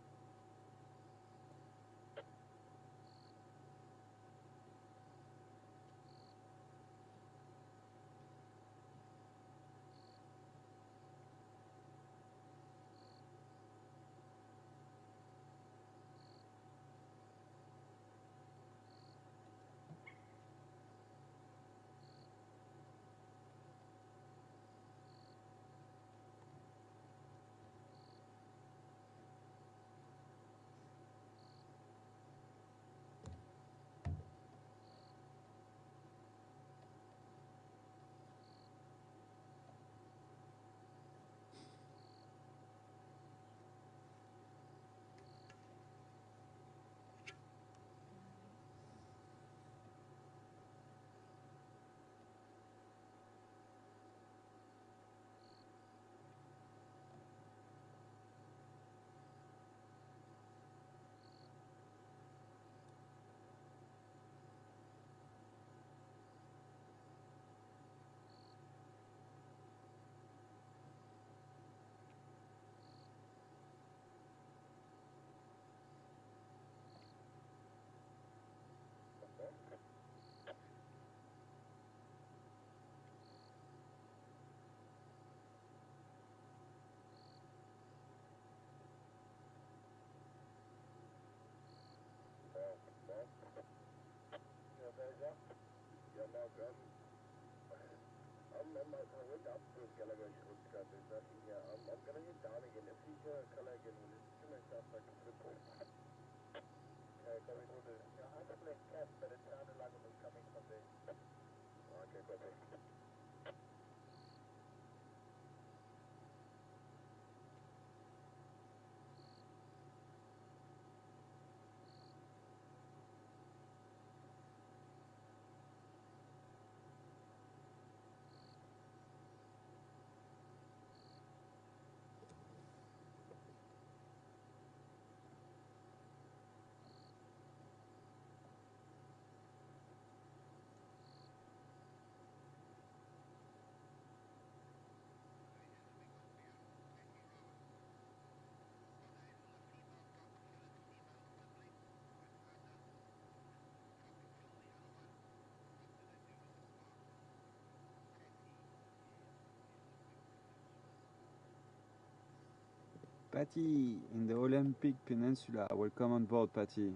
Patty in the Olympic Peninsula. Welcome on board, Patty.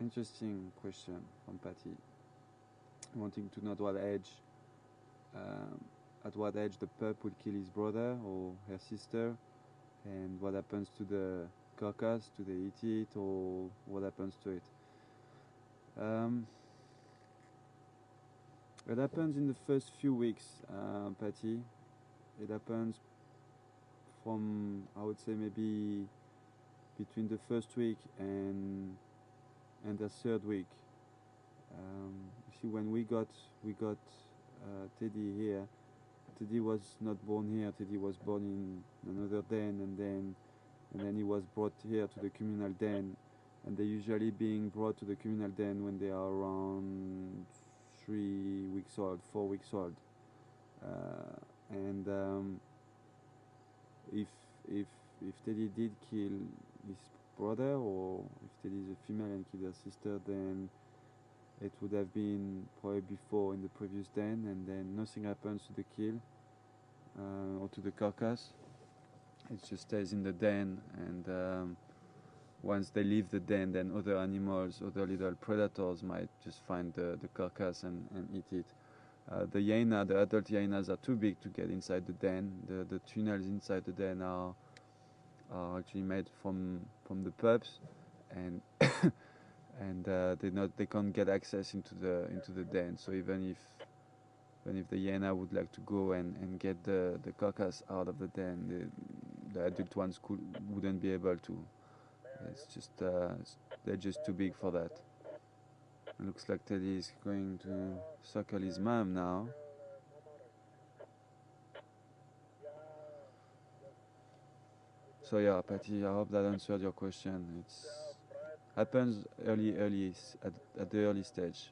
Interesting question from Patty. Wanting to know at what age the pup will kill his brother or her sister, and what happens to the carcass. Do they eat it, or what happens to it? It happens in the first few weeks, Patty. It happens from, I would say, maybe between the first week and the third week. You see, when we got Teddy here, Teddy was not born here. Teddy was born in another den, and then he was brought here to the communal den. And they're usually being brought to the communal den when they are around 3 weeks old, 4 weeks old. If Teddy did kill his brother, or if Teddy is a female and killed her sister, then it would have been probably before in the previous den, and then nothing happens to the kill or to the carcass. It just stays in the den, and once they leave the den, then other animals, other little predators might just find the carcass and eat it. The hyena, the adult hyenas are too big to get inside the den. The tunnels inside the den are actually made from the pups, and they can't get access into the den. So even if the hyena would like to go and get the carcass out of the den, the adult ones wouldn't be able to. It's just they're just too big for that. It looks like Teddy is going to suckle his mom now. So yeah, Patty, I hope that answered your question. It happens early at the early stage.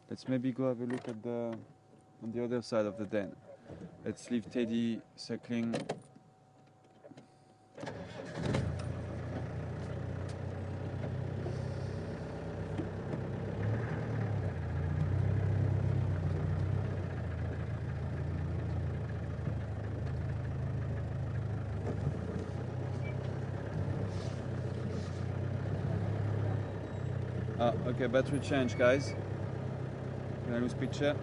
Let's maybe go have a look at on the other side of the den. Let's leave Teddy suckling. Okay, battery change, guys. Can I lose picture?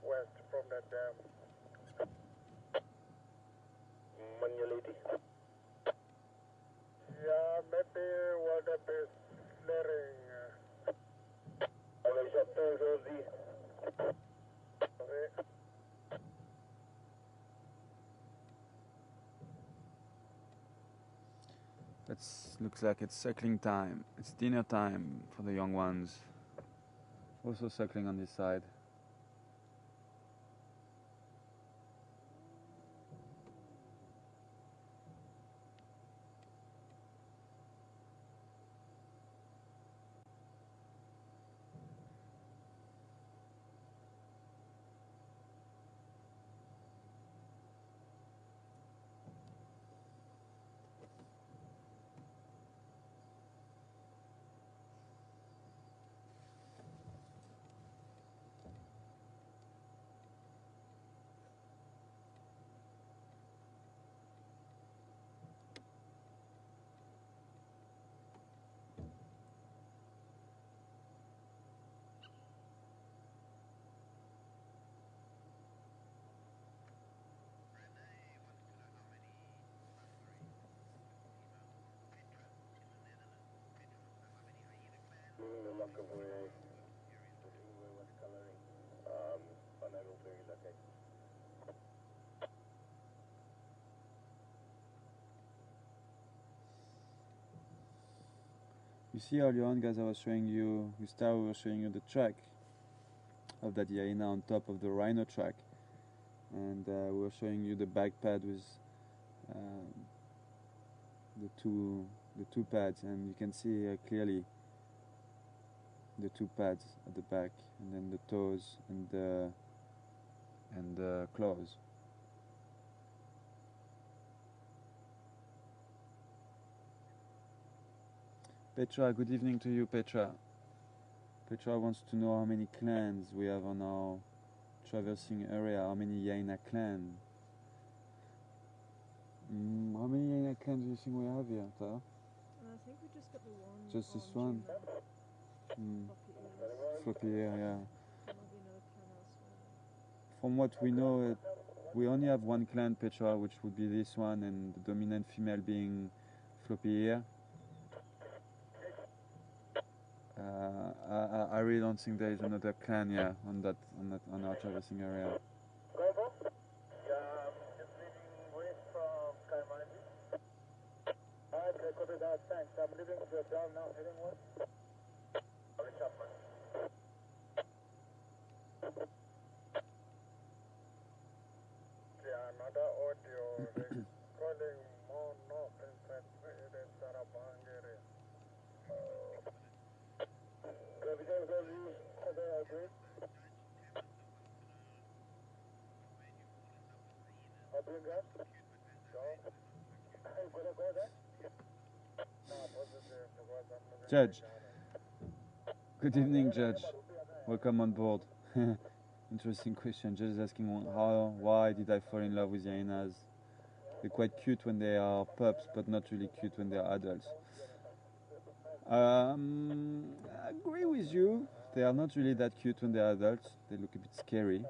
West from that manuality. Yeah, maybe water is flaring. Looks like it's suckling time. It's dinner time for the young ones. Also suckling on this side. You see earlier on, guys, I was showing you, we was showing you the track of that hyena on top of the rhino track, and we were showing you the back pad with um, the two pads, and you can see clearly the two pads at the back, and then the toes and the claws. Petra, good evening to you, Petra. Petra wants to know how many clans we have on our traversing area, how many hyena clan. How many hyena clans do you think we have here, Tara? I think we just got the one. Just this one? Floppy ear, yeah. There might be another clan elsewhere. From what we know, we only have one clan, Petra, which would be this one, and the dominant female being floppy ear. I really don't think there is another clan, yeah, on our traversing area. Bravo. Just leaving west from Kaimanji. Alright, copy that, thanks. I'm leaving down now, heading west. Another audio is calling more north inside the Sarabang area. Judge. Good evening, Judge. Welcome on board. Interesting question. Judge is asking why did I fall in love with hyenas? They're quite cute when they are pups, but not really cute when they are adults. I agree with you. They are not really that cute when they are adults. They look a bit scary.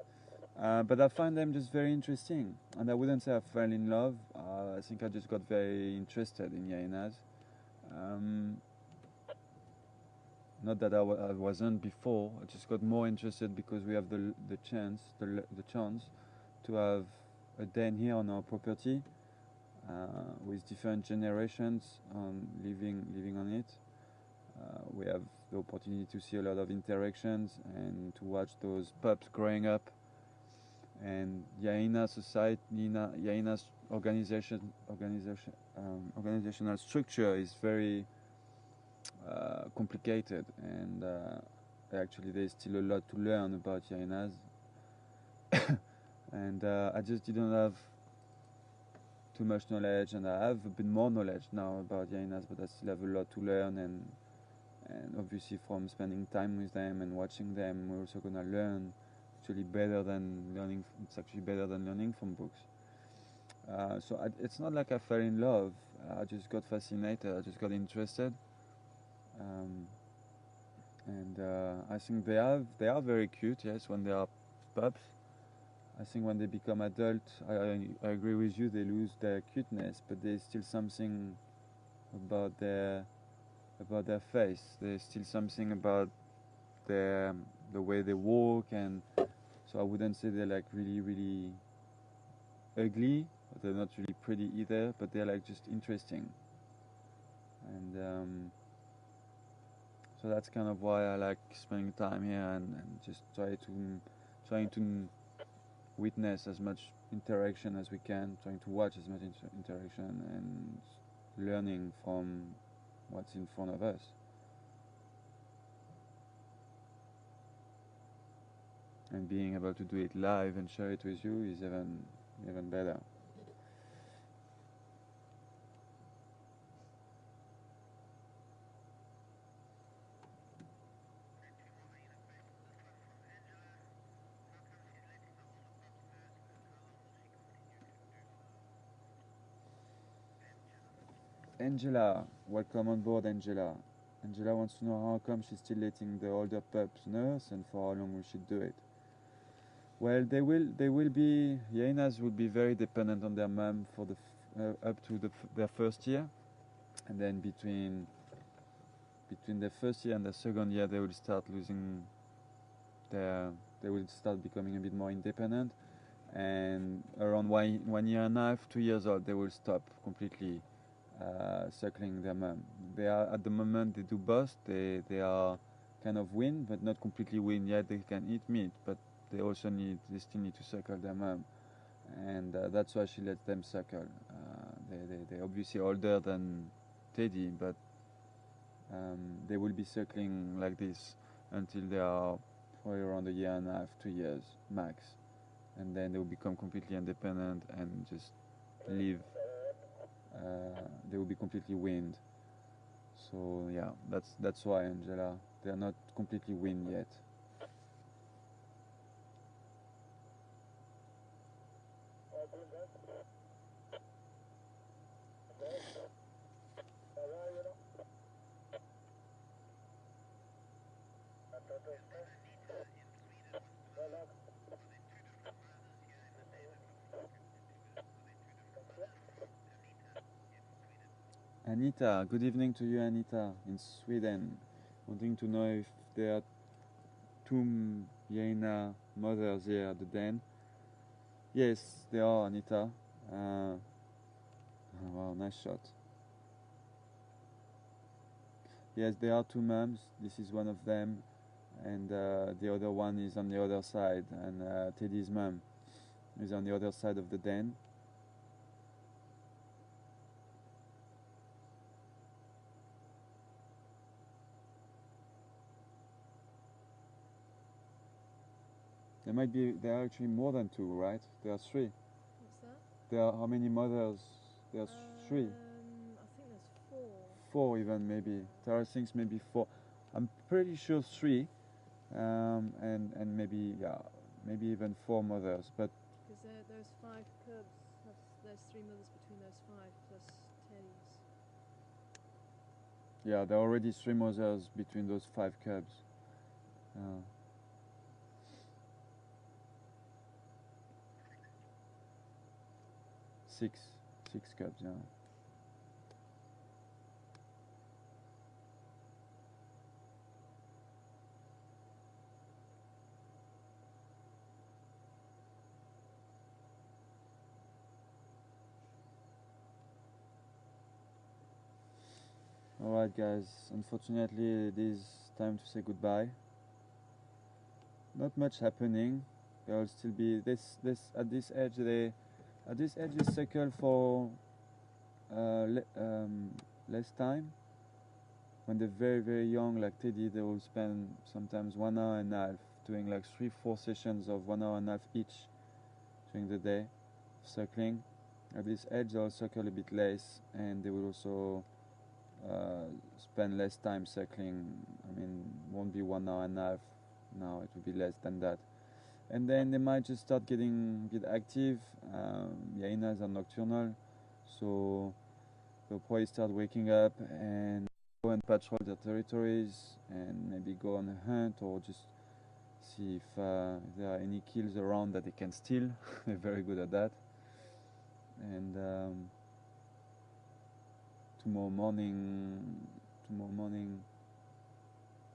But I find them just very interesting. And I wouldn't say I fell in love. I think I just got very interested in hyenas. Not that I wasn't before. I just got more interested because we have the chance to have a den here on our property with different generations living on it. We have the opportunity to see a lot of interactions and to watch those pups growing up. And hyena's organizational structure is very complicated, and actually there's still a lot to learn about hyenas. And I just didn't have too much knowledge, and I have a bit more knowledge now about hyenas, but I still have a lot to learn, and obviously from spending time with them and watching them, we're also gonna learn. Actually better than learning. It's actually better than learning from books. So it's not like I fell in love. I just got fascinated. I just got interested. And I think they are very cute. Yes, when they are pups. I think when they become adult, I agree with you. They lose their cuteness, but there's still something about their face. There's still something about the way they walk, and so I wouldn't say they're like really ugly. They're not really pretty either, but they're like just interesting. and so that's kind of why I like spending time here and just trying to witness as much interaction as we can, trying to watch as much interaction and learning from what's in front of us. And being able to do it live and share it with you is even better. Angela, welcome on board, Angela. Angela wants to know how come she's still letting the older pups nurse and for how long will she do it. Well, they will be, hyenas will be very dependent on their mom for up to their first year, and then between the first year and the second year they will start losing they will start becoming a bit more independent, and around 1 year and a half, 2 years old, they will stop completely suckling their mom. They are at the moment they do both. They are kind of weaned, but not completely weaned yet. They can eat meat, but they still need to suckle their mom, and that's why she lets them suckle. They're obviously older than Teddy, but they will be suckling like this until they are probably around 1.5 years, 2 years max, and then they will become completely independent and just live. They will be completely weaned. So yeah, that's why, Angela, they are not completely weaned yet. Anita, good evening to you, Anita, in Sweden. Wanting to know if there are two hyena mothers here at the den. Yes, there are, Anita. Oh, wow, nice shot. Yes, there are two moms. This is one of them, and the other one is on the other side. And Teddy's mom is on the other side of the den. There are actually more than two, right? There are three. What's that? There are how many mothers? There are three. I think there's 4. 4 even, maybe. Tara thinks maybe 4. I'm pretty sure 3. And maybe, yeah, maybe even 4 mothers. But Because those 5 cubs, there's 3 mothers between those 5 plus Teddy's. yeah, there are already 3 mothers between those 5 cubs. 6 cubs, yeah. Alright guys, unfortunately it is time to say goodbye. Not much happening. There will still be this at this edge they circle for less time. When they're very young, like Teddy, they will spend sometimes 1 hour and a half doing like 3-4 sessions of 1 hour and a half each during the day, circling. At this edge they'll circle a bit less, and they will also spend less time circling. I mean, won't be 1 hour and a half now, it will be less than that. And then they might just start getting a bit active. Hyenas are nocturnal, so they'll probably start waking up and go and patrol their territories and maybe go on a hunt, or just see if there are any kills around that they can steal. They're very good at that. And tomorrow morning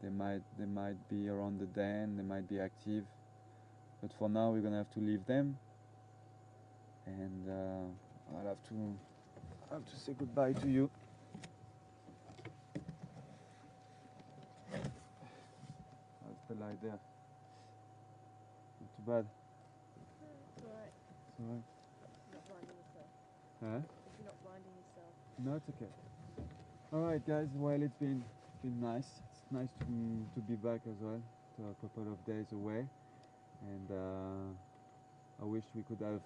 they might be around the den, they might be active, but for now we're gonna have to leave them, and I'll have to say goodbye to you. right there. Not too bad. It's alright. It's alright. You're not blinding yourself. Huh? If you're not blinding yourself. No, it's okay. Alright guys, well it's been nice. It's nice to be back as well. So a couple of days away. And I wish we could have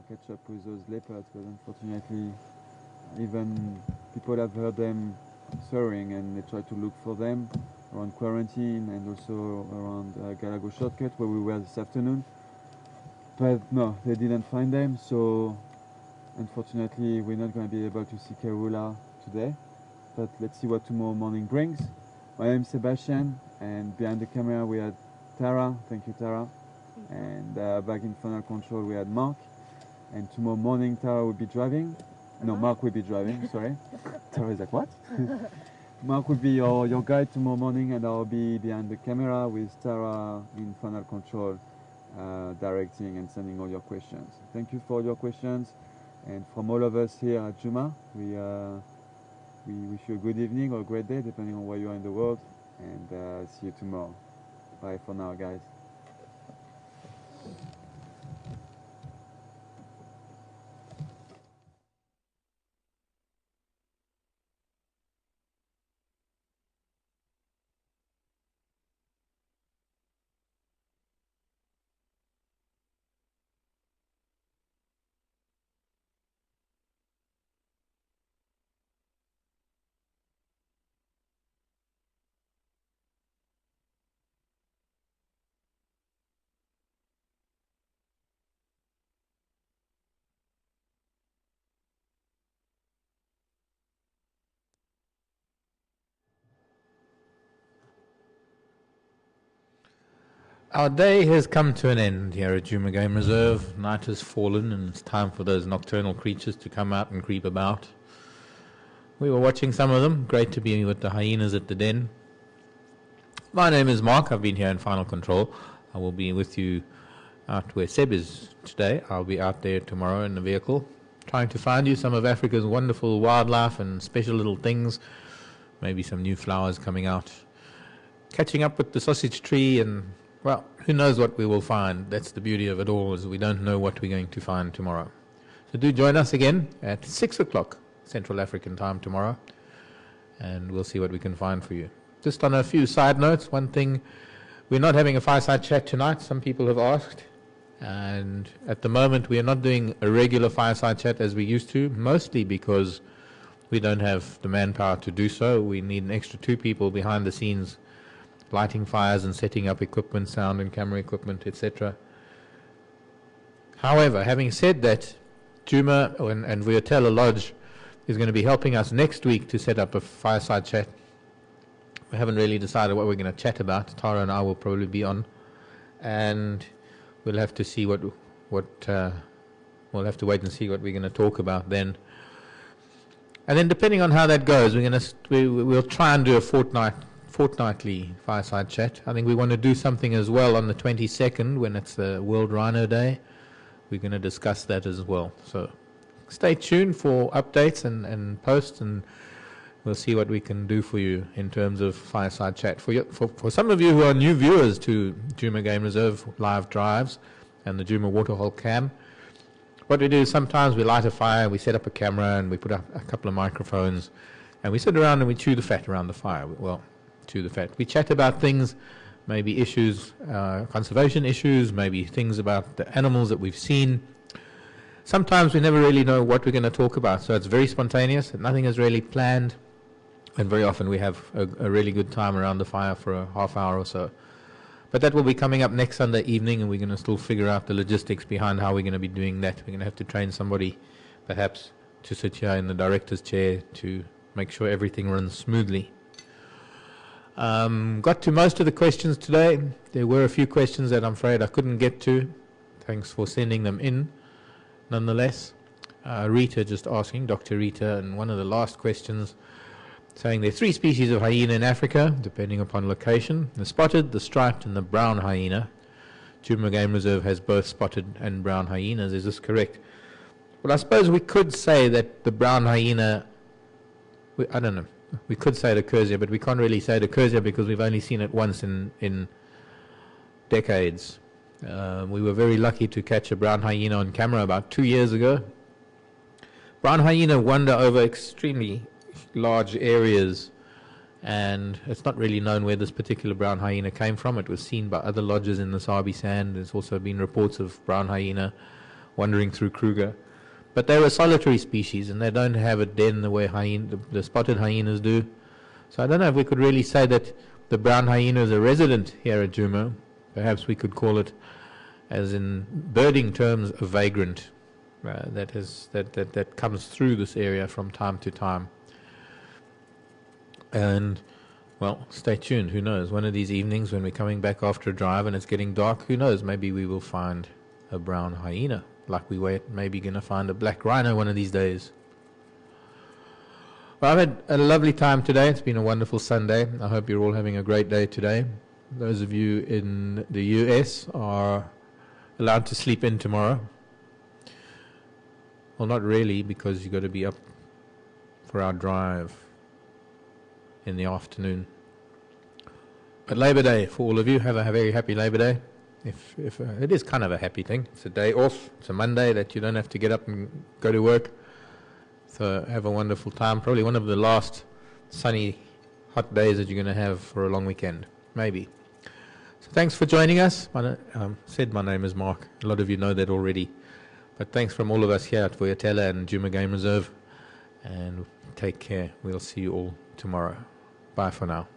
catch up with those leopards, but unfortunately even people have heard them soaring and they try to look for them around quarantine and also around Galago shortcut where we were this afternoon. But no, they didn't find them, so unfortunately we're not going to be able to see Kerula today. But let's see what tomorrow morning brings. My name is Sebastian, and behind the camera we had Tara. Thank you, Tara. And back in final control we had Mark. And tomorrow morning Tara will be driving. No, Mark will be driving, sorry. Tara is like, what? Mark will be your guide tomorrow morning, and I'll be behind the camera with Tara in final control, directing and sending all your questions. Thank you for all your questions. And from all of us here at Juma, we wish you a good evening or a great day, depending on where you are in the world. And see you tomorrow. Bye for now, guys. Our day has come to an end here at Juma Game Reserve. Night has fallen and it's time for those nocturnal creatures to come out and creep about. We were watching some of them. Great to be with the hyenas at the den. My name is Mark. I've been here in final control. I will be with you out where Seb is today. I'll be out there tomorrow in the vehicle, trying to find you some of Africa's wonderful wildlife and special little things. Maybe some new flowers coming out. Catching up with the sausage tree, and well, who knows what we will find. That's the beauty of it all, is we don't know what we're going to find tomorrow. So do join us again at 6 o'clock Central African time tomorrow, and we'll see what we can find for you. Just on a few side notes, one thing, we're not having a fireside chat tonight. Some people have asked, and at the moment we are not doing a regular fireside chat as we used to, mostly because we don't have the manpower to do so. We need an extra 2 people behind the scenes, lighting fires and setting up equipment, sound and camera equipment, etc. However, having said that, Juma and Vuyatela Lodge is going to be helping us next week to set up a fireside chat. We haven't really decided what we're going to chat about. Tara and I will probably be on, and we'll have to see we'll have to wait and see what we're going to talk about then. And then depending on how that goes, we'll try and do a fortnightly fireside chat. I think we want to do something as well on the 22nd when it's the World Rhino Day. We're going to discuss that as well. So stay tuned for updates and posts, and we'll see what we can do for you in terms of fireside chat. For some of you who are new viewers to Juma Game Reserve live drives and the Juma Waterhole Cam, what we do is sometimes we light a fire, we set up a camera, and we put up a couple of microphones, and we sit around and we chew the fat around the fire. Well, chew the fat. We chat about things, maybe issues, conservation issues, maybe things about the animals that we've seen. Sometimes we never really know what we're going to talk about, so it's very spontaneous. Nothing is really planned, and very often we have a really good time around the fire for a half hour or so. But that will be coming up next Sunday evening, and we're going to still figure out the logistics behind how we're going to be doing that. We're going to have to train somebody, perhaps, to sit here in the director's chair to make sure everything runs smoothly. Got to most of the questions today. There were a few questions that I'm afraid I couldn't get to. Thanks for sending them in, nonetheless. Rita just asking, Dr. Rita, and one of the last questions, saying there are 3 species of hyena in Africa, depending upon location: the spotted, the striped, and the brown hyena. Juma Game Reserve has both spotted and brown hyenas. Is this correct? Well, I suppose we could say that the brown hyena, I don't know, we could say it occurs here, but we can't really say it occurs here because we've only seen it once in decades. We were very lucky to catch a brown hyena on camera about 2 years ago. Brown hyena wander over extremely large areas, and it's not really known where this particular brown hyena came from. It was seen by other lodges in the Sabi Sand. There's also been reports of brown hyena wandering through Kruger. But they're a solitary species, and they don't have a den the way the spotted hyenas do. So I don't know if we could really say that the brown hyena is a resident here at Djuma. Perhaps we could call it, as in birding terms, a vagrant that comes through this area from time to time. And, well, stay tuned. Who knows? One of these evenings when we're coming back after a drive and it's getting dark, who knows? Maybe we will find a brown hyena, like we were maybe going to find a black rhino one of these days. Well, I've had a lovely time today. It's been a wonderful Sunday. I hope you're all having a great day today. Those of you in the US are allowed to sleep in tomorrow. Well, not really, because you've got to be up for our drive in the afternoon. But Labor Day for all of you. Have a very happy Labor Day. If it is kind of a happy thing. It's a day off. It's a Monday that you don't have to get up and go to work. So have a wonderful time. Probably one of the last sunny, hot days that you're going to have for a long weekend. Maybe. So thanks for joining us. My name is Mark. A lot of you know that already. But thanks from all of us here at Vuyatela and Djuma Game Reserve. And take care. We'll see you all tomorrow. Bye for now.